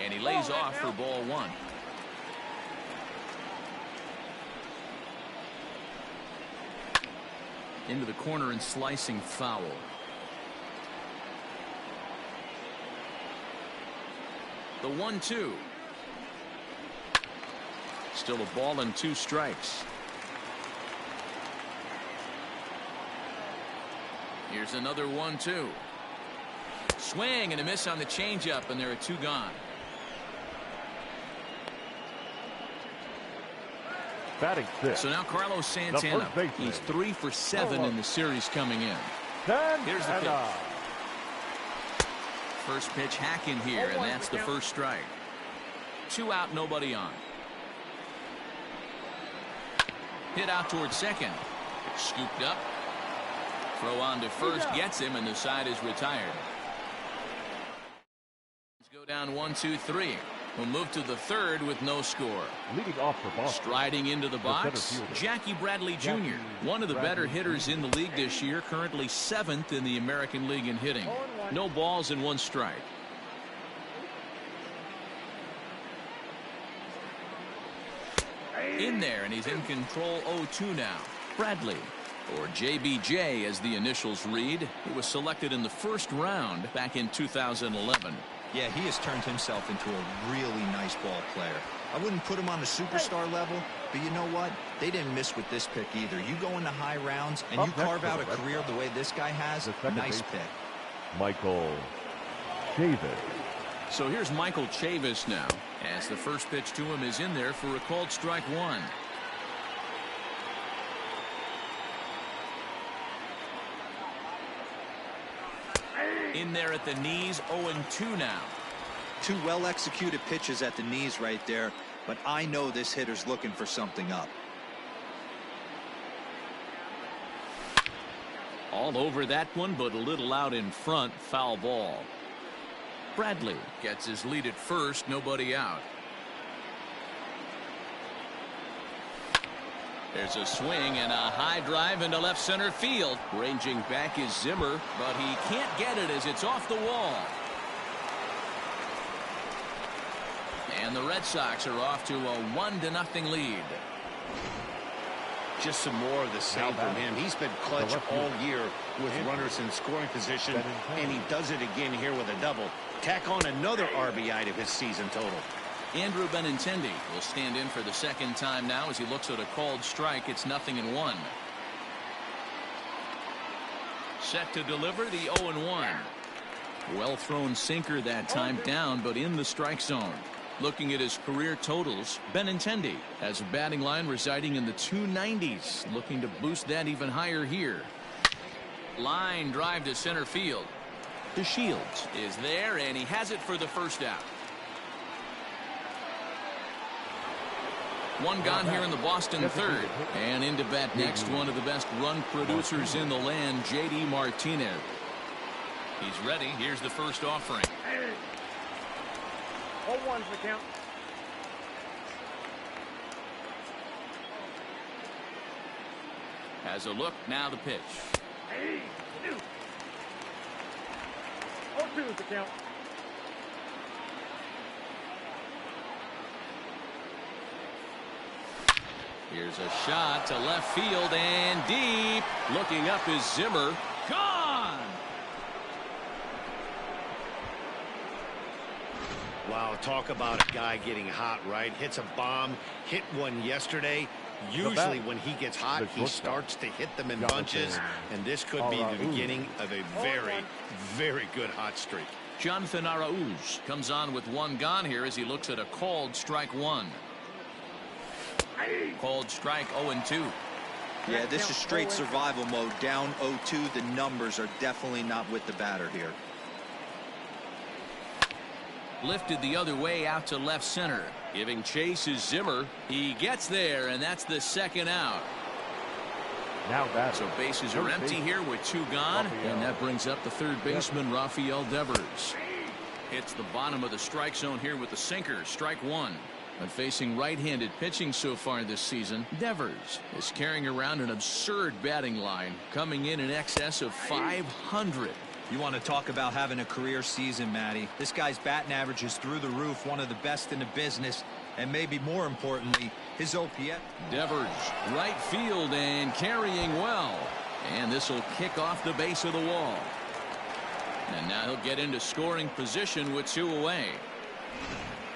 [SPEAKER 1] And he lays off for ball 1. Into the corner and slicing foul. The 1-2. Still a ball and 2 strikes. Here's another 1-2. Swing and a miss on the changeup, and there are 2 gone.
[SPEAKER 2] Batting sixth.
[SPEAKER 1] So now Carlos Santana. He's 3 for 7 in the series coming in. Here's the pitch. First pitch hack in here, and that's the first strike. 2 out, nobody on. Hit out towards second. Scooped up. Throw on to first, gets him, and the side is retired. Let's go down 1, 2, 3. We'll move to the third with no score.
[SPEAKER 2] Leading off for Boston.
[SPEAKER 1] Striding into the box, Jackie Bradley Jr., one of the better hitters in the league this year, currently 7th in the American League in hitting. No balls and 1 strike. In there, and he's in control 0-2 now. Bradley, or JBJ as the initials read, he was selected in the first round back in 2011.
[SPEAKER 4] Yeah, he has turned himself into a really nice ball player. I wouldn't put him on the superstar level, but you know what? They didn't miss with this pick either. You go into high rounds and you carve out a career the way this guy has, nice pick.
[SPEAKER 2] Michael Chavis.
[SPEAKER 1] So here's Michael Chavis now, as the first pitch to him is in there for a called strike 1. In there at the knees, 0-2 now.
[SPEAKER 4] 2 well-executed pitches at the knees right there, but I know this hitter's looking for something up.
[SPEAKER 1] All over that one, but a little out in front. Foul ball. Bradley gets his lead at first. Nobody out. There's a swing and a high drive into left center field. Ranging back is Zimmer, but he can't get it as it's off the wall. And the Red Sox are off to a 1-0 lead.
[SPEAKER 3] Just some more of the same from him. He's been clutch all year with runners in scoring position, and he does it again here with a double. Tack on another RBI to his season total.
[SPEAKER 1] Andrew Benintendi will stand in for the second time now as he looks at a called strike. It's 0-1. Set to deliver the 0-1. Well thrown sinker that time, down but in the strike zone. Looking at his career totals, Benintendi has a batting line residing in the 290s, looking to boost that even higher here. Line drive to center field. DeShields is there, and he has it for the first out. One gone here in the Boston third. And into bat next, one of the best run producers in the land, J.D. Martinez. He's ready. Here's the first offering.
[SPEAKER 2] 0-1's the count.
[SPEAKER 1] Has a look. Now the pitch.
[SPEAKER 2] 0-2 is the count.
[SPEAKER 1] Here's a shot to left field and deep. Looking up is Zimmer. Gone!
[SPEAKER 3] Wow, talk about a guy getting hot, right? Hits a bomb, hit one yesterday. Usually when he gets hot, he starts to hit them in bunches, and this could be the beginning of a very, very good hot streak.
[SPEAKER 1] Jonathan Araúz comes on with one gone here as he looks at a called strike one. Called strike 0-2.
[SPEAKER 4] Yeah, this is straight survival mode. Down 0-2. The numbers are definitely not with the batter here.
[SPEAKER 1] Lifted the other way out to left center. Giving chase is Zimmer. He gets there, and that's the second out.
[SPEAKER 2] Now that
[SPEAKER 1] so bases are empty here with two gone, and that brings up the third baseman, Rafael Devers. Hits the bottom of the strike zone here with the sinker. Strike one. But facing right-handed pitching so far this season, Devers is carrying around an absurd batting line, coming in excess of 500.
[SPEAKER 4] You want to talk about having a career season, Matty. This guy's batting average is through the roof, one of the best in the business, and maybe more importantly, his OPS.
[SPEAKER 1] Devers, right field and carrying well. And this will kick off the base of the wall. And now he'll get into scoring position with two away.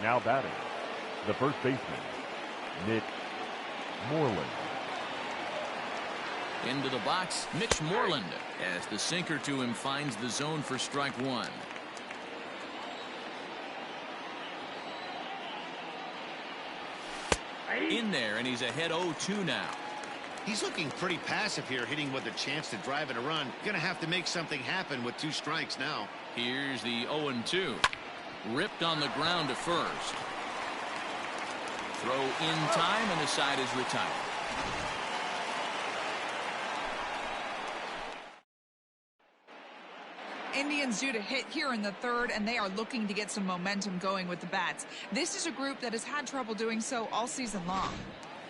[SPEAKER 2] now batting, the first baseman, Mitch Moreland.
[SPEAKER 1] Into the box, Mitch Moreland, as the sinker to him finds the zone for strike one. In there, and he's ahead 0-2 now.
[SPEAKER 3] He's looking pretty passive here, hitting with a chance to drive in a run. Gonna have to make something happen with 2 strikes now.
[SPEAKER 1] Here's the 0-2. Ripped on the ground to first. Throw in time, and the side is retired.
[SPEAKER 5] Indians due to hit here in the third, and they are looking to get some momentum going with the bats. This is a group that has had trouble doing so all season long.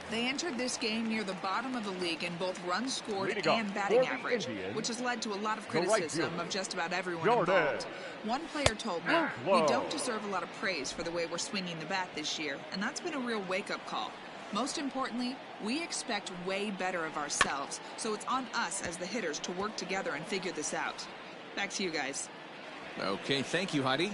[SPEAKER 5] They entered this game near the bottom of the league in both runs scored and batting average, which has led to a lot of criticism of just about everyone involved. One player told me, "We don't deserve a lot of praise for the way we're swinging the bat this year," and that's been a real wake-up call. Most importantly, we expect way better of ourselves, so it's on us as the hitters to work together and figure this out. Back to you guys.
[SPEAKER 1] Okay, thank you, Heidi.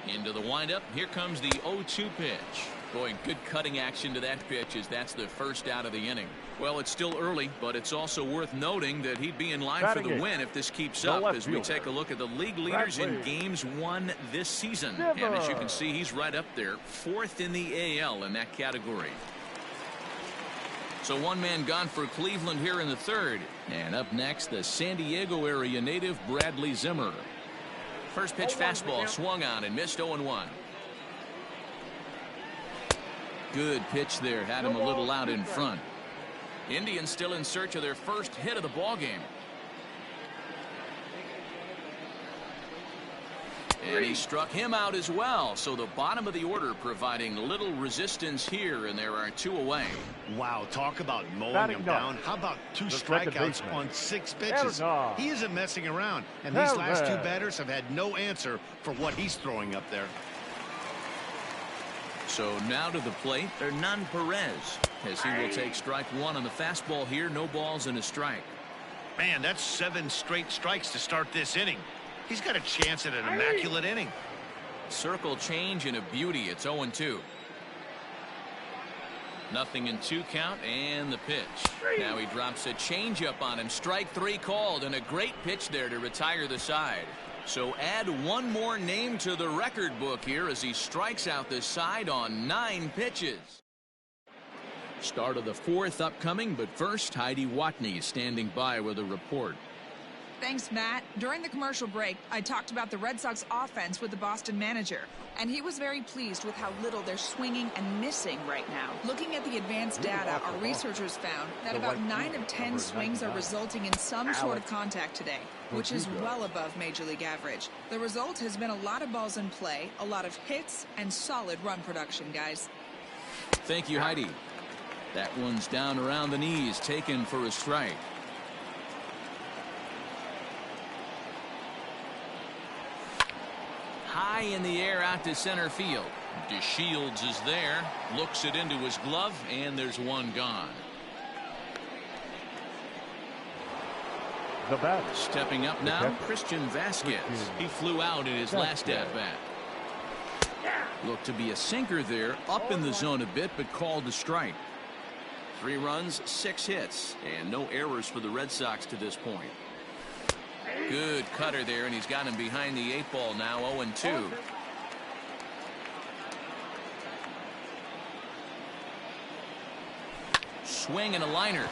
[SPEAKER 1] Into the windup. Here comes the 0-2 pitch. Boy, good cutting action to that pitch as that's the first out of the inning. Well, it's still early, but it's also worth noting that he'd be in line for the win if this keeps up as we take a look at the league leaders in games won this season. And as you can see, he's right up there, 4th in the AL in that category. So one man gone for Cleveland here in the third. And up next, the San Diego area native Bradley Zimmer. First pitch fastball swung on and missed 0-1. Good pitch there, had him a little out in front. Indians still in search of their first hit of the ball game. And he struck him out as well. So the bottom of the order providing little resistance here, and there are 2 away.
[SPEAKER 3] Wow, talk about mowing
[SPEAKER 2] Batting
[SPEAKER 3] him
[SPEAKER 2] ninth.
[SPEAKER 3] down. How about 2
[SPEAKER 2] The second
[SPEAKER 3] strikeouts
[SPEAKER 2] baseman.
[SPEAKER 3] on 6 pitches?
[SPEAKER 2] Erdogan.
[SPEAKER 3] He isn't messing around. And these last 2
[SPEAKER 2] Perez.
[SPEAKER 3] batters have had no answer for what he's throwing up there.
[SPEAKER 1] So now to the plate, Hernan Perez, as he will take strike 1 on the fastball here. No balls and a strike.
[SPEAKER 3] Man, that's 7 straight strikes to start this inning. He's got a chance at an immaculate inning.
[SPEAKER 1] Circle change and a beauty. It's 0-2. Nothing in 2 count, and the pitch. Now he drops a changeup on him. Strike 3 called, and a great pitch there to retire the side. So add 1 more name to the record book here as he strikes out the side on 9 pitches. Start of the 4th upcoming, but first, Heidi Watney is standing by with a report.
[SPEAKER 5] Thanks, Matt. During the commercial break, I talked about the Red Sox offense with the Boston manager, and he was very pleased with how little they're swinging and missing right now. Looking at the advanced data, our researchers found that about 9 of 10 swings are resulting in some sort of contact today, which is well above Major League average. The result has been a lot of balls in play, a lot of hits, and solid run production, guys.
[SPEAKER 1] Thank you, Heidi. That one's down around the knees, taken for a strike. High in the air out to center field. DeShields is there, looks it into his glove, and there's 1 gone.
[SPEAKER 2] The batter.
[SPEAKER 1] Stepping up now, Christian Vasquez. He flew out in his last at-bat. Looked to be a sinker there, up in the zone a bit, but called a strike. 3 runs, 6 hits, and no errors for the Red Sox to this point. Good cutter there, and he's got him behind the 8 ball now, 0-2. Swing and a liner.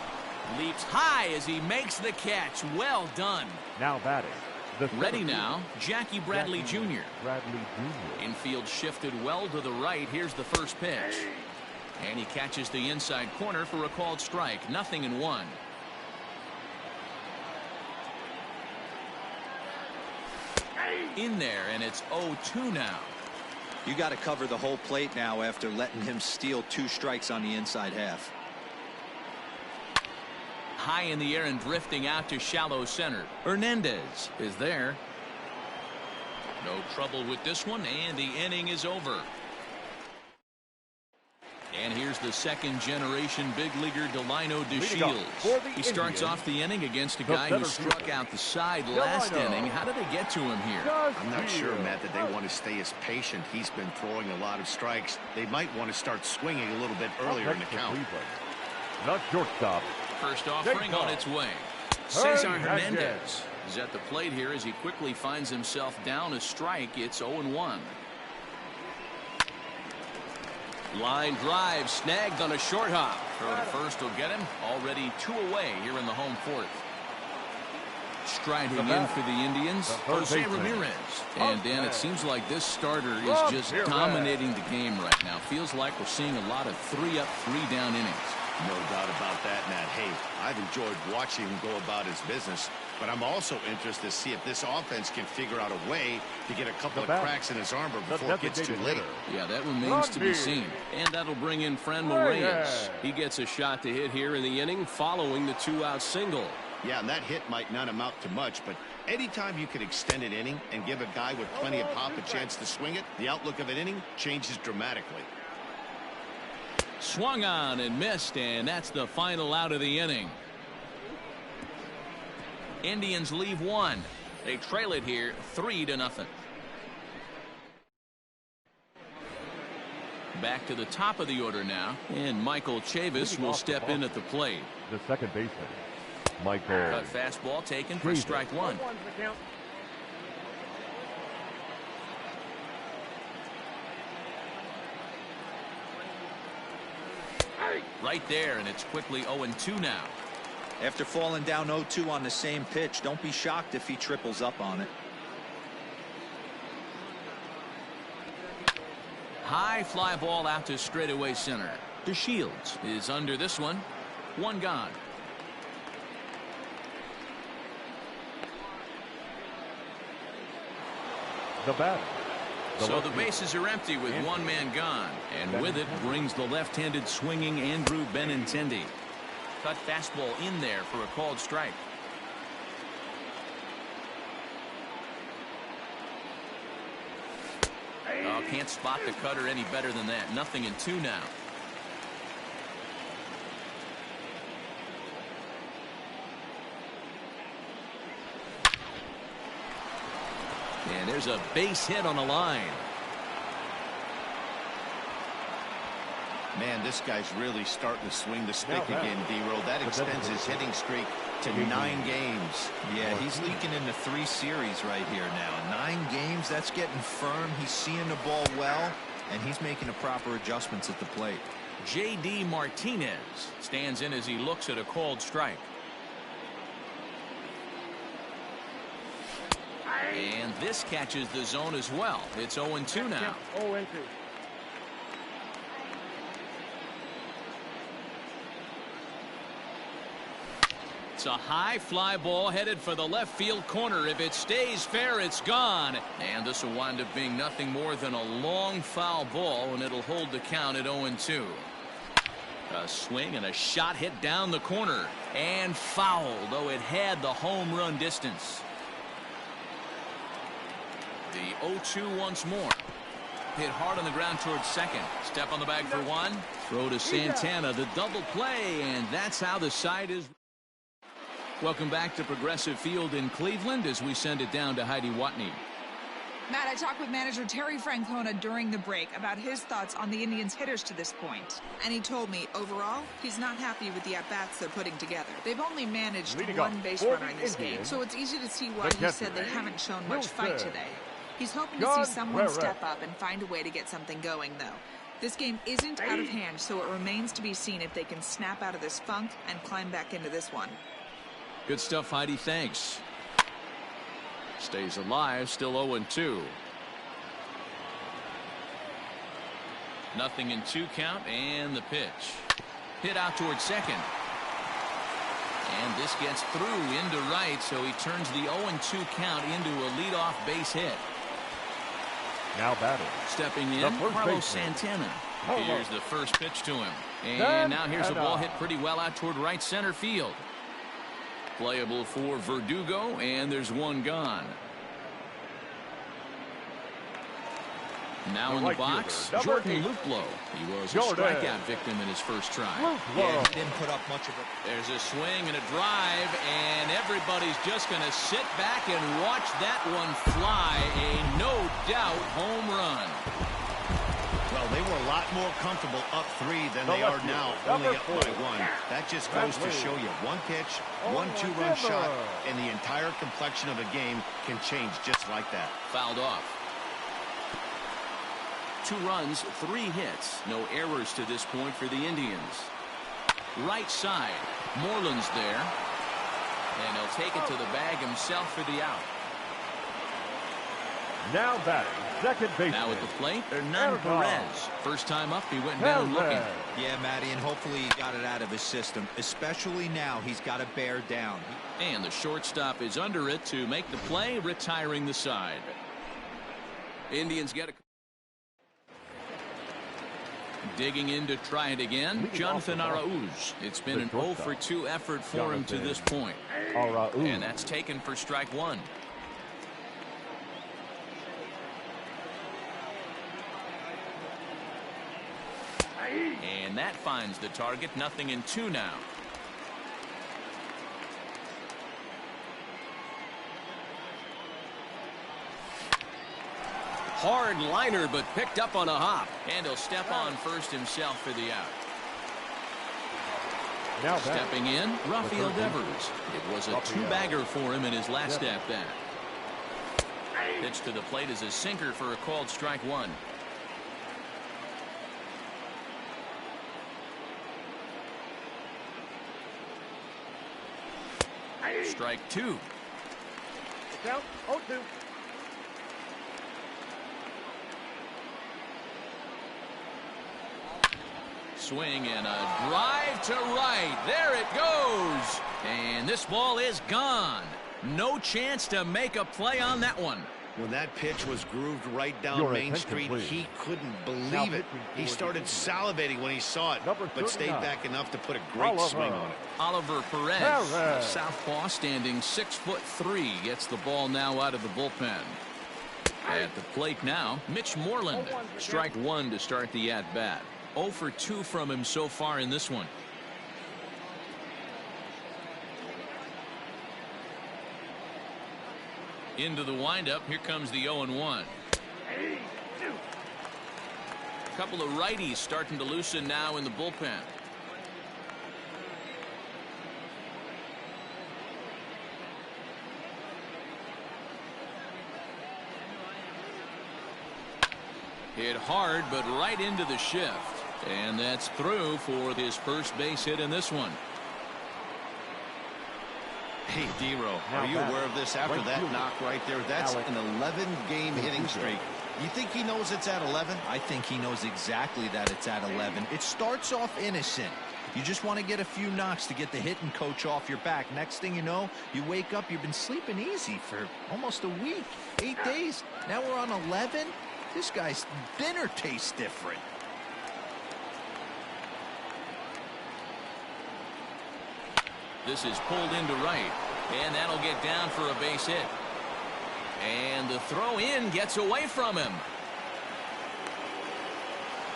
[SPEAKER 1] Leaps high as he makes the catch. Well done.
[SPEAKER 2] Now batting.
[SPEAKER 1] Ready now, Jackie Bradley Jr.
[SPEAKER 2] Bradley Jr.
[SPEAKER 1] Infield shifted well to the right. Here's the first pitch. And he catches the inside corner for a called strike. 0-1. In there, and it's 0-2 now.
[SPEAKER 4] You got to cover the whole plate now after letting him steal 2 strikes on the inside half.
[SPEAKER 1] High in the air and drifting out to shallow center. Hernandez is there. No trouble with this one, and the inning is over. And here's the 2nd generation big leaguer Delino DeShields. He starts off the inning against a guy who struck out the side last inning. How did they get to him here?
[SPEAKER 3] I'm not sure, Matt, that they want to stay as patient. He's been throwing a lot of strikes. They might want to start swinging a little bit earlier in the count.
[SPEAKER 2] Not shortstop.
[SPEAKER 1] First offering on its way. Cesar Hernandez is at the plate here as he quickly finds himself down a strike. It's 0-1. Line drive snagged on a short hop. Throw to first will get him. Already 2 away here in the home 4th. Striding in for the Indians, Jose Ramirez. And Dan, it seems like this starter is just dominating the game right now. Feels like we're seeing a lot of 3-up, 3-down innings.
[SPEAKER 3] No doubt about that, Matt. Hey, I've enjoyed watching him go about his business, but I'm also interested to see if this offense can figure out a way to get a couple of cracks in his armor before it gets too late.
[SPEAKER 1] Yeah, that remains to be seen. And that'll bring in Franmil Reyes. He gets a shot to hit here in the inning following the 2-out single.
[SPEAKER 3] Yeah, and that hit might not amount to much, but anytime you can extend an inning and give a guy with plenty of pop a chance to swing it, the outlook of an inning changes dramatically.
[SPEAKER 1] Swung on and missed, and that's the final out of the inning. Indians leave 1. They trail it here 3-0. Back to the top of the order now, and Michael Chavis will step in at the plate.
[SPEAKER 2] The second baseman, Michael.
[SPEAKER 1] Cut fastball taken for strike 1. Right there, and it's quickly 0-2 now.
[SPEAKER 4] After falling down 0-2 on the same pitch, don't be shocked if he triples up on it.
[SPEAKER 1] High fly ball out to straightaway center. DeShields is under this one. 1 gone.
[SPEAKER 2] The batter.
[SPEAKER 1] So the bases are empty with one man gone. And with it brings the left-handed swinging Andrew Benintendi. Cut fastball in there for a called strike. Oh, can't spot the cutter any better than that. 0-2 now. And there's a base hit on the line.
[SPEAKER 3] Man, this guy's really starting to swing the stick again, D-Roll. That extends his hitting streak to 9 games.
[SPEAKER 4] Yeah, he's leaking into 3 series right here now. 9 games, that's getting firm. He's seeing the ball well, and he's making the proper adjustments at the plate.
[SPEAKER 1] J.D. Martinez stands in as he looks at a called strike. And this catches the zone as well. It's 0-2 now.
[SPEAKER 2] 0-2.
[SPEAKER 1] It's a high fly ball headed for the left field corner. If it stays fair, it's gone. And this will wind up being nothing more than a long foul ball, and it'll hold the count at 0-2. A swing and a shot hit down the corner and fouled, though it had the home run distance. The 0-2 once more. Hit hard on the ground towards second. Step on the bag for one. Throw to Santana, the double play, and that's how the side is. Welcome back to Progressive Field in Cleveland as we send it down to Heidi Watney.
[SPEAKER 5] Matt, I talked with manager Terry Francona during the break about his thoughts on the Indians' hitters to this point. And he told me, overall, he's not happy with the at-bats they're putting together. They've only managed one base runner in this game, so it's easy to see why he said they haven't shown much fight today. He's hoping to see someone step up and find a way to get something going, though. This game isn't out of hand, so it remains to be seen if they can snap out of this funk and climb back into this one.
[SPEAKER 1] Good stuff, Heidi. Thanks. Stays alive, still 0-2. 0-2 count, and the pitch. Hit out towards second. And this gets through into right, so he turns the 0-2 count into a leadoff base hit.
[SPEAKER 2] Now batting.
[SPEAKER 1] Stepping in, Carlos Santana. Here's the first pitch to him. And now here's a ball hit pretty well out toward right center field. Playable for Verdugo, and there's one gone. Now in the box, Jordan Luplow. He was a strikeout victim in his first try.
[SPEAKER 4] Yeah, he didn't put up much of it.
[SPEAKER 1] There's a swing and a drive, and everybody's just going to sit back and watch that one fly. A no-doubt home run.
[SPEAKER 3] Well, they were a lot more comfortable up 3 than they are now, only up by 1. That just goes to show you one pitch, 1 2-run shot, and the entire complexion of a game can change just like that.
[SPEAKER 1] Fouled off. 2 runs, 3 hits. No errors to this point for the Indians. Right side. Moreland's there. And he'll take it to the bag himself for the out.
[SPEAKER 2] Now batting, second base.
[SPEAKER 1] Now at the plate, Hernan Perez. First time up, he went down looking.
[SPEAKER 4] Yeah, Matty, and hopefully he got it out of his system. Especially now, he's got to bear down.
[SPEAKER 1] And the shortstop is under it to make the play, retiring the side. Indians get a... Digging in to try it again, Jonathan Arauz. It's been an 0-for-2 effort for him to this point. And that's taken for strike 1. And that finds the target. 0-2 now. Hard liner, but picked up on a hop. And he'll step on first himself for the out.
[SPEAKER 2] Now
[SPEAKER 1] stepping in, Rafael Devers. It was a 2-bagger for him in his last at-bat. Pitch to the plate is a sinker for a called strike 1. Strike 2.
[SPEAKER 2] Count 0-2.
[SPEAKER 1] Swing and a drive to right. There it goes. And this ball is gone. No chance to make a play on that one.
[SPEAKER 3] When that pitch was grooved right down
[SPEAKER 2] Your
[SPEAKER 3] Main
[SPEAKER 2] attention,
[SPEAKER 3] Street,
[SPEAKER 2] please.
[SPEAKER 3] he couldn't
[SPEAKER 2] Now
[SPEAKER 3] believe it.
[SPEAKER 2] pitching
[SPEAKER 3] He
[SPEAKER 2] for
[SPEAKER 3] started
[SPEAKER 2] the
[SPEAKER 3] salivating when he saw it,
[SPEAKER 2] Number
[SPEAKER 3] but stayed
[SPEAKER 2] 39.
[SPEAKER 3] back enough to put a great
[SPEAKER 2] Oliver.
[SPEAKER 3] swing on it.
[SPEAKER 1] Oliver Perez,
[SPEAKER 2] Perez.
[SPEAKER 1] southpaw, standing 6'3", gets the ball now out of the bullpen. At the plate now, Mitch Moreland. Strike one to start the at-bat. 0 for 2 from him so far in this one. Into the windup. Here comes the 0-1. A couple of righties starting to loosen now in the bullpen. Hit hard, but right into the shift. And that's through for his first base hit in this one.
[SPEAKER 3] Hey, D-Row, are you aware of this after that knock right there? That's an 11-game hitting streak. You think he knows it's at 11?
[SPEAKER 4] I think he knows exactly that it's at 11. It starts off innocent. You just want to get a few knocks to get the hitting coach off your back. Next thing you know, you wake up, you've been sleeping easy for almost a week, 8 days. Now we're on 11. This guy's dinner tastes different.
[SPEAKER 1] This is pulled into right, and that'll get down for a base hit. And the throw in gets away from him.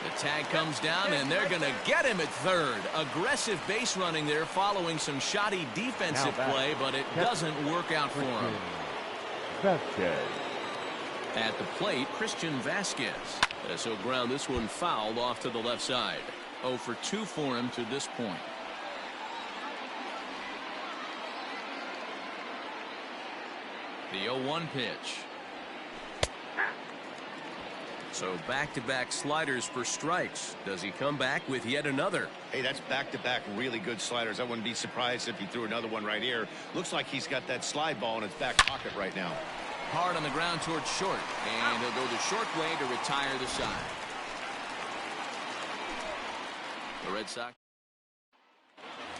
[SPEAKER 1] The tag comes down, and they're going to get him at third. Aggressive base running there following some shoddy defensive play, but it doesn't work out for him.
[SPEAKER 2] Vasquez.
[SPEAKER 1] At the plate, Christian Vasquez. So ground this one fouled off to the left side. 0 for 2 for him to this point. The 0-1 pitch. So back-to-back sliders for strikes. Does he come back with yet another?
[SPEAKER 3] Hey, that's back-to-back really good sliders. I wouldn't be surprised if he threw another one right here. Looks like he's got that slide ball in his back pocket right now.
[SPEAKER 1] Hard on the ground towards short. And he'll go the short way to retire the side. The Red Sox.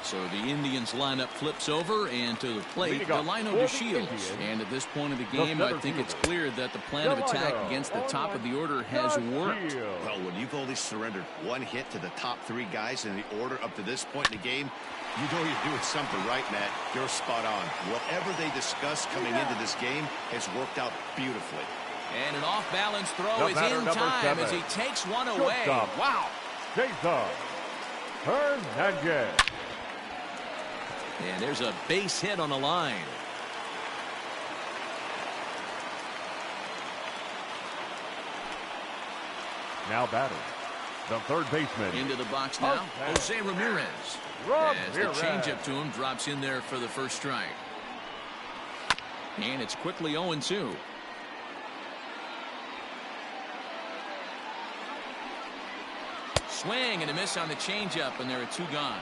[SPEAKER 1] So the Indians lineup flips over, and to the plate, Delino DeShields. And at this point of the game, I think it's clear that the plan of attack against the top of the order has worked.
[SPEAKER 3] Well, when you've only surrendered one hit to the top 3 guys in the order up to this point in the game, you know you're doing something right, Matt. You're spot on. Whatever they discussed coming into this game has worked out beautifully.
[SPEAKER 1] And an off-balance throw is in time as he takes one away. Wow.
[SPEAKER 2] Jason Hernandez.
[SPEAKER 1] And there's a base hit on the line.
[SPEAKER 2] Now batting, the third baseman.
[SPEAKER 1] Into the box now, Jose Ramirez. As the changeup to him drops in there for the first strike. And it's quickly 0-2. Swing and a miss on the changeup, and there are 2 gone.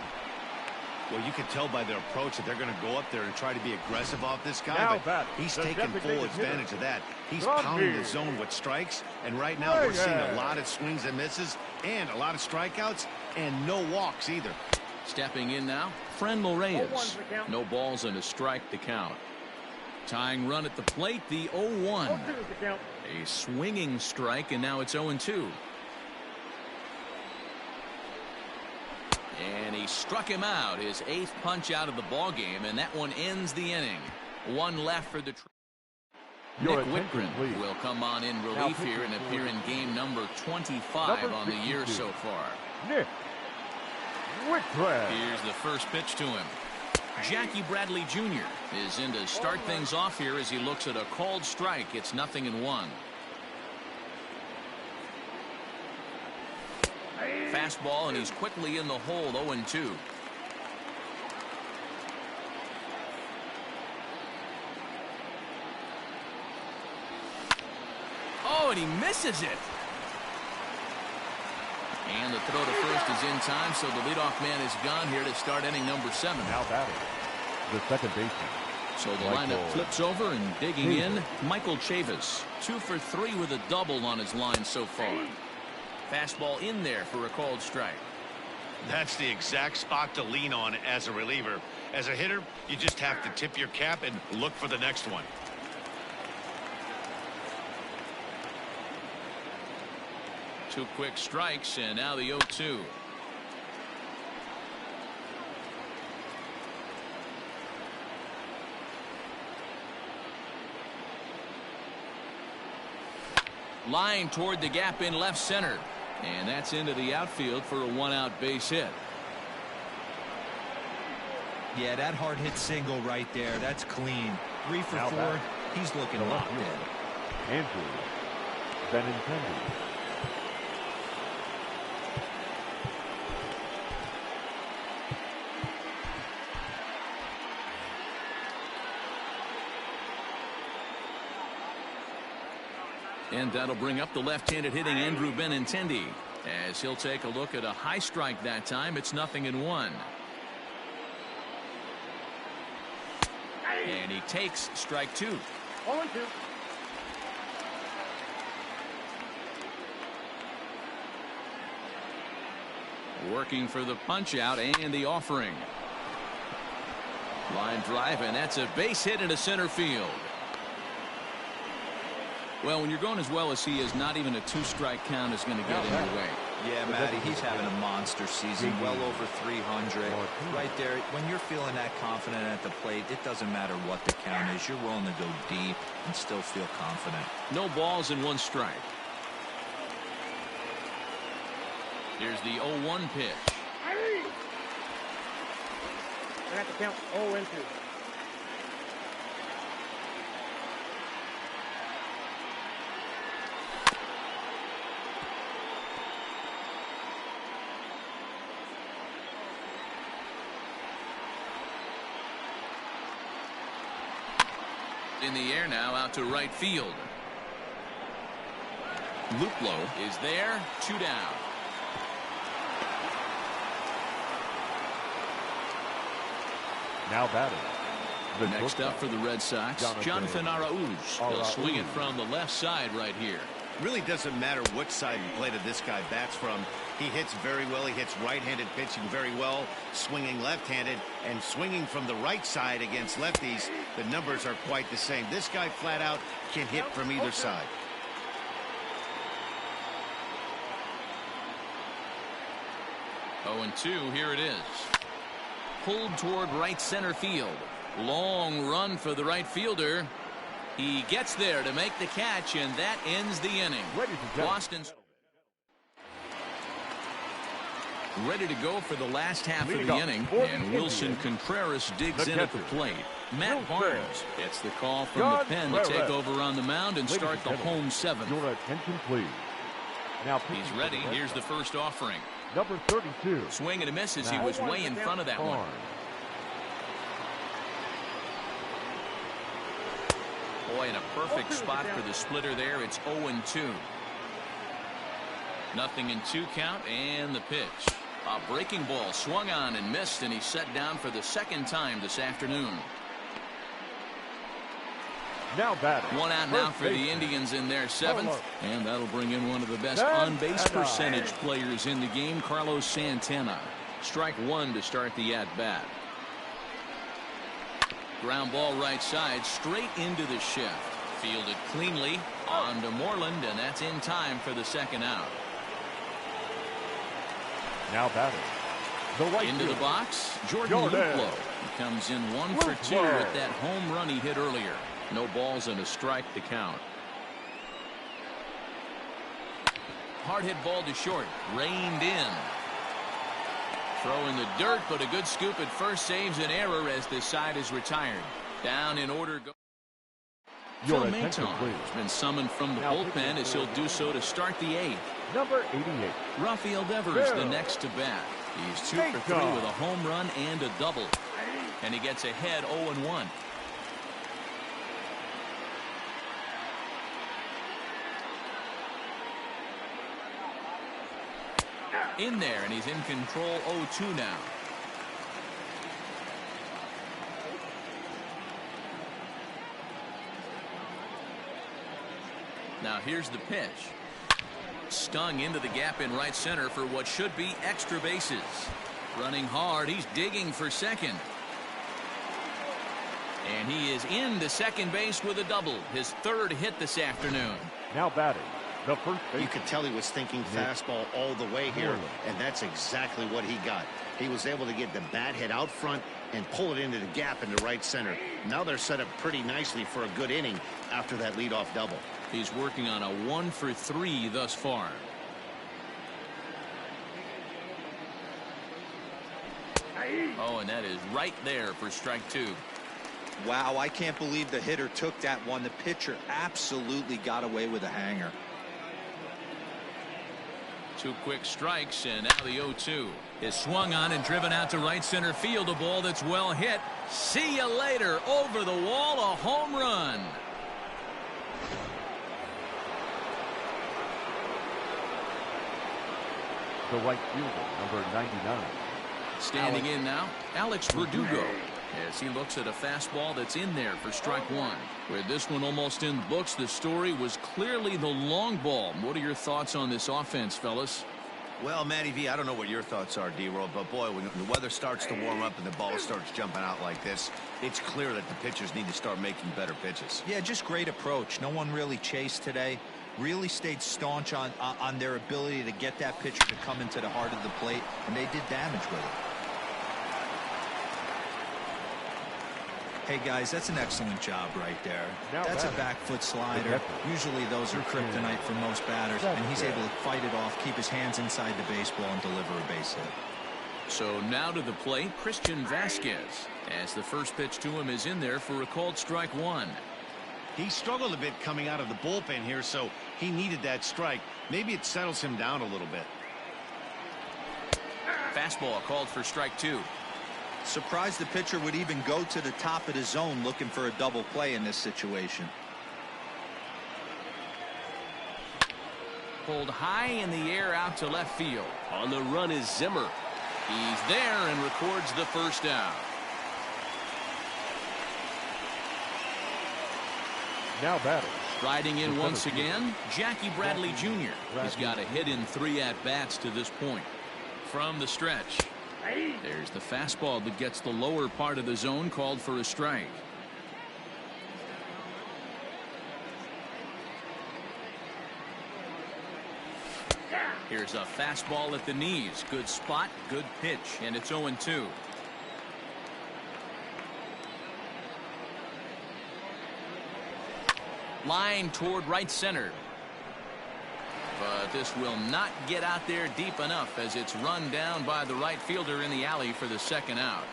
[SPEAKER 3] Well, you can tell by their approach that they're going to go up there and try to be aggressive off this guy, but he's taking full advantage of that. He's pounding the zone with strikes, and right now we're seeing a lot of swings and misses and a lot of strikeouts and no walks either.
[SPEAKER 1] Stepping in now, Franmil Reyes. No balls and a strike to count. Tying run at the plate, the 0-1. A swinging strike, and now it's 0-2. And he struck him out, his 8th punch out of the ball game, and that one ends the inning. 1 left for the Nick Whitgren will come on in relief here and appear in game number 25 on the year so far.
[SPEAKER 2] Nick Whitgren.
[SPEAKER 1] Here's the first pitch to him. Jackie Bradley Jr. is in to start things off here as he looks at a called strike. It's 0-1. Fastball, and he's quickly in the hole, 0-2. Oh, and he misses it. And the throw to first is in time, so the leadoff man is gone here to start inning number 7.
[SPEAKER 2] Now batting, the second baseman.
[SPEAKER 1] So the lineup flips over, and digging in, Michael Chavis. 2 for 3 with a double on his line so far. Fastball in there for a called strike.
[SPEAKER 3] That's the exact spot to lean on as a reliever. As a hitter, you just have to tip your cap and look for the next one.
[SPEAKER 1] 2 quick strikes, and now the 0-2. Line toward the gap in left center. And that's into the outfield for a 1-out base hit.
[SPEAKER 4] Yeah, that hard hit single right there. That's clean. 3 for 4. He's looking locked in.
[SPEAKER 2] Andrew Benintendi.
[SPEAKER 1] And that'll bring up the left-handed hitting Andrew Benintendi, as he'll take a look at a high strike that time. It's 0-1. And he takes strike 2.
[SPEAKER 2] 0-2.
[SPEAKER 1] Working for the punch out and the offering. Line drive, and that's a base hit into center field. Well, when you're going as well as he is, not even a 2-strike count is going to get in your way.
[SPEAKER 4] Yeah, Matty, he's having a monster season, well over 300. Right there, when you're feeling that confident at the plate, it doesn't matter what the count is. You're willing to go deep and still feel confident.
[SPEAKER 1] No balls and 1 strike. Here's the 0-1 pitch.
[SPEAKER 7] I got to count 0-2.
[SPEAKER 1] In the air now, out to right field. Luplow is there, 2 down.
[SPEAKER 2] Now batting.
[SPEAKER 1] Next up for the Red Sox, Jonathan Arauz. He'll swing it from the left side right here.
[SPEAKER 3] Really doesn't matter what side of the plate this guy bats from. He hits very well. He hits right-handed pitching very well, swinging left-handed, and swinging from the right side against lefties. The numbers are quite the same. This guy flat out can hit from either side.
[SPEAKER 1] Oh, and 2, here it is. Pulled toward right center field. Long run for the right fielder. He gets there to make the catch, and that ends the inning. Boston's ready to go for the last half of the inning, and Wilson Contreras digs in at the plate. Matt Barnes gets the call from the pen to take over on the mound and start the home 7th.
[SPEAKER 2] Your attention, please. Now
[SPEAKER 1] he's ready. Here's the first offering.
[SPEAKER 2] Number 32.
[SPEAKER 1] Swing and a miss as he was way in front of that one. Boy, in a perfect spot for the splitter there. It's 0-2. 0-2 count, and the pitch. A breaking ball swung on and missed, and he's set down for the 2nd time this afternoon.
[SPEAKER 2] Now batting.
[SPEAKER 1] 1 out now for the Indians in their 7th, and that'll bring in one of the best on-base percentage players in the game, Carlos Santana. Strike 1 to start the at-bat. Ground ball right side, straight into the shift. Fielded cleanly on to Moreland, and that's in time for the 2nd out.
[SPEAKER 2] Now batting. The right
[SPEAKER 1] into the box, Jordan Luplow. He comes in 1 for 2 with that home run he hit earlier. No balls and a strike to count. Hard hit ball to short, reined in. Throw in the dirt, but a good scoop at first saves an error as this side is retired. Down in order. Phil Maton has been summoned from the bullpen as he'll do so to start the 8th.
[SPEAKER 2] Number 88.
[SPEAKER 1] Rafael Devers the next to bat. He's 2 for 3 with a home run and a double. And he gets ahead 0-1. In there, and he's in control 0-2 now. Now here's the pitch. Stung into the gap in right center for what should be extra bases. Running hard, he's digging for second. And he is into second base with a double. His 3rd hit this afternoon.
[SPEAKER 2] Now batting. The first base.
[SPEAKER 3] You could tell he was thinking fastball all the way here, and that's exactly what he got. He was able to get the bat head out front and pull it into the gap into right center. Now they're set up pretty nicely for a good inning after that leadoff double.
[SPEAKER 1] He's working on a 1 for 3 thus far. Oh, and that is right there for strike 2.
[SPEAKER 4] Wow, I can't believe the hitter took that one. The pitcher absolutely got away with a hanger.
[SPEAKER 1] 2 quick strikes, and now the 0-2 is swung on and driven out to right center field. A ball that's well hit. See you later. Over the wall, a home run.
[SPEAKER 2] The right fielder, number 99.
[SPEAKER 1] Standing in now, Alex Verdugo, as he looks at a fastball that's in there for strike 1. With this one almost in the books, the story was clearly the long ball. What are your thoughts on this offense, fellas?
[SPEAKER 3] Well, Matty V, I don't know what your thoughts are, D-Roll, but boy, when the weather starts to warm up and the ball starts jumping out like this, it's clear that the pitchers need to start making better pitches.
[SPEAKER 4] Yeah, just great approach. No one really chased today. Really stayed staunch on their ability to get that pitcher to come into the heart of the plate, and they did damage with it. Hey guys, that's an excellent job right there. That's a back foot slider. Usually those are kryptonite for most batters, and he's able to fight it off, keep his hands inside the baseball, and deliver a base hit.
[SPEAKER 1] So now to the plate, Christian Vasquez, as the first pitch to him is in there for a called strike 1.
[SPEAKER 3] He struggled a bit coming out of the bullpen here, so he needed that strike. Maybe it settles him down a little bit.
[SPEAKER 1] Fastball called for strike 2.
[SPEAKER 4] Surprised the pitcher would even go to the top of the zone looking for a double play in this situation.
[SPEAKER 1] Pulled high in the air out to left field.
[SPEAKER 6] On the run is Zimmer.
[SPEAKER 1] He's there and records the first out.
[SPEAKER 2] Now batting.
[SPEAKER 1] Riding in once again, Jackie Bradley Jr. He's got a hit in 3 at-bats to this point. From the stretch, there's the fastball that gets the lower part of the zone, called for a strike. Here's a fastball at the knees. Good spot, good pitch, and it's 0-2. Line toward right center. But this will not get out there deep enough as it's run down by the right fielder in the alley for the second out.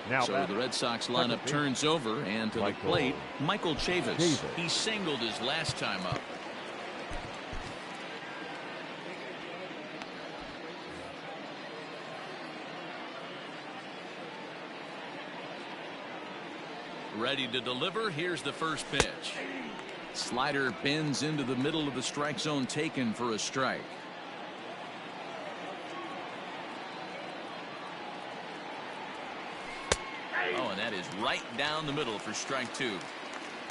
[SPEAKER 2] Now
[SPEAKER 1] so the Red Sox lineup turns over, and to the plate, Michael Chavis. He singled his last time up. Ready to deliver. Here's the first pitch. Slider bends into the middle of the strike zone, taken for a strike. Oh, and that is right down the middle for strike 2.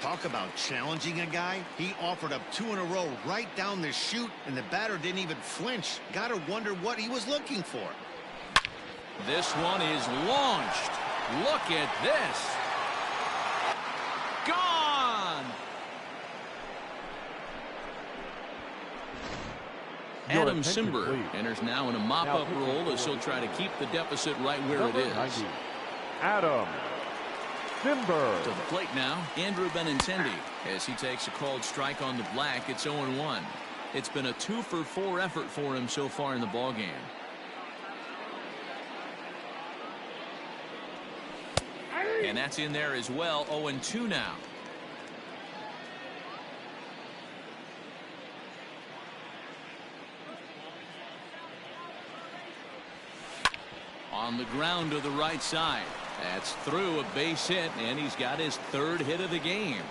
[SPEAKER 3] Talk about challenging a guy. He offered up 2 in a row right down the chute, and the batter didn't even flinch. Gotta wonder what he was looking for.
[SPEAKER 1] This one is launched. Look at this. Gone. Adam Simber enters now in a mop-up role as he'll try to keep the deficit right where it is.
[SPEAKER 2] Adam Simber.
[SPEAKER 1] To the plate now, Andrew Benintendi, as he takes a called strike on the black. It's 0-1. It's been a 2-for-4 effort for him so far in the ballgame. And that's in there as well. 0-2 now. On the ground to the right side. That's through, a base hit, and he's got his 3rd hit of the game.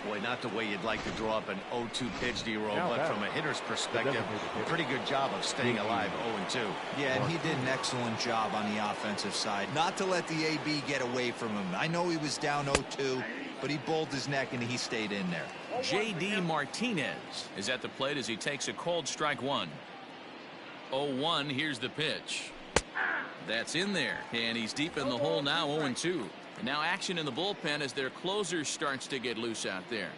[SPEAKER 3] Boy, not the way you'd like to draw up an 0-2 pitch, D-Roll, but from a hitter's perspective, a pretty good job of staying alive. 0-2.
[SPEAKER 4] Yeah, and he did an excellent job on the offensive side. Not to let the AB get away from him. I know he was down 0-2, but he bowled his neck and he stayed in there.
[SPEAKER 1] J.D. Martinez is at the plate as he takes a called strike 1. 0-1, here's the pitch. That's in there, and he's deep in the hole now. 0-2. And now action in the bullpen as their closer starts to get loose out there.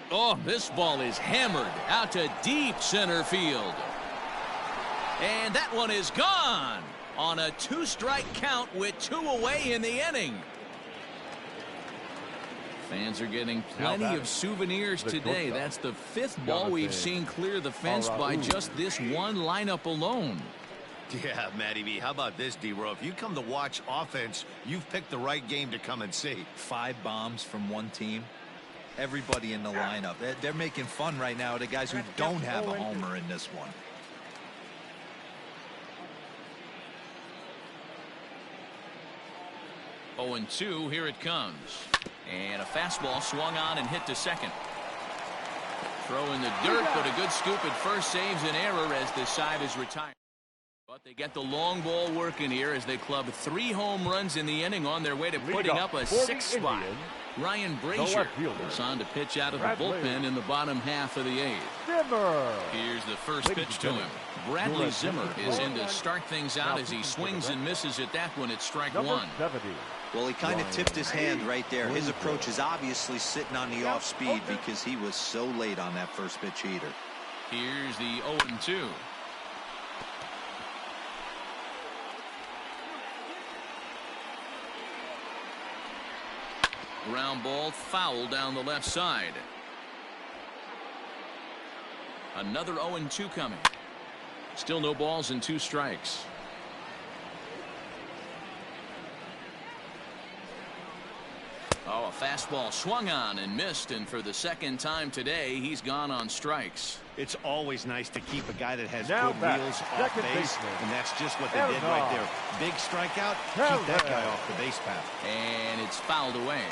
[SPEAKER 1] Oh, this ball is hammered out to deep center field. And that one is gone on a 2-strike count with 2 away in the inning. Fans are getting plenty of souvenirs today. That's the 5th ball we've seen clear the fence by just this one lineup alone.
[SPEAKER 3] Yeah, Matty B. How about this, D-Row? If you come to watch offense, you've picked the right game to come and see.
[SPEAKER 4] 5 bombs from one team. Everybody in the lineup. They're making fun right now of the guys who don't have a homer in this one.
[SPEAKER 1] Oh, and 2, here it comes. And a fastball swung on and hit to second. Throw in the dirt, but a good scoop at first saves an error as the side is retired. But they get the long ball working here as they club 3 home runs in the inning on their way to putting up a 6th spot. Ryan Brazier goes on to pitch out of the bullpen in the bottom half of the 8th. Here's the first pitch to him. Bradley Zimmer is in to start things out as he swings and misses at that one at strike 1.
[SPEAKER 4] Well, he kind of tipped his hand right there. His approach is obviously sitting on the off speed because he was so late on that first pitch heater.
[SPEAKER 1] Here's the 0-2. Ground ball foul down the left side. Another 0-2 coming. Still no balls and 2 strikes. Oh, a fastball swung on and missed, and for the 2nd time today, he's gone on strikes.
[SPEAKER 3] It's always nice to keep a guy that has
[SPEAKER 2] Now
[SPEAKER 3] good
[SPEAKER 2] back,
[SPEAKER 3] wheels off
[SPEAKER 2] second
[SPEAKER 3] base,
[SPEAKER 2] baseman.
[SPEAKER 3] and that's just what they did right there. Big strikeout, keep that guy off the base path.
[SPEAKER 1] And it's fouled away.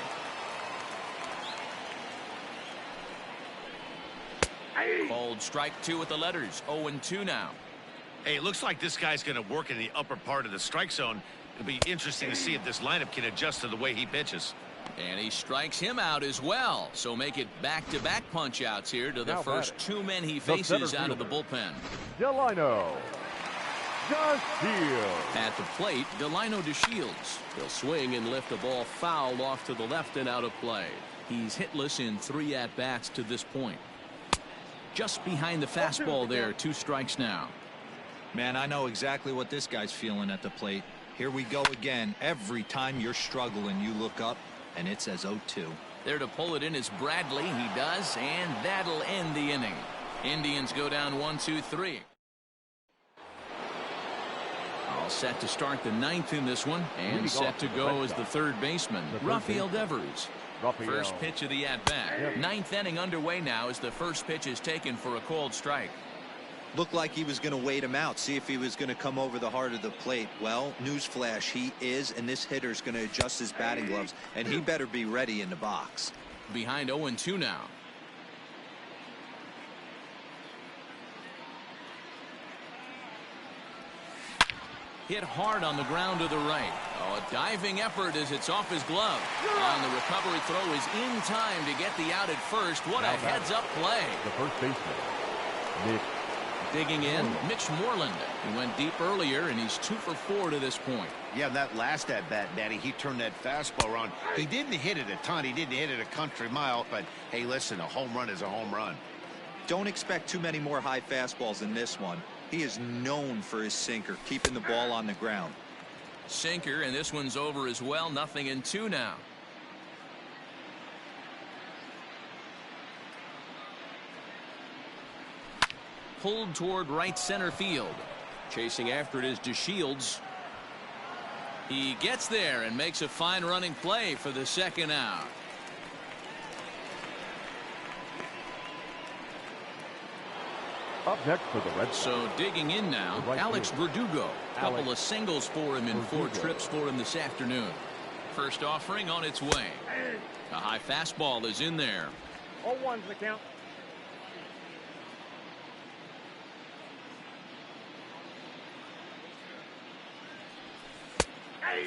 [SPEAKER 1] Called strike 2 with the letters. 0-2 now.
[SPEAKER 3] Hey, it looks like this guy's going to work in the upper part of the strike zone. It'll be interesting to see if this lineup can adjust to the way he pitches.
[SPEAKER 1] And he strikes him out as well. So make it back-to-back punch-outs here to the first 2 men he faces out of the bullpen.
[SPEAKER 2] Delino DeShields.
[SPEAKER 1] At the plate, Delino DeShields. He'll swing and lift the ball foul off to the left and out of play. He's hitless in 3 at-bats to this point. Just behind the fastball there, 2 strikes now.
[SPEAKER 4] Man, I know exactly what this guy's feeling at the plate. Here we go again. Every time you're struggling, you look up, and it says 0-2.
[SPEAKER 1] There to pull it in is Bradley. He does, and that'll end the inning. Indians go down 1-2-3. All set to start the 9th in this one, and set to go as the 3rd baseman, Rafael Devers. First pitch of the at-bat. 9th inning underway now as the first pitch is taken for a called strike.
[SPEAKER 4] Looked like he was going to wait him out, see if he was going to come over the heart of the plate. Well, newsflash, he is, and this hitter's going to adjust his batting gloves, and he better be ready in the box.
[SPEAKER 1] Behind 0-2 now. Hit hard on the ground to the right. Oh, a diving effort as it's off his glove. And the recovery throw is in time to get the out at first. What a heads-up play.
[SPEAKER 2] The first baseman, Mitch.
[SPEAKER 1] Digging in, Mitch Moreland. He went deep earlier, and he's 2 for 4 to this point.
[SPEAKER 3] Yeah, that last at-bat, Matty, he turned that fastball around. He didn't hit it a ton. He didn't hit it a country mile. But, hey, listen, a home run is a home run.
[SPEAKER 4] Don't expect too many more high fastballs in this one. He is known for his sinker, keeping the ball on the ground.
[SPEAKER 1] Sinker, and this one's over as well. 0-2 now. Pulled toward right center field. Chasing after it is DeShields. He gets there and makes a fine running play for the 2nd out.
[SPEAKER 2] Up next for the Red Sox.
[SPEAKER 1] So digging in now, Alex Verdugo. Couple of singles for him in 4 trips for him this afternoon. First offering on its way. A high fastball is in there.
[SPEAKER 7] 0-1's the count.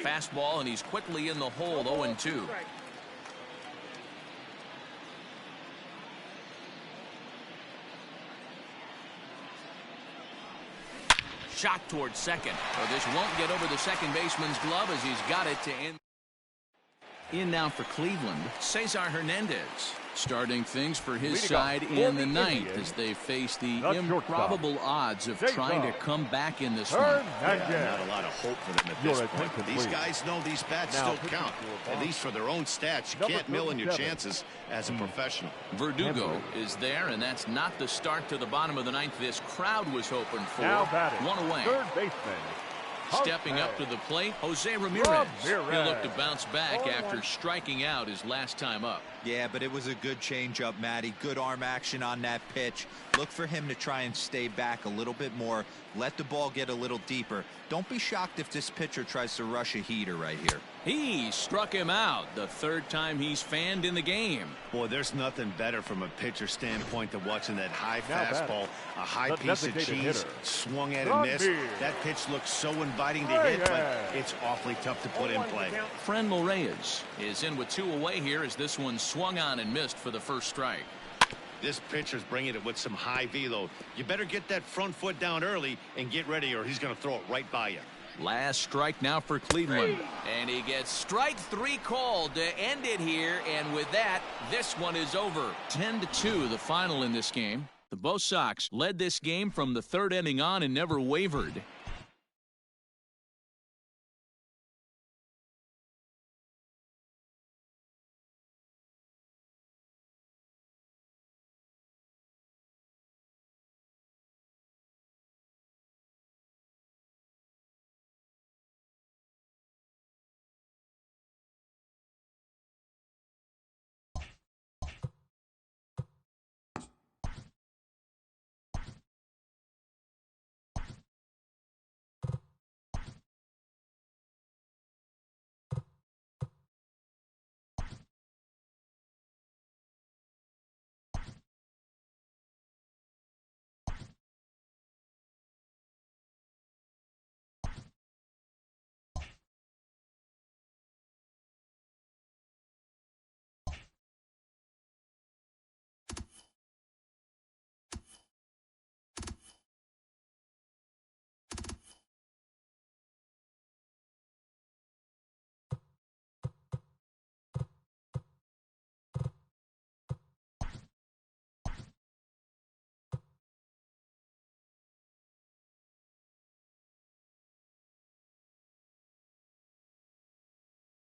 [SPEAKER 1] Fastball, and he's quickly in the hole. 0-2.
[SPEAKER 6] shot towards second.
[SPEAKER 1] Well, this won't get over the second baseman's glove as he's got it to end. In now for Cleveland, Cesar Hernandez. Starting things for his side in the ninth as they face the improbable odds of trying to come back in this one.
[SPEAKER 3] Yeah, not a lot of hope for them at this point. These guys know these bats still count, at least for their own stats. You can't mill in your chances as a professional.
[SPEAKER 1] Verdugo is there, and that's not the start to the bottom of the ninth this crowd was hoping for. One away.
[SPEAKER 2] Third baseman.
[SPEAKER 1] Stepping up to the plate, Jose Ramirez. He'll look to bounce back after striking out his last time up.
[SPEAKER 4] Yeah, but it was a good changeup, Matty. Good arm action on that pitch. Look for him to try and stay back a little bit more. Let the ball get a little deeper. Don't be shocked if this pitcher tries to rush a heater right here.
[SPEAKER 1] He struck him out the third time he's fanned in the game.
[SPEAKER 3] Boy, there's nothing better from a pitcher standpoint than watching that high fastball, a high piece of cheese, swung at and missed. That pitch looks so inviting to hit, but it's awfully tough to put in play.
[SPEAKER 1] Franmil Reyes is in with 2 away here as this one swung on and missed for the first strike.
[SPEAKER 3] This pitcher's bringing it with some high velo. You better get that front foot down early and get ready or he's going to throw it right by you.
[SPEAKER 1] Last strike now for Cleveland. And he gets strike 3 called to end it here. And with that, this one is over. 10-2, the final in this game. The Bo Sox led this game from the third inning on and never wavered.